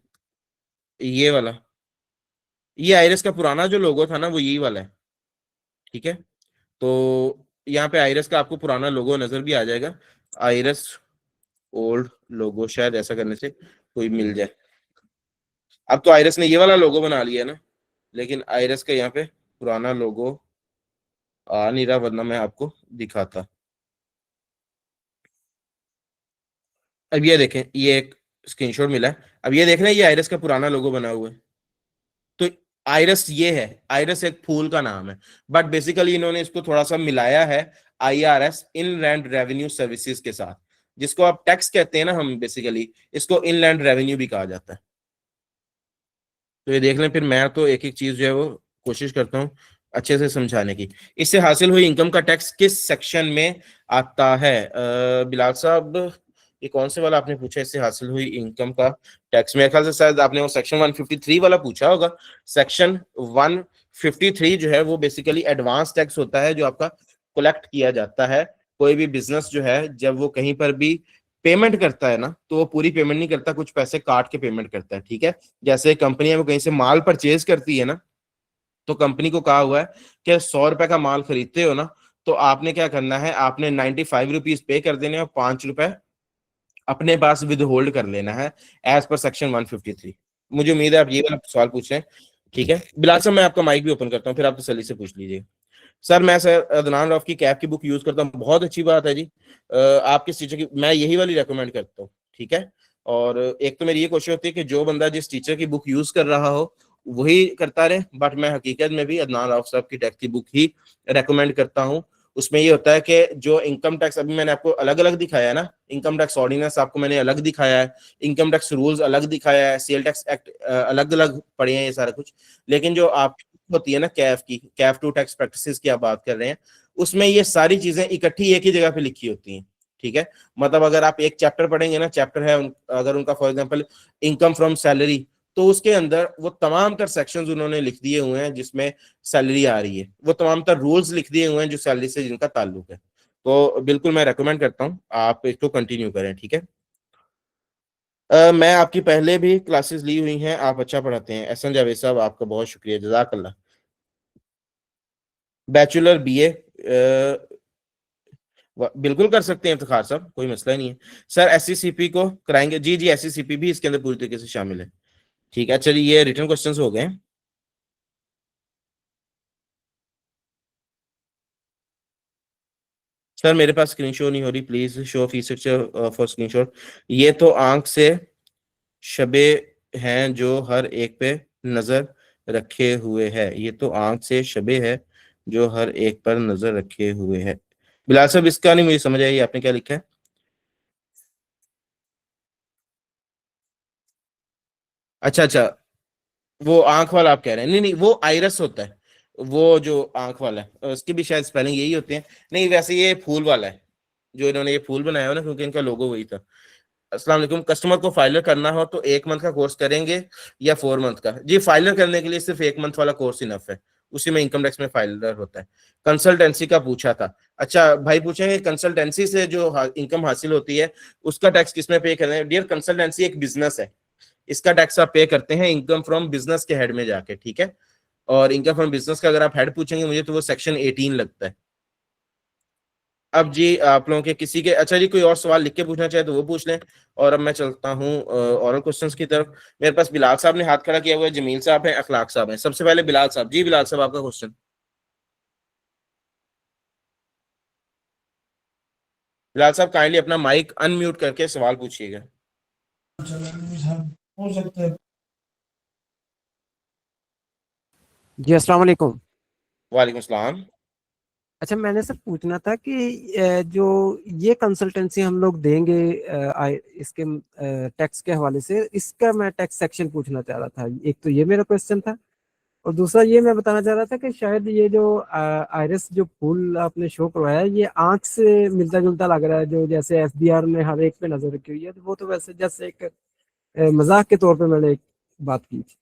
ये वाला, ये आइरस का पुराना जो लोगो था ना, वो यही वाला है, ठीक है। तो यहाँ पे आइरस का आपको पुराना लोगो नजर भी आ जाएगा, आइरस ओल्ड लोगो, शायद ऐसा करने से कोई मिल जाए। अब तो आइरस ने ये वाला लोगो बना लिया है ना, लेकिन आइरस का यहाँ पे पुराना लोगो आ नहीं रहा, वरना मैं आपको दिखाता। अब ये देखें, ये एक स्क्रीनशॉट मिला है, अब ये देख रहे हैं, ये आइरस का पुराना लोगो बना हुआ है। तो आइरस ये है, आइरस एक फूल का नाम है, बट बेसिकली इन्होंने इसको थोड़ा सा मिलाया है IRS, इनलैंड रेवेन्यू सर्विसेज के साथ, जिसको आप टैक्स कहते हैं ना, हम बेसिकली इसको इनलैंड रेवेन्यू भी कहा जाता है। तो ये देख लें, फिर मैं तो एक एक चीज जो है वो कोशिश करता हूँ अच्छे से समझाने की। इससे हासिल हुई इनकम का टैक्स किस सेक्शन में आता है? बिलाल साहब, ये कौन से वाला आपने पूछा, इससे हासिल हुई इनकम का टैक्स? मेरे ख्याल से शायद आपने वो सेक्शन 153 वाला पूछा होगा। सेक्शन 153 जो है वो बेसिकली एडवांस टैक्स होता है, जो आपका कलेक्ट किया जाता है। कोई भी बिजनेस जो है, जब वो कहीं पर भी पेमेंट करता है ना, तो वो पूरी पेमेंट नहीं करता, कुछ पैसे काट के पेमेंट करता है, ठीक है। जैसे कंपनी है वो कहीं से माल परचेज करती है ना, तो कंपनी को कहा हुआ है कि 100 रुपए का माल खरीदते हो ना, तो आपने क्या करना है, आपने 95 रुपीज पे कर देने और 5 रुपए अपने पास विद होल्ड कर लेना है, एज पर सेक्शन 153। मुझे उम्मीद है आप ये वाला सवाल पूछ रहे हैं, ठीक है। बिलाल साहब, मैं आपका माइक भी ओपन करता हूँ, फिर आप तसल्ली से पूछ लीजिए। सर, मैं सर अदनान रौफ की कैब की बुक यूज करता हूँ, बहुत अच्छी बात है जी। आप किस टीचर की, मैं यही वाली रेकमेंड करता हूँ, ठीक है। और एक तो मेरी ये कोशिश होती है कि जो बंदा जिस टीचर की बुक यूज कर रहा हो वही करता रहे, बट मैं हकीकत में भी अदनान रौफ साहब की टैक्स की बुक ही रेकमेंड करता हूँ। उसमें ये होता है कि जो इनकम टैक्स, अभी मैंने आपको अलग अलग दिखाया है ना, इनकम टैक्स ऑर्डिनेंस आपको मैंने अलग दिखाया है, इनकम टैक्स रूल्स अलग दिखाया है, सेल टैक्स एक्ट अलग अलग पढ़े हैं, ये सारा कुछ। लेकिन जो आप होती है ना कैफ की, कैफ टू टैक्स प्रैक्टिसेस की आप बात कर रहे हैं, उसमें ये सारी चीजें इकट्ठी एक ही जगह पे लिखी होती हैं, ठीक है। मतलब अगर आप एक चैप्टर पढ़ेंगे ना, चैप्टर है अगर उनका for example income from salary, तो उसके अंदर वो तमाम तर सेक्शंस उन्होंने लिख दिए हुए हैं जिसमें सैलरी आ रही है, वो तमाम तर रूल्स लिख दिए हुए हैं जो सैलरी से जिनका ताल्लुक है। तो बिल्कुल मैं रेकमेंड करता हूँ आप इसको कंटिन्यू करें, ठीक है। मैं आपकी पहले भी क्लासेस ली हुई हैं, आप अच्छा पढ़ाते हैं। एहसन जावेद साहब, आपका बहुत शुक्रिया, जजाकल्ला। बैचलर BA बिल्कुल कर सकते हैं इफ्तिखार साहब, कोई मसला नहीं है। सर, SCCP को कराएंगे? जी जी, SCCP भी इसके अंदर पूरी तरीके से शामिल है, ठीक है। चलिए, ये रिटर्न क्वेश्चंस हो गए। सर मेरे पास स्क्रीन शो नहीं हो रही, please show fee structure for screenshot. ये तो आंख से शबे हैं जो हर एक पे नजर रखे हुए है, ये तो आंख से शबे है जो हर एक पर नजर रखे हुए है। बिलाल साहब इसका नहीं मुझे समझ आई, आपने क्या लिखा है? अच्छा अच्छा, वो आंख वाला आप कह रहे हैं? नहीं नहीं, वो आइरस होता है, वो जो आंख वाला है उसकी भी शायद स्पेलिंग यही होते हैं। नहीं वैसे ये फूल वाला है, जो इन्होंने ये फूल बनाया हो ना, क्योंकि इनका लोगो वही था। अस्सलाम वालेकुम, कस्टमर को फाइलर करना हो तो 1 मंथ का कोर्स करेंगे या 4 मंथ का? जी फाइलर करने के लिए सिर्फ 1 मंथ वाला कोर्स इनफ है, उसी में इनकम टैक्स में फाइलर होता है। कंसल्टेंसी का पूछा था, अच्छा भाई पूछेंगे कंसल्टेंसी से जो इनकम हासिल होती है उसका टैक्स किस में पे कर रहे हैं? डियर, कंसल्टेंसी एक बिजनेस है, इसका टैक्स आप पे करते हैं इनकम फ्रॉम बिजनेस के हेड में जाके, ठीक है। और इनकम फ्रॉम बिजनेस का अगर आप हेड पूछेंगे मुझे तो वो सेक्शन 18 लगता है। अब जी आप लोगों के किसी के, अच्छा जी कोई और सवाल लिख के पूछना चाहे तो वो पूछ लें, और अब मैं चलता हूँ ओरल क्वेश्चंस की तरफ। मेरे पास बिलाल साहब ने हाथ खड़ा किया हुआ है, जमील साहब हैं, अखलाक साहब हैं। सबसे पहले बिलाल साहब, जी बिलाल साहब आपका क्वेश्चन। बिलाल साहब काइंडली अपना माइक अनम्यूट करके सवाल पूछिएगा। हो सकता है। जी अस्सलाम वालेकुम। वालेकुम सलाम। अच्छा मैंने सर पूछना था कि जो ये कंसल्टेंसी हम लोग देंगे इसके टैक्स के हवाले से, इसका मैं टैक्स सेक्शन पूछना चाह रहा था। एक तो ये मेरा क्वेश्चन था, और दूसरा ये मैं बताना चाह रहा था कि शायद ये जो आइरिस जो फूल आपने शो करवाया है, ये आंख से मिलता जुलता लग रहा है, जो जैसे एफबीआर में हर एक पे नजर रखी हुई है। तो वो तो वैसे जैसे एक मजाक के तौर पे मैंने एक बात की थी।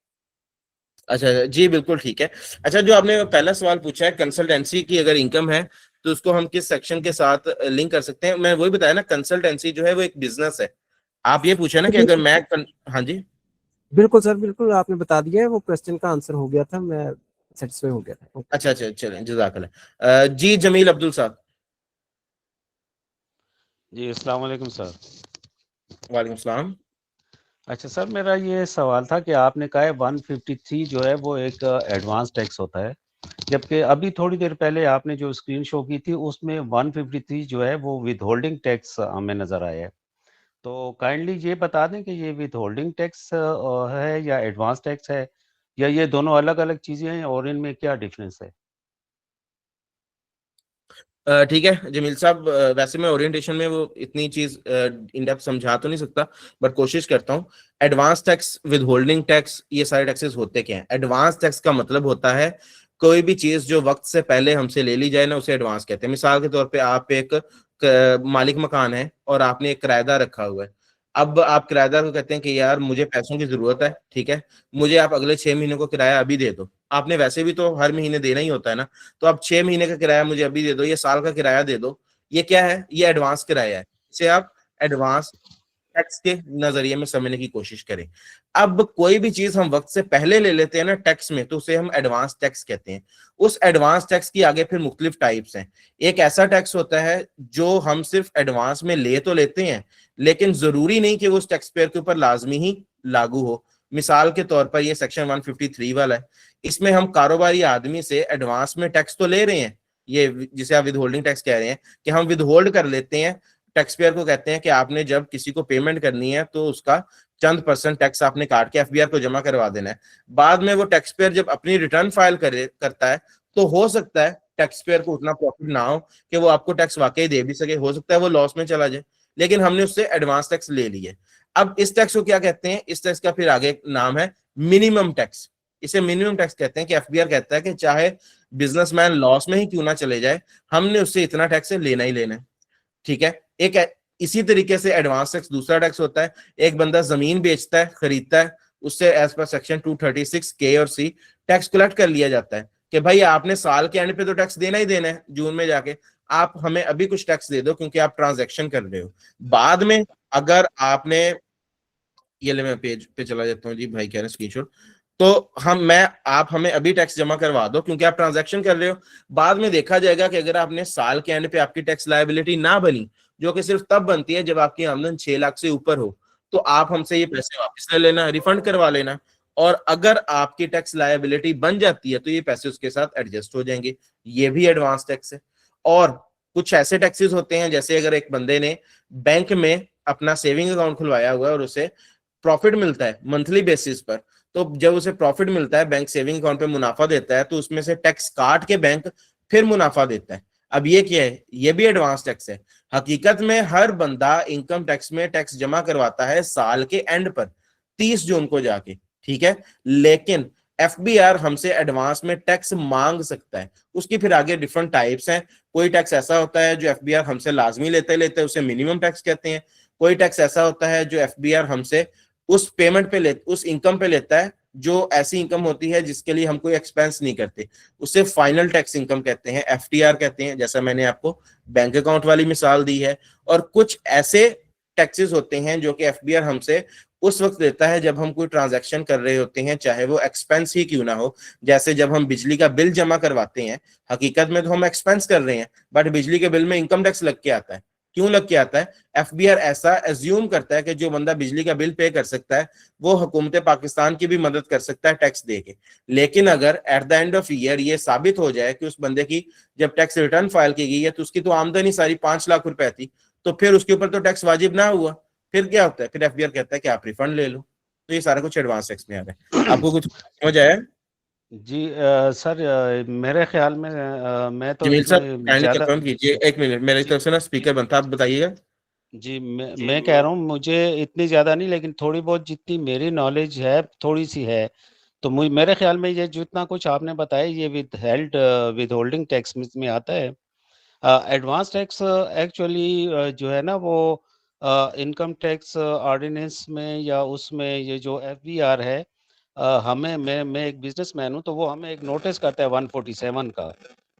अच्छा जी बिल्कुल ठीक है। अच्छा जो आपने पहला सवाल पूछा है कंसल्टेंसी की अगर इनकम है तो उसको हम किस सेक्शन के साथ लिंक कर सकते हैं, मैं वही बताया ना, कंसल्टेंसी जो है वो एक बिजनेस है। आप ये पूछा ना कि अगर मैं हाँ जी। बिल्कुल सर, बिल्कुल आपने बता दिया है, वो क्वेश्चन का आंसर हो गया था, मैं सेटिस्फाई हो गया था। ओके। अच्छा अच्छा चलें, जजाकल्लाह। जी जमील अब्दुल साहब। जी अस्सलाम वालेकुम सर। वालेकुम सलाम। अच्छा सर, मेरा ये सवाल था कि आपने कहा है 153 जो है वो एक एडवांस टैक्स होता है, जबकि अभी थोड़ी देर पहले आपने जो स्क्रीन शो की थी उसमें 153 जो है वो विद होल्डिंग टैक्स हमें नज़र आया है। तो काइंडली ये बता दें कि ये विद होल्डिंग टैक्स है या एडवांस टैक्स है, या ये दोनों अलग अलग चीज़ें हैं और इनमें क्या डिफरेंस है? ठीक है जमील साहब, वैसे मैं ओरिएंटेशन में वो इतनी चीज इन डेप्थ समझा तो नहीं सकता, बट कोशिश करता हूँ। Advance tax, with holding tax, ये सारे टैक्सेस होते क्या हैं? एडवांस टैक्स का मतलब होता है कोई भी चीज जो वक्त से पहले हमसे ले ली जाए ना, उसे एडवांस कहते हैं। मिसाल के तौर पे आप एक मालिक मकान है और आपने एक किराएदार रखा हुआ है। अब आप किराएदार को कहते हैं कि यार मुझे पैसों की जरूरत है, ठीक है, मुझे आप अगले 6 महीने को किराया अभी दे दो। आपने वैसे भी तो हर महीने देना ही होता है ना, तो आप 6 महीने का किराया मुझे अभी दे दो, ये साल का किराया दे दो। ये क्या है? ये एडवांस किराया है, इसे आप एडवांस टैक्स के नजरिए में समझने की कोशिश करें। अब कोई भी चीज हम वक्त से पहले ले लेते हैं ना टैक्स में, तो उसे हम एडवांस टैक्स कहते हैं। उस एडवांस टैक्स की आगे फिर मुख्तलिफ टाइप्स हैं। एक ऐसा टैक्स होता है जो हम सिर्फ एडवांस में ले तो लेते हैं, लेकिन जरूरी नहीं कि वो उस टैक्स पेयर के ऊपर लाजमी ही लागू हो। मिसाल के तौर पर ये सेक्शन 153 वाला है, इसमें हम कारोबारी आदमी से एडवांस में टैक्स तो ले रहे हैं, ये जिसे आप विद होल्डिंग टैक्स कह रहे हैं, कि हम विद होल्ड कर लेते हैं। टैक्स पेयर को कहते हैं कि आपने जब किसी को पेमेंट करनी है तो उसका चंद परसेंट टैक्स आपने काट के एफबीआर को जमा करवा देना है। बाद में वो टैक्स पेयर जब अपनी रिटर्न फाइल करता है, तो हो सकता है टैक्स पेयर को उतना प्रॉफिट ना हो कि वो आपको टैक्स वाकई दे भी सके, हो सकता है वो लॉस में चला जाए, लेकिन हमने उससे एडवांस टैक्स ले लिए। अब इस टैक्स को क्या कहते हैं? इस टैक्स का फिर आगे एक नाम है मिनिमम टैक्स। इसे मिनिमम टैक्स कहते हैं कि एफबीआर कहता है कि चाहे बिजनेसमैन लॉस में ही क्यों ना चले जाए, हमने उससे इतना टैक्स लेना ही लेना है, ठीक है। एक इसी तरीके से एडवांस टैक्स दूसरा टैक्स होता है। एक बंदा जमीन बेचता है, खरीदता है, उससे एज पर सेक्शन 236 के और सी टैक्स कलेक्ट कर लिया जाता है कि भाई आपने साल के एंड पे तो टैक्स देना ही देना है, जून में जाके आप हमें अभी कुछ टैक्स दे दो क्योंकि आप ट्रांजैक्शन कर रहे हो। बाद में अगर आपने, ये ले मैं पेज पे चला जाता हूँ जी, भाई कह रहे हैं स्क्रीनशॉट, तो हम मैं आप हमें अभी टैक्स जमा करवा दो क्योंकि आप ट्रांजैक्शन कर रहे हो। बाद में देखा जाएगा कि अगर आपने साल के एंड पे आपकी टैक्स लायबिलिटी ना बनी, जो कि सिर्फ तब बनती है जब आपकी आमदन 6 लाख से ऊपर हो, तो आप हमसे ये पैसे वापस ले लेना, रिफंड करवा लेना। और अगर आपकी टैक्स लायबिलिटी बन जाती है तो ये पैसे उसके साथ एडजस्ट हो जाएंगे। ये भी एडवांस टैक्स है। और कुछ ऐसे टैक्सेस होते हैं, जैसे अगर एक बंदे ने बैंक में अपना सेविंग अकाउंट खुलवाया हुआ है और उसे प्रॉफिट मिलता है मंथली बेसिस पर, तो जब उसे प्रॉफिट मिलता है, बैंक सेविंग अकाउंट पे मुनाफा देता है, तो उसमें से टैक्स काट के बैंक फिर मुनाफा देता है। अब ये क्या है? ये भी एडवांस टैक्स है। हकीकत में हर बंदा इनकम टैक्स में टैक्स जमा करवाता है साल के एंड पर 30 जून को जाके, ठीक है। लेकिन एफबीआर हमसे एडवांस में टैक्स मांग सकता है। उसकी फिर आगे डिफरेंट टाइप्स हैं। कोई टैक्स ऐसा होता है जो एफबीआर हमसे लाजमी लेते उसे मिनिमम टैक्स कहते हैं। कोई टैक्स ऐसा होता है जो एफबीआर हमसे उस पेमेंट पे उस इनकम पे लेता है जो ऐसी इनकम होती है जिसके लिए हम कोई एक्सपेंस नहीं करते, उससे फाइनल टैक्स इनकम कहते हैं, एफटीआर कहते हैं, जैसा मैंने आपको बैंक अकाउंट वाली मिसाल दी है। और कुछ ऐसे टैक्सेस होते हैं जो कि एफबीआर हमसे उस वक्त देता है जब हम कोई ट्रांजैक्शन कर रहे होते हैं, चाहे वो एक्सपेंस ही क्यों ना हो। जैसे जब हम बिजली का बिल जमा करवाते हैं, हकीकत में तो हम एक्सपेंस कर रहे हैं, बट बिजली के बिल में इनकम टैक्स लग के आता है। क्यों लग के आता है? एफबीआर ऐसा एज्यूम करता है कि जो बंदा बिजली का बिल पे कर सकता है वो हुकूमत पाकिस्तान की भी मदद कर सकता है टैक्स दे के। लेकिन अगर at the end of year ये साबित हो जाए कि उस बंदे की जब टैक्स रिटर्न फाइल की गई है तो उसकी तो आमदनी सारी 5 लाख रुपए थी, तो फिर उसके ऊपर तो टैक्स वाजिब ना हुआ। फिर क्या होता है? फिर एफबीआर कहता है कि आप रिफंड ले लो। तो ये सारा कुछ एडवांस टैक्स में आ रहा है। आपको कुछ समझ आया? जी सर, मेरे ख्याल में मैं तो जमील साहब इसमें काइंडली ज़्यादा। कंफर्म कीजिए, एक मिनट, मेरी जी तरफ से ना स्पीकर बनता है, आप बताइएगा। जी, मैं कह रहा हूँ, मुझे इतनी ज़्यादा नहीं, लेकिन थोड़ी बहुत जितनी मेरी नॉलेज है थोड़ी सी है। तो मुझे मेरे ख्याल में ये जितना कुछ आपने बताया ये विद होल्डिंग टैक्स में आता है। एडवांस टैक्स एक्चुअली जो है ना वो इनकम टैक्स ऑर्डिनेंस में या उसमें ये जो एफबीआर है, हमें मैं एक बिजनेसमैन हूँ, तो वो हमें एक नोटिस करता है 147 का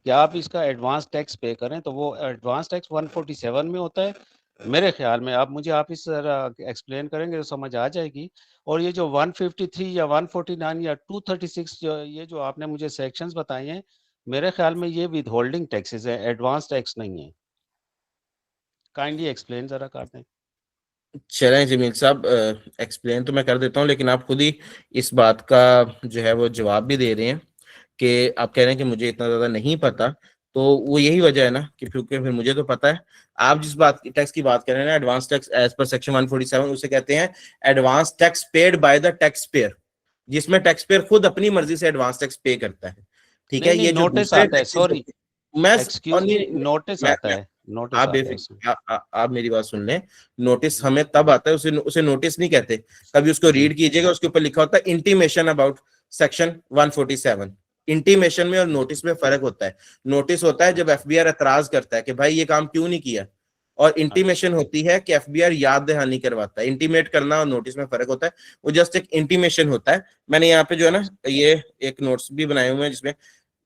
कि आप इसका एडवांस टैक्स पे करें। तो वो एडवांस टैक्स 147 में होता है मेरे ख्याल में। आप इस तरह एक्सप्लेन करेंगे तो समझ आ जाएगी। और ये जो 153 या 149 या 236 ये जो आपने मुझे सेक्शंस बताए हैं, मेरे ख्याल में ये विद होल्डिंग टैक्सेस है, एडवांस टैक्स नहीं है। काइंडली एक्सप्लेन जरा कर दें। चलें जमील साहब, एक्सप्लेन तो मैं कर देता हूँ, लेकिन आप खुद ही इस बात का जो है वो जवाब भी दे रहे हैं कि आप कह रहे हैं कि मुझे इतना ज्यादा नहीं पता। तो वो यही वजह है ना कि क्योंकि फिर मुझे तो पता है। आप जिस बात की टैक्स की बात कर रहे हैं ना, advance tax as per section 147, उसे कहते हैं advance tax paid by the taxpayer, जिसमें टैक्स पेयर खुद अपनी मर्जी से एडवांस टैक्स पे करता है। ठीक नहीं है, नहीं, ये जो नोटिस दूसरे आता है, टैक्सेस सॉरी, होते हैं, मैं और एक्सक्यूज नहीं मी, नोटिस आता मैं है, नोटिस आप आता है उसमें। बेफिक्र आप मेरी बात सुन लें। नोटिस हमें तब आता है, उसे उसे नोटिस नहीं कहते। कभी उसको जी रीड कीजिएगा, उसके ऊपर लिखा होता है इंटीमेशन अबाउट सेक्शन 147। इंटीमेशन में और नोटिस में फर्क होता है। नोटिस होता है जब अच्छा एफबीआर एतराज करता है कि भाई ये काम क्यों नहीं किया, और अच्छा इंटीमेशन होती है कि एफबीआर याद दहानी करवाता है। इंटीमेट करना और नोटिस में फर्क होता है। वो जस्ट एक इंटीमेशन होता है। मैंने यहाँ पे जो है ना अच्छा ये एक नोट्स भी बनाए हुए हैं जिसमें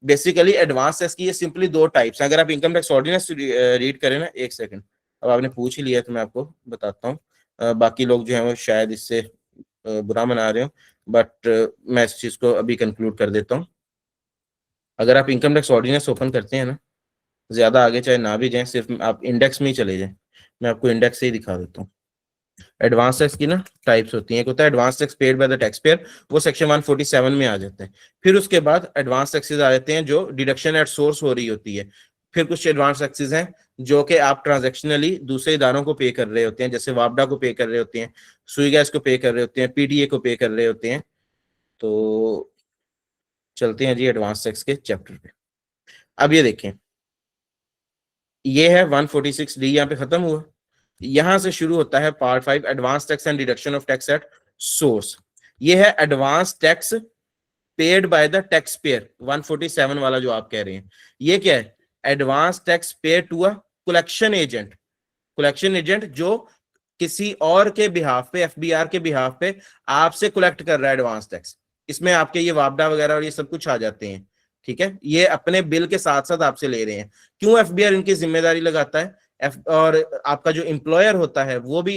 बेसिकली एडवांस टैक्स की ये सिंपली दो टाइप्स हैं। अगर आप इनकम टैक्स ऑर्डिनेंस रीड करें ना, एक सेकंड, अब आपने पूछ ही लिया तो मैं आपको बताता हूँ। बाकी लोग जो है वो शायद इससे बुरा मना रहे हो, बट मैं इस चीज को अभी कंक्लूड कर देता हूँ। अगर आप इनकम टैक्स ऑर्डिनेंस ओपन करते हैं ना, ज्यादा आगे चाहे ना भी जाए, सिर्फ आप इंडेक्स में ही चले जाएं, मैं आपको इंडेक्स से ही दिखा देता हूँ। एडवांस टैक्स की ना टाइप्स होती हैं। एक होता है advance tax paid by the tax payer, वो सेक्शन 147 में आ जाता है। फिर उसके बाद एडवांस टैक्सेस आ जाते हैं जो डिडक्शन एट सोर्स हो रही होती है। फिर कुछ एडवांस टैक्सेस हैं जो कि आप ट्रांजैक्शनली दूसरे इदारों को पे कर रहे होते हैं, जैसे वापडा को पे कर रहे होते हैं, सुई गैस को पे कर रहे होते हैं, पीटीए को पे कर रहे होते हैं। तो चलते हैं जी एडवांस टैक्स के चैप्टर पे। अब ये देखें, ये है 146D, यहाँ पे खत्म हुआ। यहां से शुरू होता है part 5, advance tax and deduction of tax at source. ये है advance tax paid by the tax payer, 147 वाला जो आप कह रहे हैं। ये क्या है? Advance tax paid to a collection agent. Collection agent जो किसी और के बिहाफ पे, एफबीआर के बिहाफ पे आपसे कलेक्ट कर रहा है एडवांस टैक्स। इसमें आपके ये वापडा वगैरह और ये सब कुछ आ जाते हैं। ठीक है, ये अपने बिल के साथ साथ आपसे ले रहे हैं। क्यों एफबीआर इनकी जिम्मेदारी लगाता है? और आपका जो एम्प्लॉयर होता है वो भी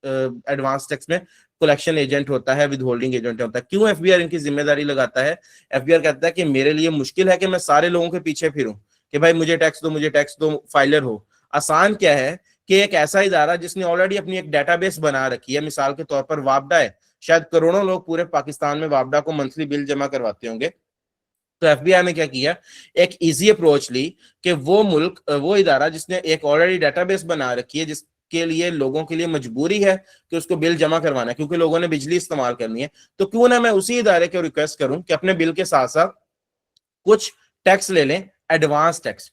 एडवांस टैक्स में कलेक्शन एजेंट होता है, विद होल्डिंग एजेंट होता है। क्यों एफबीआर इनकी जिम्मेदारी लगाता है? एफबीआर कहता है कि मेरे लिए मुश्किल है कि मैं सारे लोगों के पीछे फिरूं कि भाई मुझे टैक्स दो, मुझे टैक्स दो, फाइलर हो। आसान क्या है कि एक ऐसा इदारा जिसने ऑलरेडी अपनी एक डेटाबेस बना रखी है, मिसाल के तौर पर वापडा है, शायद करोड़ों लोग पूरे पाकिस्तान में वापडा को मंथली बिल जमा करवाते होंगे। तो एफबीआई ने क्या किया, एक इजी अप्रोच ली कि वो मुल्क, वो इदारा जिसने एक ऑलरेडी डेटाबेस बना रखी है, जिसके लिए लोगों के लिए मजबूरी है कि उसको बिल जमा करवाना है क्योंकि लोगों ने बिजली इस्तेमाल करनी है, तो क्यों ना मैं उसी इदारे को रिक्वेस्ट करूं कि अपने बिल के साथ साथ कुछ टैक्स ले लें, एडवांस टैक्स।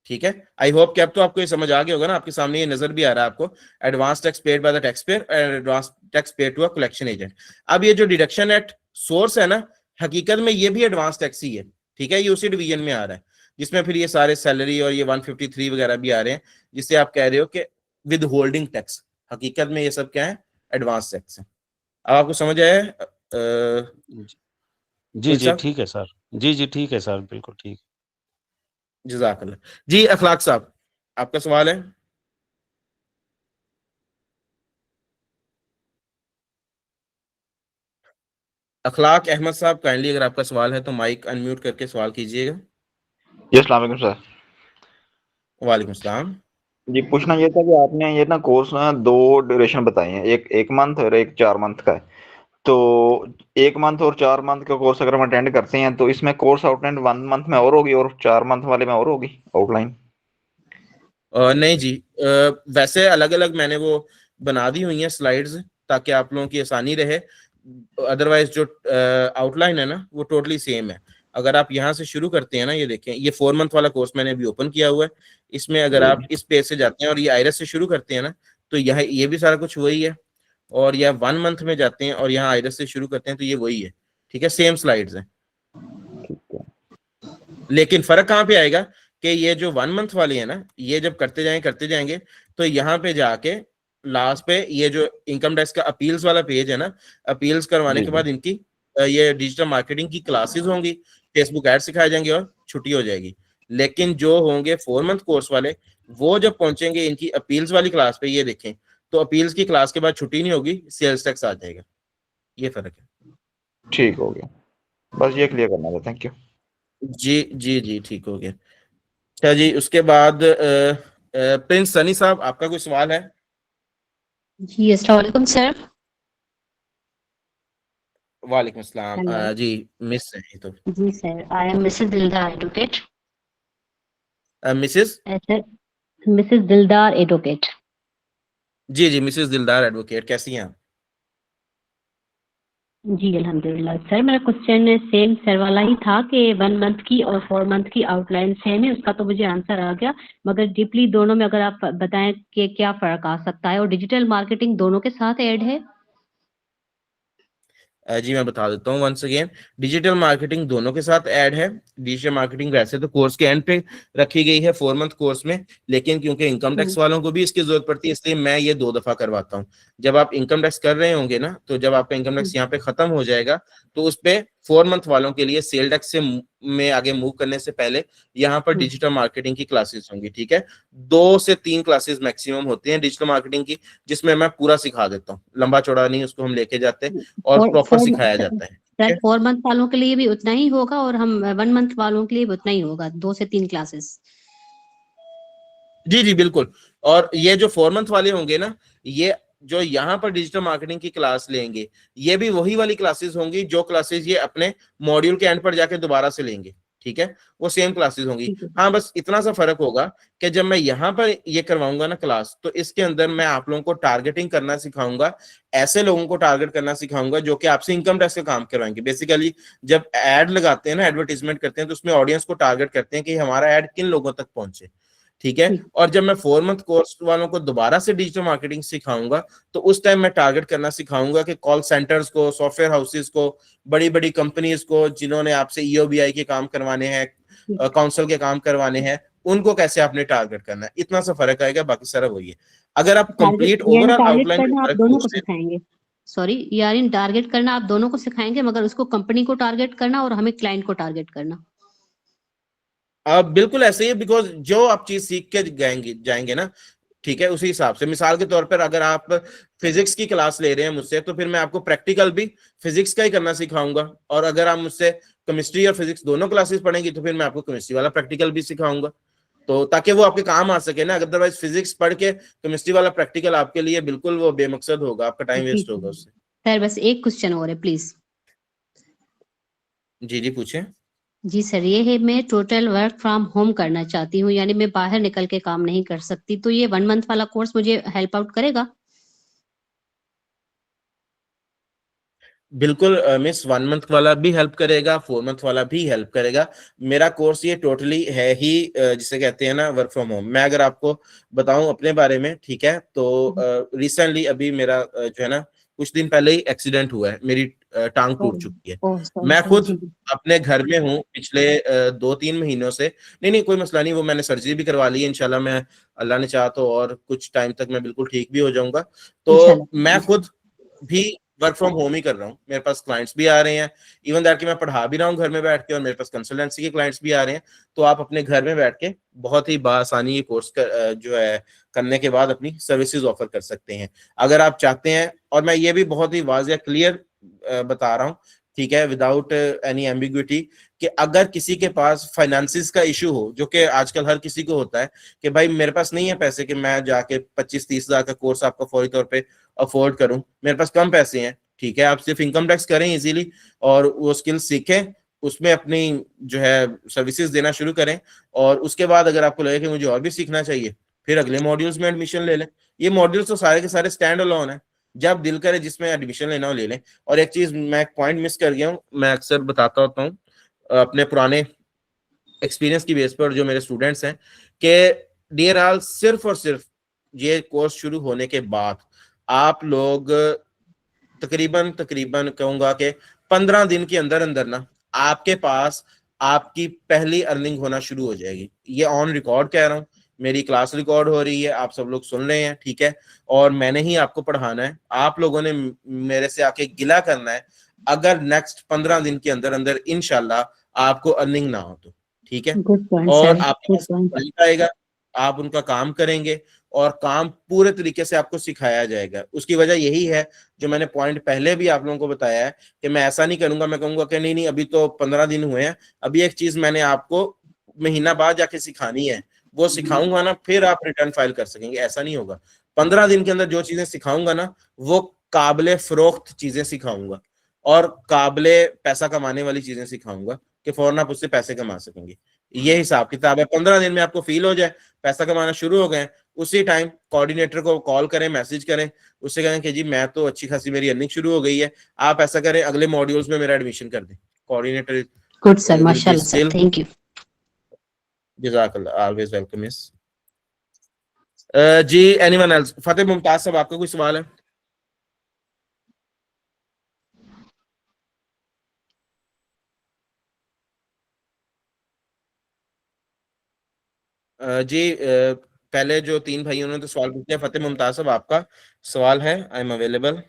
ठीक है, आई होप कि अब तो आपको ये समझ आ गया होगा ना, आपके सामने ये नजर भी आ रहा है आपको, advance tax paid by the taxpayer, advance tax paid to a collection agent. अब ये जो डिडक्शन एट सोर्स है ना, हकीकत में ये भी एडवांस टैक्स ही है। ठीक है, ये उसी डिवीजन में आ रहा है जिसमें फिर ये सारे सैलरी और ये 153 वगैरह भी आ रहे हैं, जिससे आप कह रहे हो कि विद होल्डिंग टैक्स, हकीकत में ये सब क्या है, एडवांस टैक्स है। अब आपको समझ आया जी जी साहब? ठीक है सर, जी जी ठीक है सर, बिल्कुल ठीक। जज़ाकल्लाह। जी अखलाक साहब, आपका सवाल है? अखलाक अहमद साहब, काइंडली अगर आपका सवाल है तो माइक अनम्यूट करके सवाल कीजिएगा। जी अस्सलाम वालेकुम सर। वालेकुम सलाम। जी पूछना ये था कि आपने ये ना कोर्स ना 2 ड्यूरेशन बताई हैं, एक 1 मंथ और एक 4 मंथ का है। तो 1 मंथ और 4 मंथ का कोर्स अगर हम अटेंड करते हैं तो इसमें कोर्स आउटलाइन 1 मंथ में और होगी और 4 मंथ वाले में और होगी आउटलाइन? नहीं जी, वैसे अलग अलग मैंने वो बना दी हुई हैं स्लाइड्स ताकि आप लोगों की आसानी रहे। अदरवाइज जो आउटलाइन है ना वो टोटली सेम है। अगर आप यहाँ से शुरू करते हैं ना, ये देखें, ये 4 मंथ वाला कोर्स मैंने अभी ओपन किया हुआ है। इसमें अगर आप इस पेज से जाते हैं और ये आयरस से शुरू करते हैं ना, तो यह ये भी सारा कुछ वही है। और यह 1 मंथ में जाते हैं और यहाँ आयरस से शुरू करते हैं तो ये वही है। ठीक है, सेम स्लाइड्स हैं। लेकिन फर्क कहाँ पे आएगा कि ये जो 1 मंथ वाली है ना, ये जब करते जाएंगे तो यहाँ पे जाके लास्ट पे ये जो इनकम टैक्स का अपील्स वाला पेज है ना, अपील्स करवाने के बाद इनकी ये डिजिटल मार्केटिंग की क्लासेस होंगी, फेसबुक एड सिखाए जाएंगे और छुट्टी हो जाएगी। लेकिन जो होंगे 4 मंथ कोर्स वाले, वो जब पहुंचेंगे इनकी अपील्स वाली क्लास पे, ये देखें, तो अपील्स की क्लास के बाद छुट्टी नहीं होगी, सेल्स टैक्स आ जाएगा। ये फर्क है। ठीक हो गया, बस ये क्लियर करना था। Thank you. जी जी जी, ठीक हो गया। अच्छा जी, उसके बाद प्रिंस सनी साहब, आपका कोई सवाल है? जी अस्सलाम वालेकुम सर। वालेकुम अस्सलाम। हेलो जी मिस है तो जी सर, आई एम मिसेस दिलदार एडवोकेट। मिसेस, सर मिसेस दिलदार एडवोकेट। जी जी मिसेस दिलदार एडवोकेट, कैसी हैं आप? जी अल्हम्दुलिल्लाह। सर मेरा क्वेश्चन सेम सर वाला ही था कि 1 मंथ की और 4 मंथ की आउटलाइन सेम है, उसका तो मुझे आंसर आ गया, मगर डीपली दोनों में अगर आप बताएं कि क्या फर्क आ सकता है, और डिजिटल मार्केटिंग दोनों के साथ ऐड है? जी मैं बता देता हूँ वंस अगेन, डिजिटल मार्केटिंग दोनों के साथ ऐड है। डिजिटल मार्केटिंग वैसे तो कोर्स के एंड पे रखी गई है 4 मंथ कोर्स में, लेकिन क्योंकि इनकम टैक्स वालों को भी इसकी जरूरत पड़ती है, इसलिए मैं ये 2 दफा करवाता हूँ। जब आप इनकम टैक्स कर रहे होंगे ना, तो जब आपका इनकम टैक्स यहाँ पे खत्म हो जाएगा, तो उस पे 4 मंथ वालों के लिए सेल टैक्स से में आगे मूव करने से पहले यहाँ पर डिजिटल मार्केटिंग की क्लासेस होंगी। ठीक है, 2 से 3 क्लासेस मैक्सिमम होती हैं डिजिटल मार्केटिंग की, जिसमें मैं पूरा सिखा देता हूँ, लंबा चौड़ा नहीं उसको हम लेके जाते और प्रॉपर सिखाया जाता है। सर 4 मंथ वालों के लिए भी उतना ही होगा और हम 1 मंथ वालों के लिए भी उतना ही होगा, 2 से 3 क्लासेस? जी जी बिल्कुल। और ये जो 4 मंथ वाले होंगे ना, ये जो यहाँ पर डिजिटल मार्केटिंग की क्लास लेंगे, ये भी वही वाली क्लासेस होंगी जो क्लासेस ये अपने मॉड्यूल के एंड पर जाके दोबारा से लेंगे। ठीक है, वो सेम क्लासेस होंगी। हाँ, बस इतना सा फर्क होगा कि जब मैं यहाँ पर ये करवाऊंगा ना क्लास, तो इसके अंदर मैं आप लोगों को टारगेटिंग करना सिखाऊंगा, ऐसे लोगों को टारगेट करना सिखाऊंगा जो कि आपसे इनकम टैक्स का काम करवाएंगे। बेसिकली जब एड लगाते हैं ना, एडवर्टीजमेंट करते हैं, तो उसमें ऑडियंस को टारगेट करते हैं कि हमारा एड किन लोगों तक पहुंचे। ठीक है, और जब मैं 4 मंथ कोर्स वालों को दोबारा से डिजिटल मार्केटिंग सिखाऊंगा, तो उस टाइम मैं टारगेट करना सिखाऊंगा कि कॉल सेंटर्स को, सॉफ्टवेयर हाउसेस को, बड़ी बड़ी कंपनीज को जिन्होंने आपसे ईओबीआई के काम करवाने हैं, काउंसिल के काम करवाने हैं, उनको कैसे आपने टारगेट करना है। इतना सा फर्क आएगा, बाकी सारा वही है। अगर आप कंप्लीट ओवरऑल टारगेट आउटलाइन करना आप दोनों को सिखाएंगे? सॉरी यानी टारगेट करना आप दोनों को सिखाएंगे, मगर उसको कंपनी को टारगेट करना और हमें क्लाइंट को टारगेट करना? बिल्कुल ऐसे ही है, बिकॉज जो आप चीज सीख के जाएंगे ना, ठीक है, उसी हिसाब से। मिसाल के तौर पर अगर आप फिजिक्स की क्लास ले रहे हैं मुझसे, तो फिर मैं आपको प्रैक्टिकल भी फिजिक्स का ही करना सिखाऊंगा, और अगर आप मुझसे केमिस्ट्री और फिजिक्स दोनों क्लासेस पढ़ेंगी, तो फिर मैं आपको केमिस्ट्री वाला प्रैक्टिकल भी सिखाऊंगा, तो ताकि वो आपके काम आ सके ना। अदरवाइज फिजिक्स पढ़ के केमिस्ट्री वाला प्रैक्टिकल आपके लिए बिल्कुल वो बेमकसद होगा, आपका टाइम वेस्ट होगा उससे। सर बस एक क्वेश्चन और है प्लीज। जी जी पूछें। जी सर, ये है मैं टोटल वर्क फ्रॉम होम करना चाहती हूँ, यानी मैं बाहर निकल के काम नहीं कर सकती, तो ये 1 मंथ वाला कोर्स मुझे हेल्प आउट करेगा? बिल्कुल मिस, 1 मंथ वाला भी हेल्प करेगा, 4 मंथ वाला भी हेल्प करेगा। मेरा कोर्स ये टोटली है ही जिसे कहते हैं ना वर्क फ्रॉम होम। मैं अगर आपको बताऊं अपने बारे में, ठीक है, तो रिसेंटली अभी मेरा जो है ना कुछ दिन पहले ही एक्सीडेंट हुआ है, मेरी टांग ओह! टूट चुकी है। ओह! सॉरी मैं सर, खुद जी, जी। अपने घर में हूँ पिछले 2-3 महीनों से। नहीं नहीं, कोई मसला नहीं, वो मैंने सर्जरी भी करवा ली है इंशाल्लाह। मैं अल्लाह ने चाहा तो और कुछ टाइम तक मैं बिल्कुल ठीक भी हो जाऊंगा। तो इंशाल्लाह, मैं जी। खुद भी वर्क फ्रॉम होम ही कर रहा हूँ। मेरे पास क्लाइंट्स भी आ रहे हैं, इवन दैट कि मैं पढ़ा भी रहा हूँ घर में बैठ के, और मेरे पास कंसल्टेंसी के क्लाइंट्स भी आ रहे हैं। तो आप अपने घर में बैठ के बहुत ही बासानी ये कोर्स जो है करने के बाद अपनी सर्विसेज ऑफर कर सकते हैं अगर आप चाहते हैं। और मैं ये भी बहुत ही वाज़ेह क्लियर बता रहा हूँ, ठीक है, विदाउट एनी एम्बिग्विटी, कि अगर किसी के पास फाइनेंसिस का इशू हो, जो कि आजकल हर किसी को होता है कि भाई मेरे पास नहीं है पैसे कि मैं जाके 25-30 हजार का कोर्स आपका फौरी तौर पे अफोर्ड करूं, मेरे पास कम पैसे हैं, ठीक है, आप सिर्फ इनकम टैक्स करें इजीली और वो स्किल सीखें, उसमें अपनी जो है सर्विसेज देना शुरू करें। और उसके बाद अगर आपको लगे कि मुझे और भी सीखना चाहिए, फिर अगले मॉड्यूल्स में एडमिशन ले लें। ये मॉड्यूल्स तो सारे के सारे स्टैंड अलोन है, जब दिल करे जिसमें एडमिशन लेना हो ले लें। और एक चीज मैं एक पॉइंट मिस कर गया हूँ, मैं अक्सर बताता होता हूँ अपने पुराने एक्सपीरियंस की बेस पर जो मेरे स्टूडेंट्स हैं, कि डीएरआल सिर्फ और सिर्फ ये कोर्स शुरू होने के बाद आप लोग तकरीबन तकरीबन कहूंगा कि 15 दिन के अंदर अंदर ना आपके पास आपकी पहली अर्निंग होना शुरू हो जाएगी। ये ऑन रिकॉर्ड कह रहा हूँ, मेरी क्लास रिकॉर्ड हो रही है, आप सब लोग सुन रहे हैं, ठीक है, और मैंने ही आपको पढ़ाना है। आप लोगों ने मेरे से आके गिला करना है अगर नेक्स्ट 15 दिन के अंदर अंदर इंशाल्लाह आपको अर्निंग ना हो तो, ठीक है। गुड पॉइंट और सर, आपके गुड पास पॉइंट। क्लाइंट आएगा, आप उनका काम करेंगे और काम पूरे तरीके से आपको सिखाया जाएगा। उसकी वजह यही है जो मैंने पॉइंट पहले भी आप लोगों को बताया है कि मैं ऐसा नहीं करूंगा, मैं कहूंगा कि नहीं नहीं अभी तो 15 दिन हुए हैं, अभी एक चीज मैंने आपको महीना बाद जाके सिखानी है, वो सिखाऊंगा ना, फिर आप रिटर्न फाइल कर सकेंगे। ऐसा नहीं होगा। 15 दिन के अंदर जो चीजें सिखाऊंगा ना, वो काबिले फरोख्त चीजें सिखाऊंगा और काबिले पैसा कमाने वाली चीजें सिखाऊंगा कि फौरन आप उससे पैसे कमा सकेंगे। ये हिसाब किताब है। 15 दिन में आपको फील हो जाए पैसा कमाना शुरू हो गए, उसी टाइम कोऑर्डिनेटर को कॉल करें, मैसेज करें, उससे कहें कि जी मैं तो अच्छी खासी मेरी अर्निंग शुरू हो गई है, आप ऐसा करें अगले मॉड्यूल्स में मेरा एडमिशन कर दें। Coordinator good sir, will be माशाल्लाह सर, स्टिल थैंक यू। जज़ाकल्लाह, ऑलवेज वेलकम मिस। जी एनीवन एल्स? फतेह मुमताज साहब, आपका कोई सवाल है? जी पहले जो 3 भाइयों ने तो सवाल पूछे। फतेह मुमताज साहब, आपका सवाल है? I am available.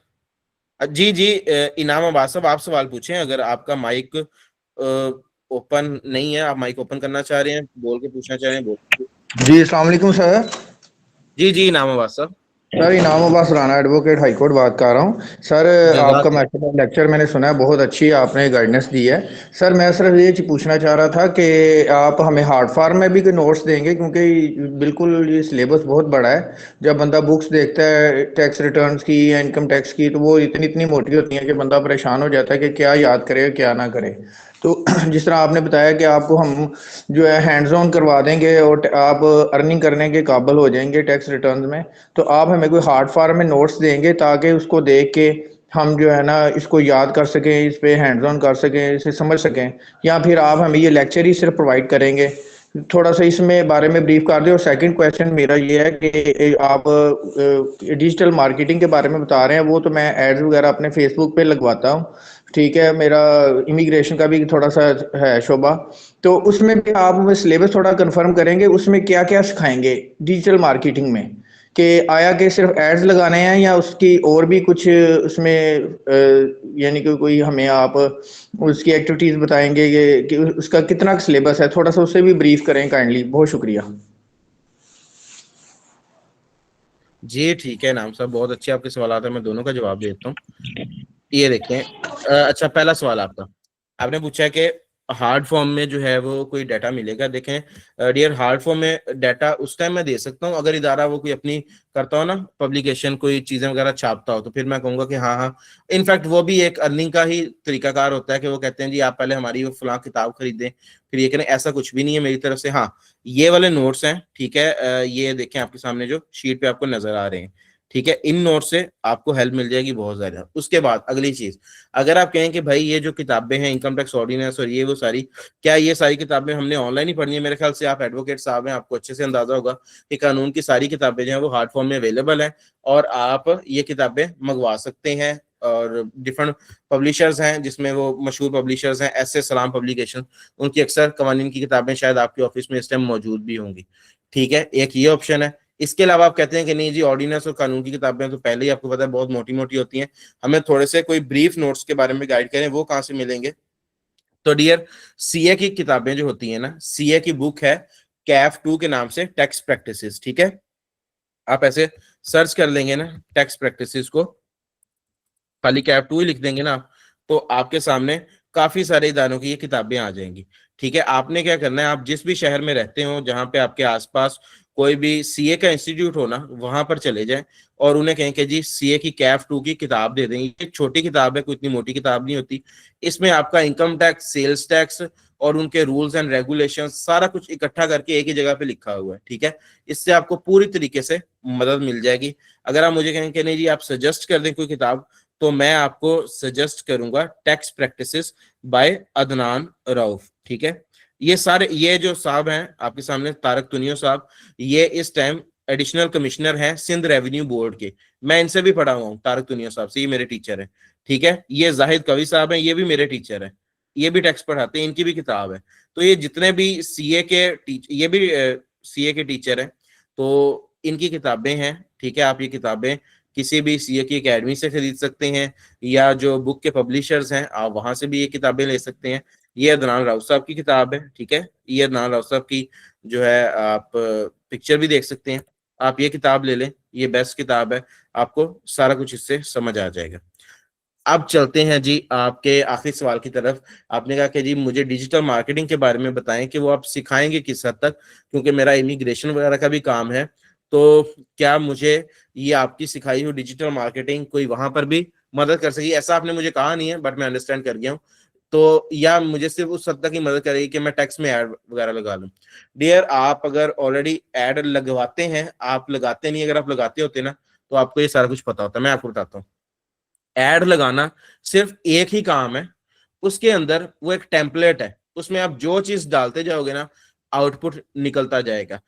जी जी इनाम अब्बास साहब, आप सवाल पूछें। अगर आपका माइक ओपन नहीं है, आप माइक ओपन करना चाह रहे हैं, बोल के पूछना चाह रहे हैं, बोल। जी अस्सलाम वालेकुम सर। जी जी इनाम अब्बास साहब। सर इनाम Abbas Rana advocate high court बात कर रहा हूँ सर। आपका जज़ाकल्लाह। लेक्चर मैंने सुना है, बहुत अच्छी आपने गाइडेंस दी है। सर मैं सिर्फ ये पूछना चाह रहा था कि आप हमें हार्ड फॉर्म में भी कोई नोट्स देंगे, क्योंकि बिल्कुल ये सिलेबस बहुत बड़ा है। जब बंदा बुक्स देखता है टैक्स रिटर्न्स की या इनकम टैक्स की, तो वो इतनी इतनी मोटी होती हैं कि बंदा परेशान हो जाता है कि क्या याद करे क्या ना करे। तो जिस तरह आपने बताया कि आपको हम जो है हैंड्स ऑन करवा देंगे और आप अर्निंग करने के काबिल हो जाएंगे टैक्स रिटर्न्स में, तो आप हमें कोई हार्ड फॉर्म में नोट्स देंगे ताकि उसको देख के हम जो है ना इसको याद कर सकें, इस पे हैंड्स ऑन कर सकें, इसे समझ सकें, या फिर आप हमें ये लेक्चर ही सिर्फ प्रोवाइड करेंगे? थोड़ा सा इसमें बारे में ब्रीफ कर दें। और सेकंड क्वेश्चन मेरा ये है कि आप डिजिटल मार्केटिंग के बारे में बता रहे हैं, वो तो मैं एड्स वगैरह अपने फेसबुक पे लगवाता हूँ, ठीक है, मेरा इमिग्रेशन का भी थोड़ा सा है शोबा, तो उसमें भी आप हमें सिलेबस थोड़ा कंफर्म करेंगे, उसमें क्या क्या सिखाएंगे डिजिटल मार्केटिंग में, कि आया कि सिर्फ एड्स लगाने हैं या उसकी और भी कुछ उसमें यानी कि कोई हमें आप उसकी एक्टिविटीज बताएंगे कि उसका कितना सिलेबस है, थोड़ा सा उससे भी ब्रीफ करें काइंडली। बहुत शुक्रिया। जी ठीक है नाम साहब, बहुत अच्छे आपके सवाल आते हैं, मैं दोनों का जवाब देता हूँ। ये देखें, अच्छा पहला सवाल आपका, आपने पूछा है कि हार्ड फॉर्म में जो है वो कोई डाटा मिलेगा। देखें डियर, हार्ड फॉर्म में डाटा उस टाइम मैं दे सकता हूँ अगर इदारा वो कोई अपनी करता हो ना, पब्लिकेशन कोई चीजें वगैरह छापता हो, तो फिर मैं कहूंगा कि हाँ हाँ। इनफैक्ट वो भी एक अर्निंग का ही तरीकाकार होता है कि वो कहते हैं जी आप पहले हमारी वो फलां किताब खरीदें फिर ये करें। ऐसा कुछ भी नहीं है मेरी तरफ से। हाँ, ये वाले नोट्स हैं, ठीक है, ये देखें आपके सामने जो शीट पे आपको नजर आ रहे हैं, ठीक है, इन नोट से आपको हेल्प मिल जाएगी बहुत ज्यादा। उसके बाद अगली चीज, अगर आप कहें कि भाई ये जो किताबें हैं इनकम टैक्स ऑर्डिनेंस और ये वो सारी, क्या ये सारी किताबें हमने ऑनलाइन ही पढ़नी है? मेरे ख्याल से आप एडवोकेट साहब हैं, आपको अच्छे से अंदाजा होगा कि कानून की सारी किताबें जो हैं वो हार्ड फॉर्म में अवेलेबल हैं और आप ये किताबें मंगवा सकते हैं। और डिफरेंट पब्लिशर्स हैं जिसमें वो मशहूर पब्लिशर्स हैं, एस ए सलाम पब्लिकेशन, उनकी अक्सर कवानीन की किताबें शायद आपके ऑफिस में इस टाइम मौजूद भी होंगी, ठीक है, एक ये ऑप्शन है। इसके अलावा आप कहते हैं कि नहीं जी ऑर्डिनेंस और कानून की किताबें तो पहले ही आपको पता है बहुत मोटी मोटी होती हैं, हमें थोड़े से कोई ब्रीफ नोट्स के बारे में गाइड करें, वो कहाँ से मिलेंगे? तो डियर, सीए की किताबें जो होती है ना, सीए की बुक है कैफ 2 के नाम से, टैक्स प्रैक्टिसेस, ठीक है, आप ऐसे सर्च कर लेंगे ना टैक्स प्रैक्टिसेस को, खाली कैफ 2 ही लिख देंगे ना आप, तो आपके सामने काफी सारे इदारों की ये किताबें आ जाएंगी, ठीक है। आपने क्या करना है, आप जिस भी शहर में रहते हो जहां पे आपके आसपास कोई भी सीए का इंस्टीट्यूट हो ना, वहां पर चले जाएं और उन्हें कहें कि जी सीए की कैफ 2 की किताब दे देंगे। ये छोटी किताब है, कोई इतनी मोटी किताब नहीं होती। इसमें आपका इनकम टैक्स, सेल्स टैक्स और उनके रूल्स एंड रेगुलेशंस सारा कुछ इकट्ठा करके एक ही जगह पे लिखा हुआ है, ठीक है। इससे आपको पूरी तरीके से मदद मिल जाएगी। अगर आप मुझे कहें कि नहीं जी आप सजेस्ट कर दें कोई किताब, तो मैं आपको सजेस्ट करूंगा tax practices by Adnan Rauf, ठीक है। ये सारे, ये जो साहब हैं आपके सामने, तारक तुनियो साहब, ये इस टाइम एडिशनल कमिश्नर हैं सिंध रेवेन्यू बोर्ड के। मैं इनसे भी पढ़ा हुआ हूँ, तारक तुनियो साहब से, ये मेरे टीचर हैं, ठीक है। ये जाहिद कवि साहब हैं, ये भी मेरे टीचर हैं, ये भी टैक्स पढ़ाते हैं, इनकी भी किताब है। तो ये जितने भी सीए के ये भी सीए के टीचर हैं, तो इनकी किताबें हैं, ठीक है। आप ये किताबें किसी भी सीए की एकेडमी से खरीद सकते हैं या जो बुक के पब्लिशर्स हैं आप वहां से भी ये किताबें ले सकते हैं। ये अदनान राउत साहब की किताब है, ठीक है, ये अदनान राउत साहब की जो है आप पिक्चर भी देख सकते हैं। आप ये किताब ले लें, ये बेस्ट किताब है, आपको सारा कुछ इससे समझ आ जाएगा। अब चलते हैं जी आपके आखिरी सवाल की तरफ। आपने कहा कि जी मुझे डिजिटल मार्केटिंग के बारे में बताएं कि वो आप सिखाएंगे किस हद तक, क्योंकि मेरा इमिग्रेशन वगैरह का भी काम है, तो क्या मुझे ये आपकी सिखाई हुई डिजिटल मार्केटिंग कोई वहां पर भी मदद कर सकेगी? ऐसा आपने मुझे कहा नहीं है बट मैं अंडरस्टैंड कर गया हूँ। तो या मुझे सिर्फ उस हद तक ही मदद करेगी कि मैं टैक्स में ऐड वगैरह लगा लूँ? डियर, आप अगर ऑलरेडी ऐड लगवाते हैं, आप लगाते नहीं, अगर आप लगाते होते ना तो आपको ये सारा कुछ पता होता। मैं आपको बताता हूँ, ऐड लगाना सिर्फ एक ही काम है, उसके अंदर वो एक टेम्पलेट है, उसमें आप जो चीज डालते जाओगे ना आउटपुट निकलता जाएगा।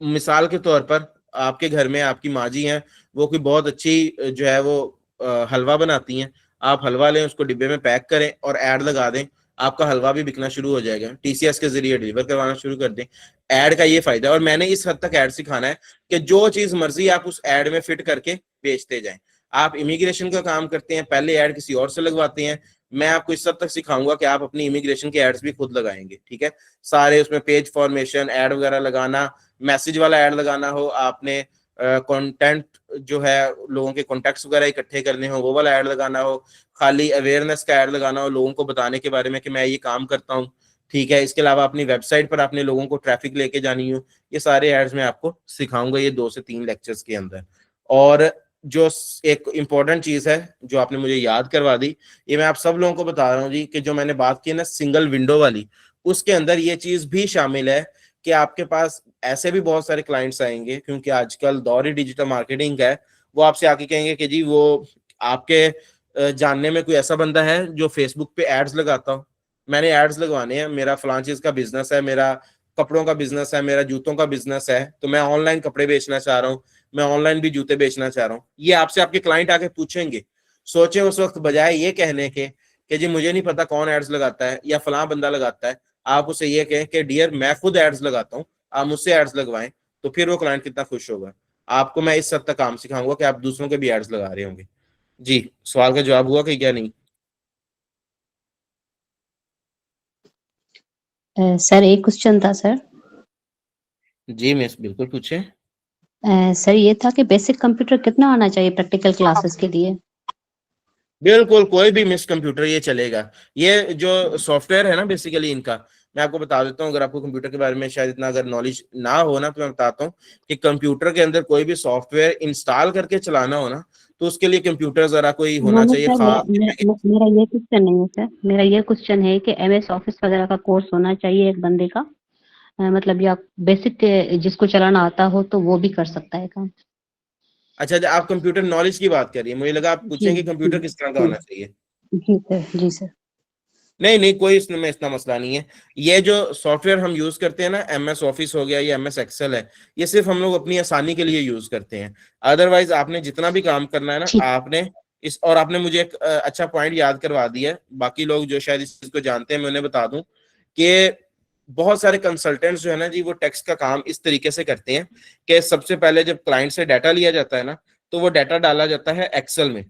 मिसाल के तौर पर आपके घर में आपकी माँ जी हैं, वो कोई बहुत अच्छी जो है वो हलवा बनाती हैं, आप हलवा लें, उसको डिब्बे में पैक करें और ऐड लगा दें, आपका हलवा भी बिकना शुरू हो जाएगा। टीसीएस के जरिए डिलीवर करवाना शुरू कर दें। ऐड का ये फायदा है, और मैंने इस हद तक ऐड सिखाना है कि जो चीज मर्जी आप उस ऐड में फिट करके बेचते जाएं। आप इमिग्रेशन का काम करते हैं, पहले ऐड किसी और से लगवाते हैं, मैं आपको इस हद तक सिखाऊंगा कि आप अपनी इमिग्रेशन के एड्स भी खुद लगाएंगे, ठीक है। सारे उसमें पेज फॉर्मेशन, ऐड वगैरह लगाना, मैसेज वाला ऐड लगाना हो, आपने कंटेंट जो है लोगों के कॉन्टेक्ट्स वगैरह इकट्ठे करने हो वो वाला ऐड लगाना हो, खाली अवेयरनेस का ऐड लगाना हो लोगों को बताने के बारे में कि मैं ये काम करता हूँ, ठीक है। इसके अलावा अपनी वेबसाइट पर आपने लोगों को ट्रैफिक लेके जानी हो, ये सारे एड्स मैं आपको सिखाऊंगा ये 2 से 3 लेक्चर्स के अंदर। और जो एक इम्पोर्टेंट चीज है जो आपने मुझे याद करवा दी, ये मैं आप सब लोगों को बता रहा हूँ जी, कि जो मैंने बात की ना सिंगल विंडो वाली, उसके अंदर ये चीज भी शामिल है कि आपके पास ऐसे भी बहुत सारे क्लाइंट्स आएंगे, क्योंकि आजकल दौर ही डिजिटल मार्केटिंग का है, वो आपसे आके कहेंगे कि जी वो आपके जानने में कोई ऐसा बंदा है जो फेसबुक पे एड्स लगाता हो, मैंने एड्स लगवाने हैं, मेरा फलां चीज का बिजनेस है, मेरा कपड़ों का बिजनेस है, मेरा जूतों का बिजनेस है, तो मैं ऑनलाइन कपड़े बेचना चाह रहा हूँ, मैं ऑनलाइन भी जूते बेचना चाह रहा हूँ, ये आपसे आपके क्लाइंट आके पूछेंगे। सोचे उस वक्त बजाय ये कहने के कि जी मुझे नहीं पता कौन एड्स लगाता है या फलां बंदा लगाता है, आप उसे ये कहें कि डियर मैं खुद एड्स लगाता हूँ, आप मुझसे एड्स लगवाएं, तो फिर वो क्लाइंट कितना खुश होगा। आपको मैं इस हद तक काम सिखाऊंगा कि आप दूसरों के भी एड्स लगा रहे होंगे। जी, सवाल का जवाब हुआ कि क्या नहीं? सर एक क्वेश्चन था सर। जी मिस, बिल्कुल पूछे। सर ये था कि बेसिक कंप्यूटर कितना आना चाहिए प्रैक्टिकल क्लासेस के लिए? बिल्कुल कोई भी मिस कंप्यूटर ये चलेगा। ये जो सॉफ्टवेयर है ना बेसिकली इनका, मैं आपको बता देता हूँ, अगर आपको कंप्यूटर के बारे में शायद इतना अगर नॉलेज ना हो ना, तो मैं बताता हूँ कि कंप्यूटर के अंदर कोई भी सॉफ्टवेयर इंस्टॉल करके चलाना हो ना, तो उसके लिए कंप्यूटर जरा कोई नो होना नो चाहिए सर, खास। मेरा ये क्वेश्चन नहीं है सर, मेरा ये क्वेश्चन है कि एमएस ऑफिस वगैरह का कोर्स होना चाहिए एक बंदे का, मतलब या बेसिक जिसको चलाना आता हो तो वो भी कर सकता है काम। अच्छा आप कंप्यूटर नॉलेज की बात करिए, मुझे लगा आप जी पूछेंगे कंप्यूटर किस तरह का जी होना चाहिए। जी सर, जी सर। नहीं नहीं, कोई इसमें इतना मसला नहीं है। ये जो सॉफ्टवेयर हम यूज करते हैं ना, एमएस ऑफिस हो गया या एमएस एक्सेल है, ये सिर्फ हम लोग अपनी आसानी के लिए यूज करते हैं। अदरवाइज आपने जितना भी काम करना है ना, ठीक। आपने इस, और आपने मुझे एक अच्छा पॉइंट याद करवा दिया है, बाकी लोग जो शायद इस चीज को जानते हैं मैं उन्हें बता दूं कि बहुत सारे कंसल्टेंट्स जो है ना जी, वो टैक्स का काम इस तरीके से करते हैं कि सबसे पहले जब क्लाइंट से डाटा लिया जाता है ना, तो वो डाटा डाला जाता है एक्सेल में,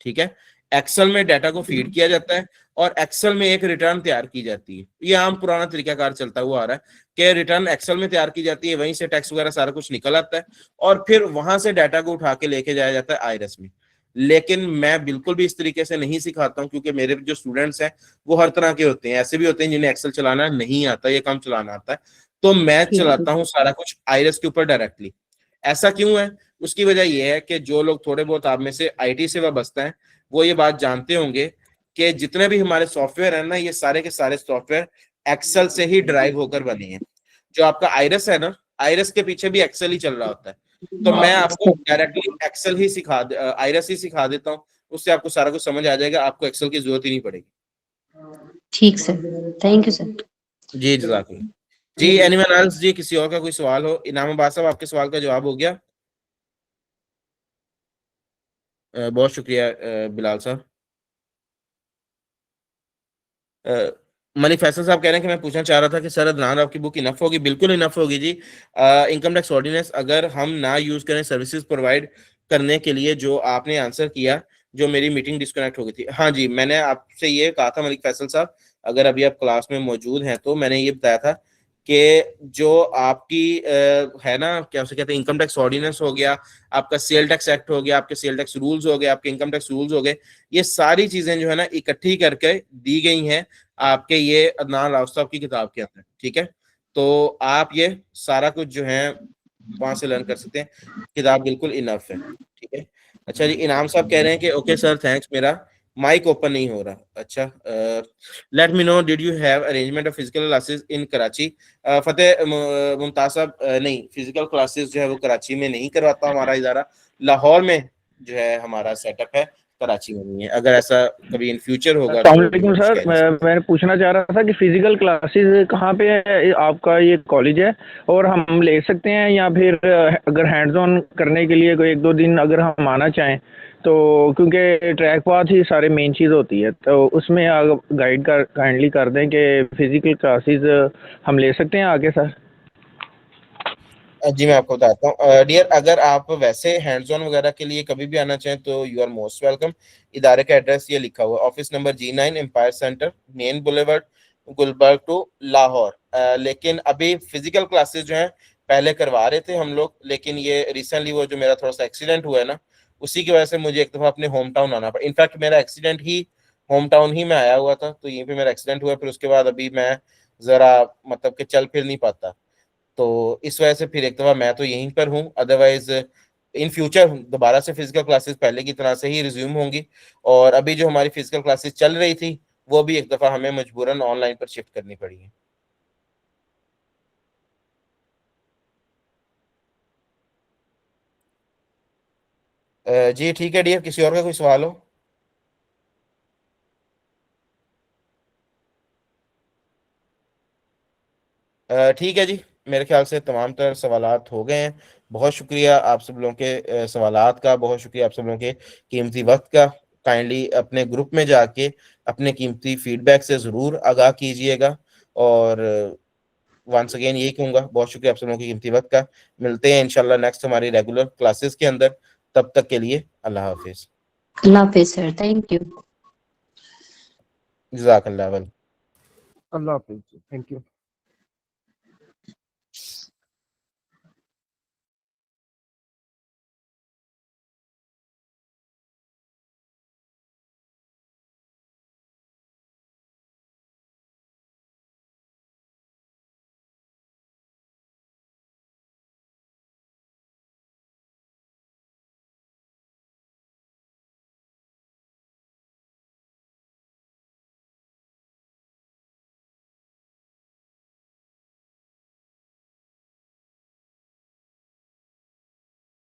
ठीक है। एक्सेल में डाटा को फीड किया जाता है और एक्सेल में एक रिटर्न तैयार की जाती है। ये आम पुराना तरीकाकार चलता हुआ आ रहा है कि रिटर्न एक्सेल में तैयार की जाती है, वहीं से टैक्स वगैरह सारा कुछ निकल आता है और फिर वहां से डाटा को उठा के लेके जाया जाता है आईआरएस में। लेकिन मैं बिल्कुल भी इस तरीके से नहीं सिखाता हूँ, क्योंकि मेरे जो स्टूडेंट्स हैं वो हर तरह के होते हैं, ऐसे भी होते हैं जिन्हें एक्सेल चलाना नहीं आता, ये काम चलाना आता है, तो मैं ठीक चलाता हूँ सारा कुछ आईआरएस के ऊपर डायरेक्टली। ऐसा क्यों है? उसकी वजह यह है कि जो लोग थोड़े बहुत आप में से आईटी से वाबस्ता हैं, वो ये बात जानते होंगे कि जितने भी हमारे सॉफ्टवेयर है ना, ये सारे के सारे सॉफ्टवेयर एक्सेल से ही ड्राइव होकर बने हैं। जो आपका आईरस है ना, आईरस के पीछे भी एक्सेल ही चल रहा होता है। तो मैं आपको डायरेक्टली एक्सेल ही आईरस ही सिखा देता हूँ, उससे आपको सारा कुछ समझ आ जाएगा, आपको एक्सेल की जरूरत ही नहीं पड़ेगी। ठीक सर, थैंक यू सर। जी जज़ाकल्लाह। जी एनीवन एल्स जी, किसी और का कोई सवाल हो? इनाम अब्बास साहब, आपके सवाल का जवाब हो गया? बहुत शुक्रिया बिलाल साहब। मलिक फैसल साहब कह रहे हैं कि मैं पूछना चाह रहा था कि सर अदनान आपकी बुक इनफ होगी? बिल्कुल इनफ होगी जी। इनकम टैक्स ऑर्डिनेंस अगर हम ना यूज करें सर्विसेज प्रोवाइड करने के लिए, जो आपने आंसर किया, जो मेरी मीटिंग डिस्कनेक्ट हो गई थी, हाँ जी मैंने आपसे ये कहा था मलिक फैसल साहब, अगर अभी आप क्लास में मौजूद हैं तो मैंने ये बताया था कि जो आपकी है ना, क्या उसे कहते हैं, इनकम टैक्स ऑर्डिनेंस हो गया, आपका सेल टैक्स एक्ट हो गया, आपके सेल टैक्स रूल्स हो गए, आपके इनकम टैक्स रूल्स हो गए, ये सारी चीजें जो है ना इकट्ठी करके दी गई हैं आपके ये अदनान राव साहब की किताब के अंदर, ठीक है। तो आप ये सारा कुछ जो है वहां से लर्न कर सकते हैं, किताब बिल्कुल इनफ है, ठीक है। अच्छा जी, इनाम साहब कह रहे हैं कि ओके सर थैंक्स, मेरा माइक ओपन नहीं हो रहा। अच्छा, let me know did you have arrangement of physical classes in Karachi? Fateh Mumtaz साहब, नहीं, फिजिकल क्लासेस जो है वो कराची में नहीं करवाता हमारा इदारा, लाहौर में जो है हमारा सेटअप है, कराची में नहीं है। अगर ऐसा कभी इन फ्यूचर होगा तो अस्सलामुअलैकुम सर, मैं पूछना चाह रहा था कि फिजिकल क्लासेस कहाँ पे है आपका, ये कॉलेज है, और हम ले सकते हैं या फिर अगर हैंड्स ऑन करने के लिए कोई 1-2 दिन अगर हम आना चाहें तो, क्योंकि ट्रैक पाथ ही सारे मेन चीज़ होती है, तो उसमें आप काइंडली कर दें कि फिजिकल क्लासेस हम ले सकते हैं आगे सर। जी मैं आपको बताता हूँ डियर, अगर आप वैसे हैंड्स ऑन वगैरह के लिए कभी भी आना चाहें तो यू आर मोस्ट वेलकम। इदारे का एड्रेस ये लिखा हुआ है, office number G9 Empire Centre, main boulevard, Gulberg two Lahore. लेकिन अभी फिजिकल क्लासेस जो हैं पहले करवा रहे थे हम लोग, लेकिन ये रिसेंटली वो जो मेरा थोड़ा सा एक्सीडेंट हुआ है ना, उसी की वजह से मुझे एक दफ़ा अपने होम टाउन आना पड़ा। इनफैक्ट मेरा एक्सीडेंट ही होम टाउन ही में आया हुआ था, तो यहीं पे मेरा एक्सीडेंट हुआ, फिर उसके बाद अभी मैं ज़रा मतलब कि चल फिर नहीं पाता, तो इस वजह से फिर एक दफ़ा मैं तो यहीं पर हूँ। अदरवाइज इन फ्यूचर दोबारा से फिजिकल क्लासेस पहले की तरह से ही रिज्यूम होंगी, और अभी जो हमारी फिजिकल क्लासेस चल रही थी वो भी एक दफ़ा हमें मजबूरन ऑनलाइन पर शिफ्ट करनी पड़ी है। जी ठीक है डियर, किसी और का कोई सवाल हो? ठीक है जी, मेरे ख्याल से तमाम तर सवालात हो गए हैं। बहुत शुक्रिया आप सब लोगों के सवालात का, बहुत शुक्रिया आप सब लोगों के कीमती वक्त का। काइंडली अपने ग्रुप में जाके अपने कीमती फीडबैक से ज़रूर आगाह कीजिएगा, और वंस अगेन यही कहूँगा, बहुत शुक्रिया आप सब लोगों की कीमती वक्त का। मिलते हैं इंशाल्लाह नेक्स्ट हमारी रेगुलर क्लासेस के अंदर, तब तक के लिए अल्लाह हाफिज़। अल्लाह हाफिज सर, थैंक यू। जज़ाकल्लाह। अल्लाह हाफिज, थैंक यू।